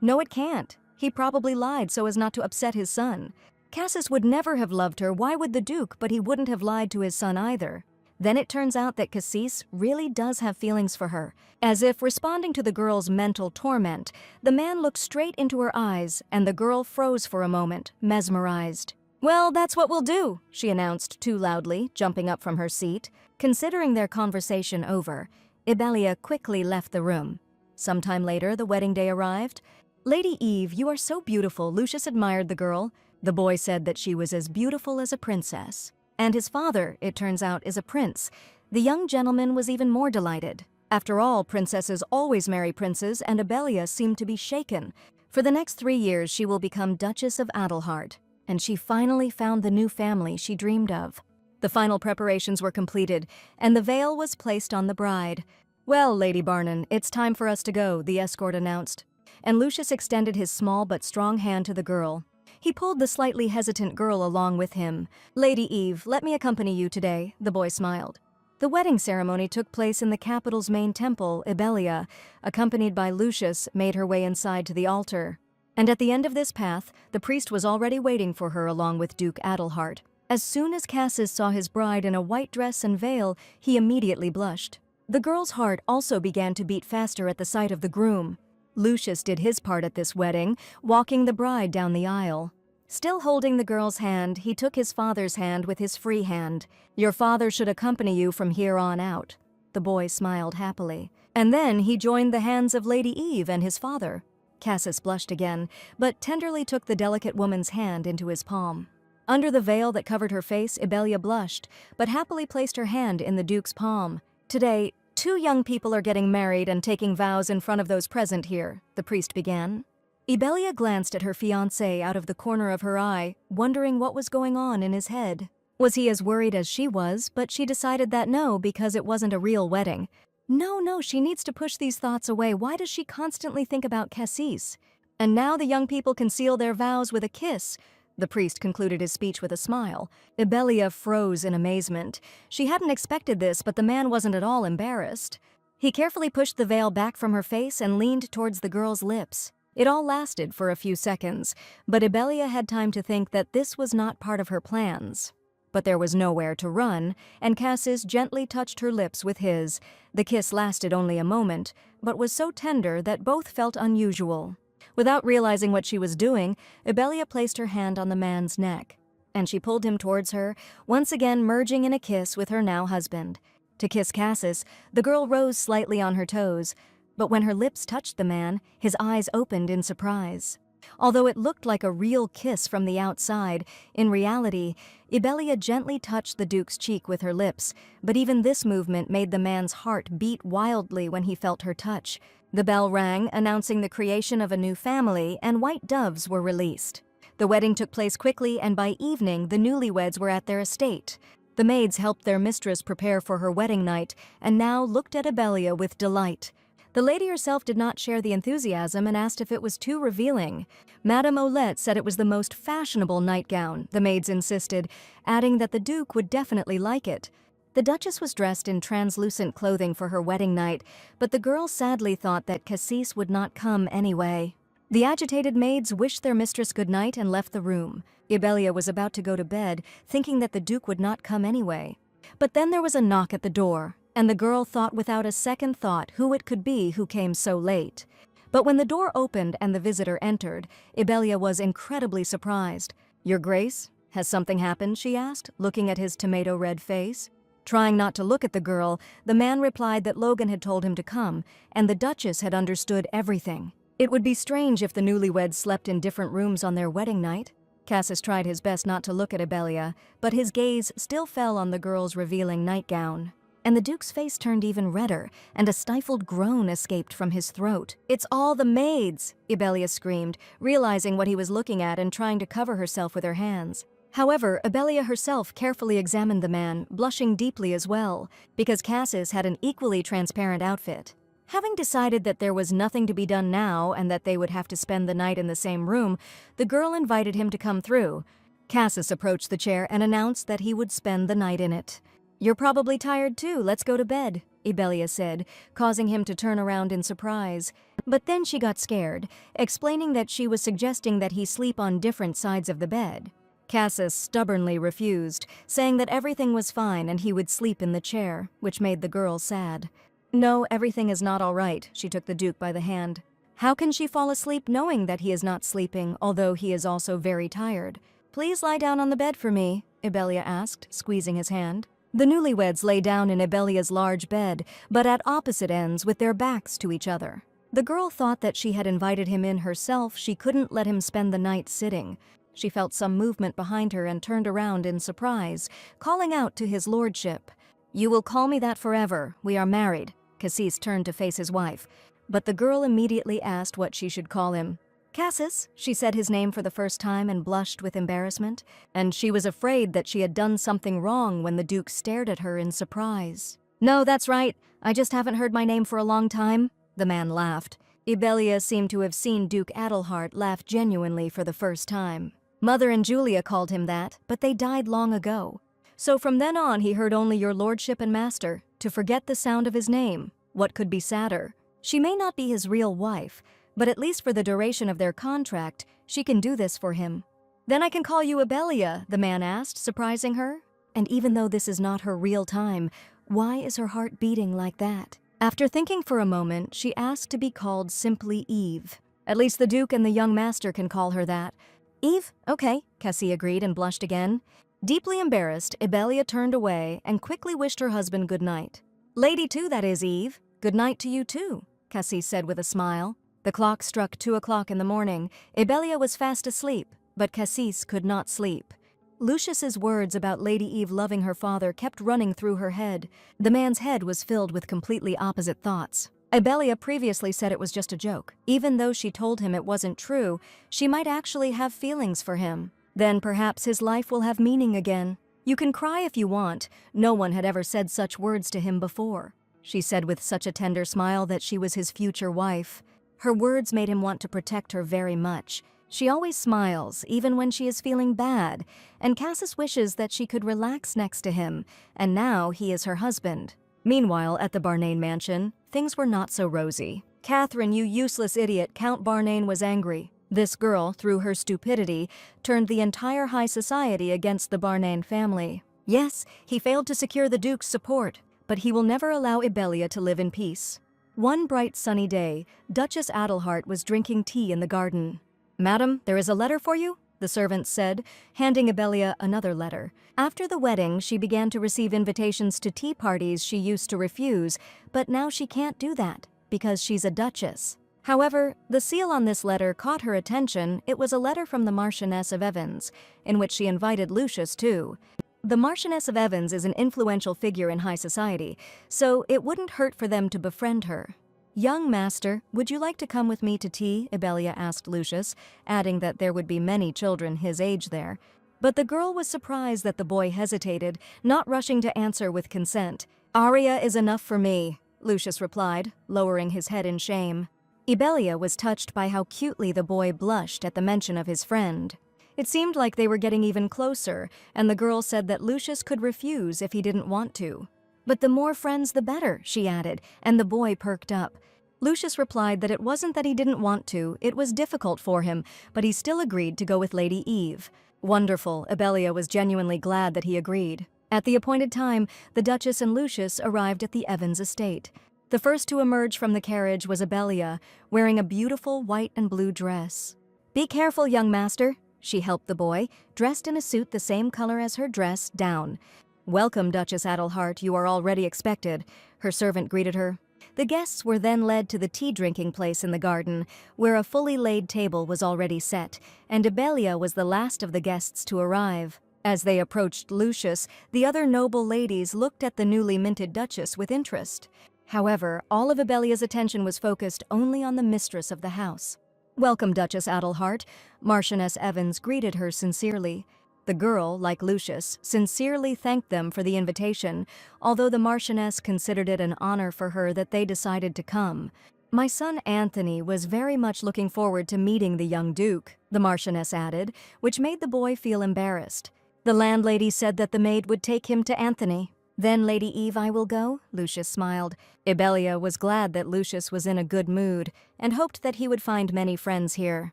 No, it can't. He probably lied so as not to upset his son. Cassis would never have loved her, why would the Duke, but he wouldn't have lied to his son either. Then it turns out that Cassis really does have feelings for her. As if responding to the girl's mental torment, the man looked straight into her eyes and the girl froze for a moment, mesmerized. "Well, that's what we'll do," she announced too loudly, jumping up from her seat. Considering their conversation over, Ibelia quickly left the room. Sometime later, the wedding day arrived. "Lady Eve, you are so beautiful," Lucius admired the girl. The boy said that she was as beautiful as a princess. And his father, it turns out, is a prince. The young gentleman was even more delighted. After all, princesses always marry princes, and Ibelia seemed to be shaken. For the next 3 years, she will become Duchess of Adelhart, and she finally found the new family she dreamed of. The final preparations were completed, and the veil was placed on the bride. "Well, Lady Barnon, it's time for us to go," the escort announced. And Lucius extended his small but strong hand to the girl. He pulled the slightly hesitant girl along with him. "Lady Eve, let me accompany you today," the boy smiled. The wedding ceremony took place in the capital's main temple, Ibelia, accompanied by Lucius, made her way inside to the altar. And at the end of this path, the priest was already waiting for her along with Duke Adelhart. As soon as Cassis saw his bride in a white dress and veil, he immediately blushed. The girl's heart also began to beat faster at the sight of the groom. Lucius did his part at this wedding, walking the bride down the aisle. Still holding the girl's hand, he took his father's hand with his free hand. "Your father should accompany you from here on out." The boy smiled happily. And then he joined the hands of Lady Eve and his father. Cassis blushed again, but tenderly took the delicate woman's hand into his palm. Under the veil that covered her face, Ibelia blushed, but happily placed her hand in the Duke's palm. "Today, 2 young people are getting married and taking vows in front of those present here," the priest began. Ibelia glanced at her fiancé out of the corner of her eye, wondering what was going on in his head. Was he as worried as she was, but she decided that no, because it wasn't a real wedding. No, she needs to push these thoughts away. Why does she constantly think about Cassis? And now the young people can seal their vows with a kiss. The priest concluded his speech with a smile. Ibelia froze in amazement. She hadn't expected this, but the man wasn't at all embarrassed. He carefully pushed the veil back from her face and leaned towards the girl's lips. It all lasted for a few seconds, but Ibelia had time to think that this was not part of her plans. But there was nowhere to run, and Cassis gently touched her lips with his. The kiss lasted only a moment, but was so tender that both felt unusual. Without realizing what she was doing, Ibelia placed her hand on the man's neck, and she pulled him towards her, once again merging in a kiss with her now husband. To kiss Cassis, the girl rose slightly on her toes, but when her lips touched the man, his eyes opened in surprise. Although it looked like a real kiss from the outside, in reality, Ibelia gently touched the Duke's cheek with her lips, but even this movement made the man's heart beat wildly when he felt her touch. The bell rang, announcing the creation of a new family, and white doves were released. The wedding took place quickly, and by evening, the newlyweds were at their estate. The maids helped their mistress prepare for her wedding night, and now looked at Ibelia with delight. The lady herself did not share the enthusiasm and asked if it was too revealing. Madame Olette said it was the most fashionable nightgown, the maids insisted, adding that the Duke would definitely like it. The Duchess was dressed in translucent clothing for her wedding night, but the girl sadly thought that Cassis would not come anyway. The agitated maids wished their mistress good night and left the room. Ibelia was about to go to bed, thinking that the Duke would not come anyway. But then there was a knock at the door, and the girl thought without a second thought who it could be who came so late. But when the door opened and the visitor entered, Ibelia was incredibly surprised. "Your Grace, has something happened?" she asked, looking at his tomato-red face. Trying not to look at the girl, the man replied that Logan had told him to come, and the Duchess had understood everything. It would be strange if the newlyweds slept in different rooms on their wedding night. Cassis tried his best not to look at Ibelia, but his gaze still fell on the girl's revealing nightgown. And the Duke's face turned even redder, and a stifled groan escaped from his throat. "It's all the maids!" Ibelia screamed, realizing what he was looking at and trying to cover herself with her hands. However, Ibelia herself carefully examined the man, blushing deeply as well, because Cassis had an equally transparent outfit. Having decided that there was nothing to be done now and that they would have to spend the night in the same room, the girl invited him to come through. Cassis approached the chair and announced that he would spend the night in it. "You're probably tired too, let's go to bed." Ibelia said, causing him to turn around in surprise. But then she got scared, explaining that she was suggesting that he sleep on different sides of the bed. Cassis stubbornly refused, saying that everything was fine and he would sleep in the chair, which made the girl sad. No, everything is not all right, she took the Duke by the hand. How can she fall asleep knowing that he is not sleeping, although he is also very tired? Please lie down on the bed for me, Ibelia asked, squeezing his hand. The newlyweds lay down in Ibelia's large bed, but at opposite ends with their backs to each other. The girl thought that she had invited him in herself. She couldn't let him spend the night sitting. She felt some movement behind her and turned around in surprise, calling out to his lordship. "You will call me that forever. We are married." Cassis turned to face his wife, but the girl immediately asked what she should call him. "Cassis," she said his name for the first time and blushed with embarrassment, and she was afraid that she had done something wrong when the Duke stared at her in surprise. "No, that's right. I just haven't heard my name for a long time." The man laughed. Ibelia seemed to have seen Duke Adelhart laugh genuinely for the first time. Mother and Julia called him that, but they died long ago. So from then on he heard only your lordship and master, to forget the sound of his name. What could be sadder? She may not be his real wife, but at least for the duration of their contract, she can do this for him. "Then I can call you Ibelia," the man asked, surprising her. And even though this is not her real time, why is her heart beating like that? After thinking for a moment, she asked to be called simply Eve. At least the Duke and the young master can call her that. "Eve? Okay," Cassie agreed and blushed again. Deeply embarrassed, Ibelia turned away and quickly wished her husband good night. "Lady too, that is, Eve. Good night to you too," Cassie said with a smile. The clock struck 2 o'clock in the morning. Ibelia was fast asleep, but Cassis could not sleep. Lucius's words about Lady Eve loving her father kept running through her head. The man's head was filled with completely opposite thoughts. Ibelia previously said it was just a joke. Even though she told him it wasn't true, she might actually have feelings for him. Then perhaps his life will have meaning again. "You can cry if you want. No one had ever said such words to him before," she said with such a tender smile that she was his future wife. Her words made him want to protect her very much. She always smiles, even when she is feeling bad, and Cassis wishes that she could relax next to him, and now he is her husband. Meanwhile, at the Barnane mansion, things were not so rosy. "Catherine, you useless idiot," Count Barnane was angry. This girl, through her stupidity, turned the entire high society against the Barnane family. Yes, he failed to secure the Duke's support, but he will never allow Ibelia to live in peace. One bright sunny day, Duchess Adelhart was drinking tea in the garden. "Madam, there is a letter for you," the servant said, handing Ibelia another letter. After the wedding, she began to receive invitations to tea parties she used to refuse, but now she can't do that, because she's a duchess. However, the seal on this letter caught her attention. It was a letter from the Marchioness of Evans, in which she invited Lucius too. The Marchioness of Evans is an influential figure in high society, so it wouldn't hurt for them to befriend her. "Young master, would you like to come with me to tea?" Ibelia asked Lucius, adding that there would be many children his age there. But the girl was surprised that the boy hesitated, not rushing to answer with consent. "Aria is enough for me," Lucius replied, lowering his head in shame. Ibelia was touched by how cutely the boy blushed at the mention of his friend. It seemed like they were getting even closer, and the girl said that Lucius could refuse if he didn't want to. "But the more friends the better," she added, and the boy perked up. Lucius replied that it wasn't that he didn't want to, it was difficult for him, but he still agreed to go with Lady Eve. Wonderful, Ibelia was genuinely glad that he agreed. At the appointed time, the Duchess and Lucius arrived at the Evans estate. The first to emerge from the carriage was Ibelia, wearing a beautiful white and blue dress. "Be careful, young master," she helped the boy, dressed in a suit the same color as her dress, down. "Welcome, Duchess Adelhart, you are already expected," her servant greeted her. The guests were then led to the tea-drinking place in the garden, where a fully laid table was already set, and Ibelia was the last of the guests to arrive. As they approached Lucius, the other noble ladies looked at the newly minted duchess with interest. However, all of Ibelia's attention was focused only on the mistress of the house. "Welcome, Duchess Adelhart," Marchioness Evans greeted her sincerely. The girl, like Lucius, sincerely thanked them for the invitation, although the Marchioness considered it an honor for her that they decided to come. "My son Anthony was very much looking forward to meeting the young Duke," the Marchioness added, which made the boy feel embarrassed. The landlady said that the maid would take him to Anthony. "Then, Lady Eve, I will go," Lucius smiled. Ibelia was glad that Lucius was in a good mood and hoped that he would find many friends here.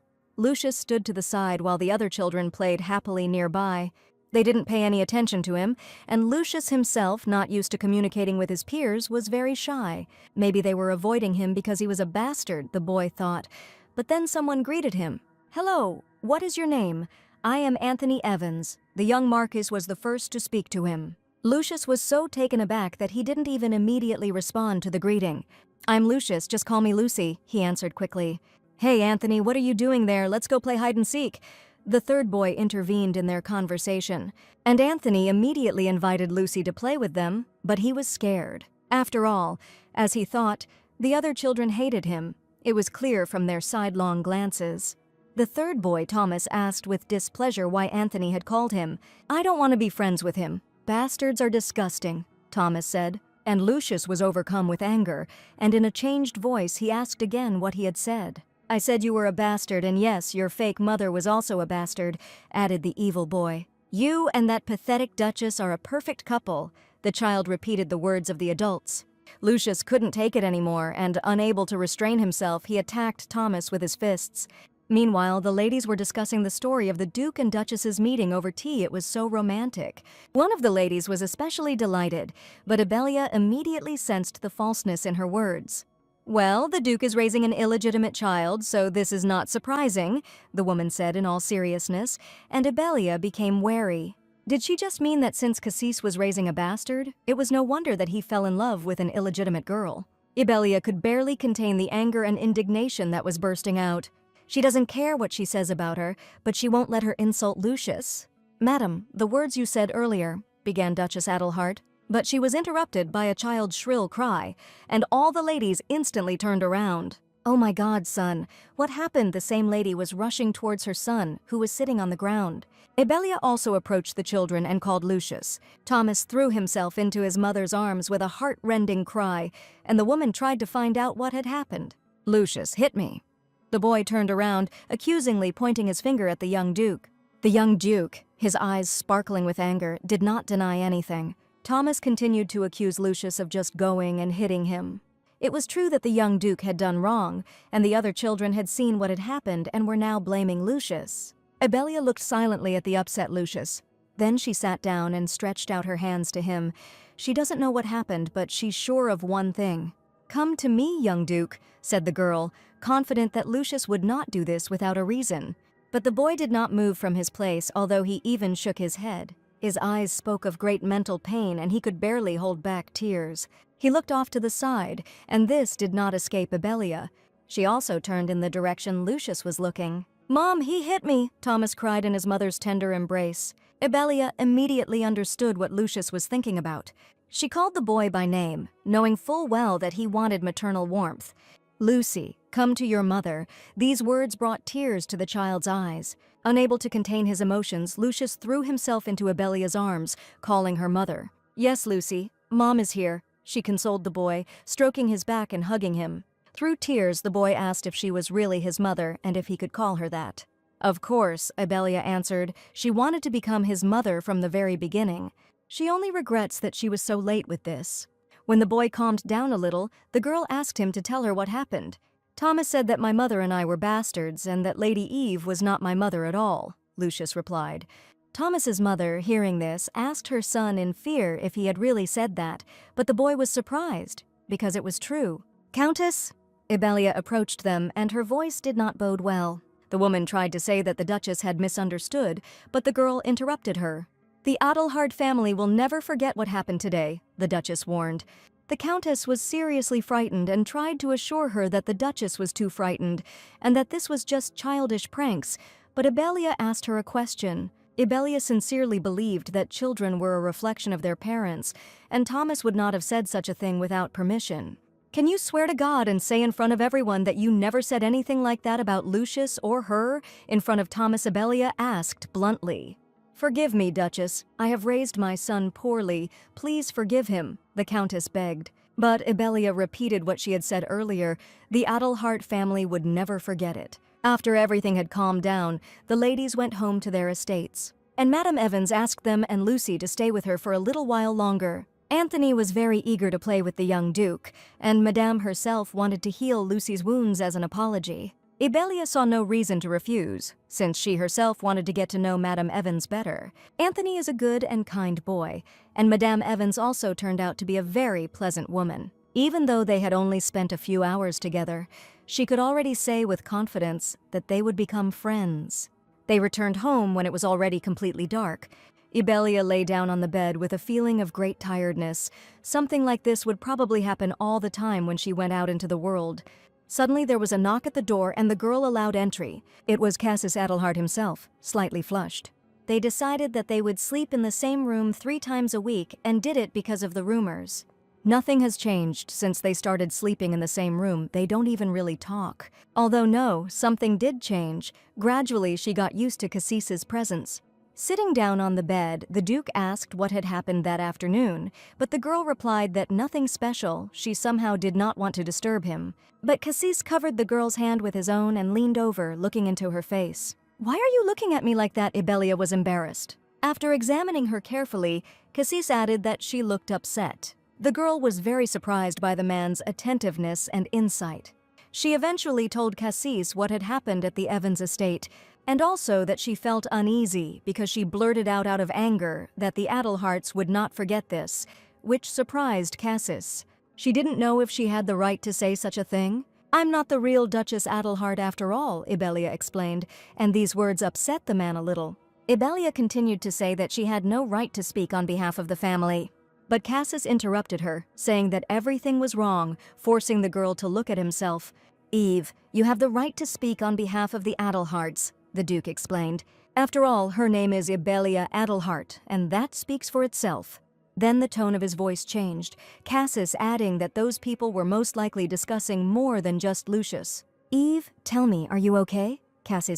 Lucius stood to the side while the other children played happily nearby. They didn't pay any attention to him, and Lucius himself, not used to communicating with his peers, was very shy. Maybe they were avoiding him because he was a bastard, the boy thought. But then someone greeted him. "Hello, what is your name?" "I am Anthony Evans." The young Marcus was the first to speak to him. Lucius was so taken aback that he didn't even immediately respond to the greeting. "I'm Lucius, just call me Lucy," he answered quickly. "Hey, Anthony, what are you doing there? Let's go play hide and seek." The third boy intervened in their conversation, and Anthony immediately invited Lucy to play with them, but he was scared. After all, as he thought, the other children hated him. It was clear from their sidelong glances. The third boy, Thomas, asked with displeasure why Anthony had called him. "I don't want to be friends with him. Bastards are disgusting," Thomas said, and Lucius was overcome with anger, and in a changed voice he asked again what he had said. "I said you were a bastard, and yes, your fake mother was also a bastard," added the evil boy. "You and that pathetic duchess are a perfect couple," the child repeated the words of the adults. Lucius couldn't take it anymore, and unable to restrain himself, he attacked Thomas with his fists. Meanwhile, the ladies were discussing the story of the Duke and Duchess's meeting over tea. It was so romantic. One of the ladies was especially delighted, but Ibelia immediately sensed the falseness in her words. "Well, the Duke is raising an illegitimate child, so this is not surprising," the woman said in all seriousness, and Ibelia became wary. Did she just mean that since Cassis was raising a bastard, it was no wonder that he fell in love with an illegitimate girl? Ibelia could barely contain the anger and indignation that was bursting out. She doesn't care what she says about her, but she won't let her insult Lucius. "Madam, the words you said earlier," began Duchess Adelhart, but she was interrupted by a child's shrill cry, and all the ladies instantly turned around. "Oh my God, son, what happened?" The same lady was rushing towards her son, who was sitting on the ground. Ibelia also approached the children and called Lucius. Thomas threw himself into his mother's arms with a heart-rending cry, and the woman tried to find out what had happened. "Lucius, hit me." The boy turned around, accusingly pointing his finger at the young Duke. The young Duke, his eyes sparkling with anger, did not deny anything. Thomas continued to accuse Lucius of just going and hitting him. It was true that the young Duke had done wrong, and the other children had seen what had happened and were now blaming Lucius. Ibelia looked silently at the upset Lucius. Then she sat down and stretched out her hands to him. She doesn't know what happened, but she's sure of one thing. "Come to me, young Duke," said the girl, confident that Lucius would not do this without a reason. But the boy did not move from his place, although he even shook his head. His eyes spoke of great mental pain, and he could barely hold back tears. He looked off to the side, and this did not escape Ibelia. She also turned in the direction Lucius was looking. "Mom, he hit me," Thomas cried in his mother's tender embrace. Ibelia immediately understood what Lucius was thinking about. She called the boy by name, knowing full well that he wanted maternal warmth. "Lucy, come to your mother." These words brought tears to the child's eyes. Unable to contain his emotions, Lucius threw himself into Ibelia's arms, calling her mother. "Yes, Lucy, Mom is here," she consoled the boy, stroking his back and hugging him. Through tears, the boy asked if she was really his mother and if he could call her that. "Of course," Ibelia answered. She wanted to become his mother from the very beginning. She only regrets that she was so late with this. When the boy calmed down a little, the girl asked him to tell her what happened. "Thomas said that my mother and I were bastards and that Lady Eve was not my mother at all," Lucius replied. Thomas's mother, hearing this, asked her son in fear if he had really said that, but the boy was surprised, because it was true. "Countess?" Ibelia approached them, and her voice did not bode well. The woman tried to say that the Duchess had misunderstood, but the girl interrupted her. "The Adelhart family will never forget what happened today," the Duchess warned. The Countess was seriously frightened and tried to assure her that the Duchess was too frightened and that this was just childish pranks, but Ibelia asked her a question. Ibelia sincerely believed that children were a reflection of their parents, and Thomas would not have said such a thing without permission. "Can you swear to God and say in front of everyone that you never said anything like that about Lucius or her in front of Thomas?" Ibelia asked bluntly. "Forgive me, Duchess. I have raised my son poorly. Please forgive him," the Countess begged. But Ibelia repeated what she had said earlier. The Adelhart family would never forget it. After everything had calmed down, the ladies went home to their estates, and Madame Evans asked them and Lucy to stay with her for a little while longer. Anthony was very eager to play with the young Duke, and Madame herself wanted to heal Lucy's wounds as an apology. Ibelia saw no reason to refuse, since she herself wanted to get to know Madame Evans better. Anthony is a good and kind boy, and Madame Evans also turned out to be a very pleasant woman. Even though they had only spent a few hours together, she could already say with confidence that they would become friends. They returned home when it was already completely dark. Ibelia lay down on the bed with a feeling of great tiredness. Something like this would probably happen all the time when she went out into the world. Suddenly there was a knock at the door and the girl allowed entry. It was Cassius Adelhard himself, slightly flushed. They decided that they would sleep in the same room 3 times a week and did it because of the rumors. Nothing has changed since they started sleeping in the same room. They don't even really talk. Although no, something did change. Gradually she got used to Cassis's presence. Sitting down on the bed, the Duke asked what had happened that afternoon, but the girl replied that nothing special. She somehow did not want to disturb him. But Cassis covered the girl's hand with his own and leaned over, looking into her face. "Why are you looking at me like that?" Ibelia was embarrassed. After examining her carefully, Cassis added that she looked upset. The girl was very surprised by the man's attentiveness and insight. She eventually told Cassis what had happened at the Evans estate, and also that she felt uneasy because she blurted out of anger that the Adelharts would not forget this, which surprised Cassis. She didn't know if she had the right to say such a thing. "I'm not the real Duchess Adelhart after all," Ibelia explained, and these words upset the man a little. Ibelia continued to say that she had no right to speak on behalf of the family. But Cassis interrupted her, saying that everything was wrong, forcing the girl to look at himself. "Eve, you have the right to speak on behalf of the Adelharts," the Duke explained. "After all, her name is Ibelia Adelhart, and that speaks for itself." Then the tone of his voice changed, Cassis adding that those people were most likely discussing more than just Lucius. "Eve, tell me, are you okay?" Cassis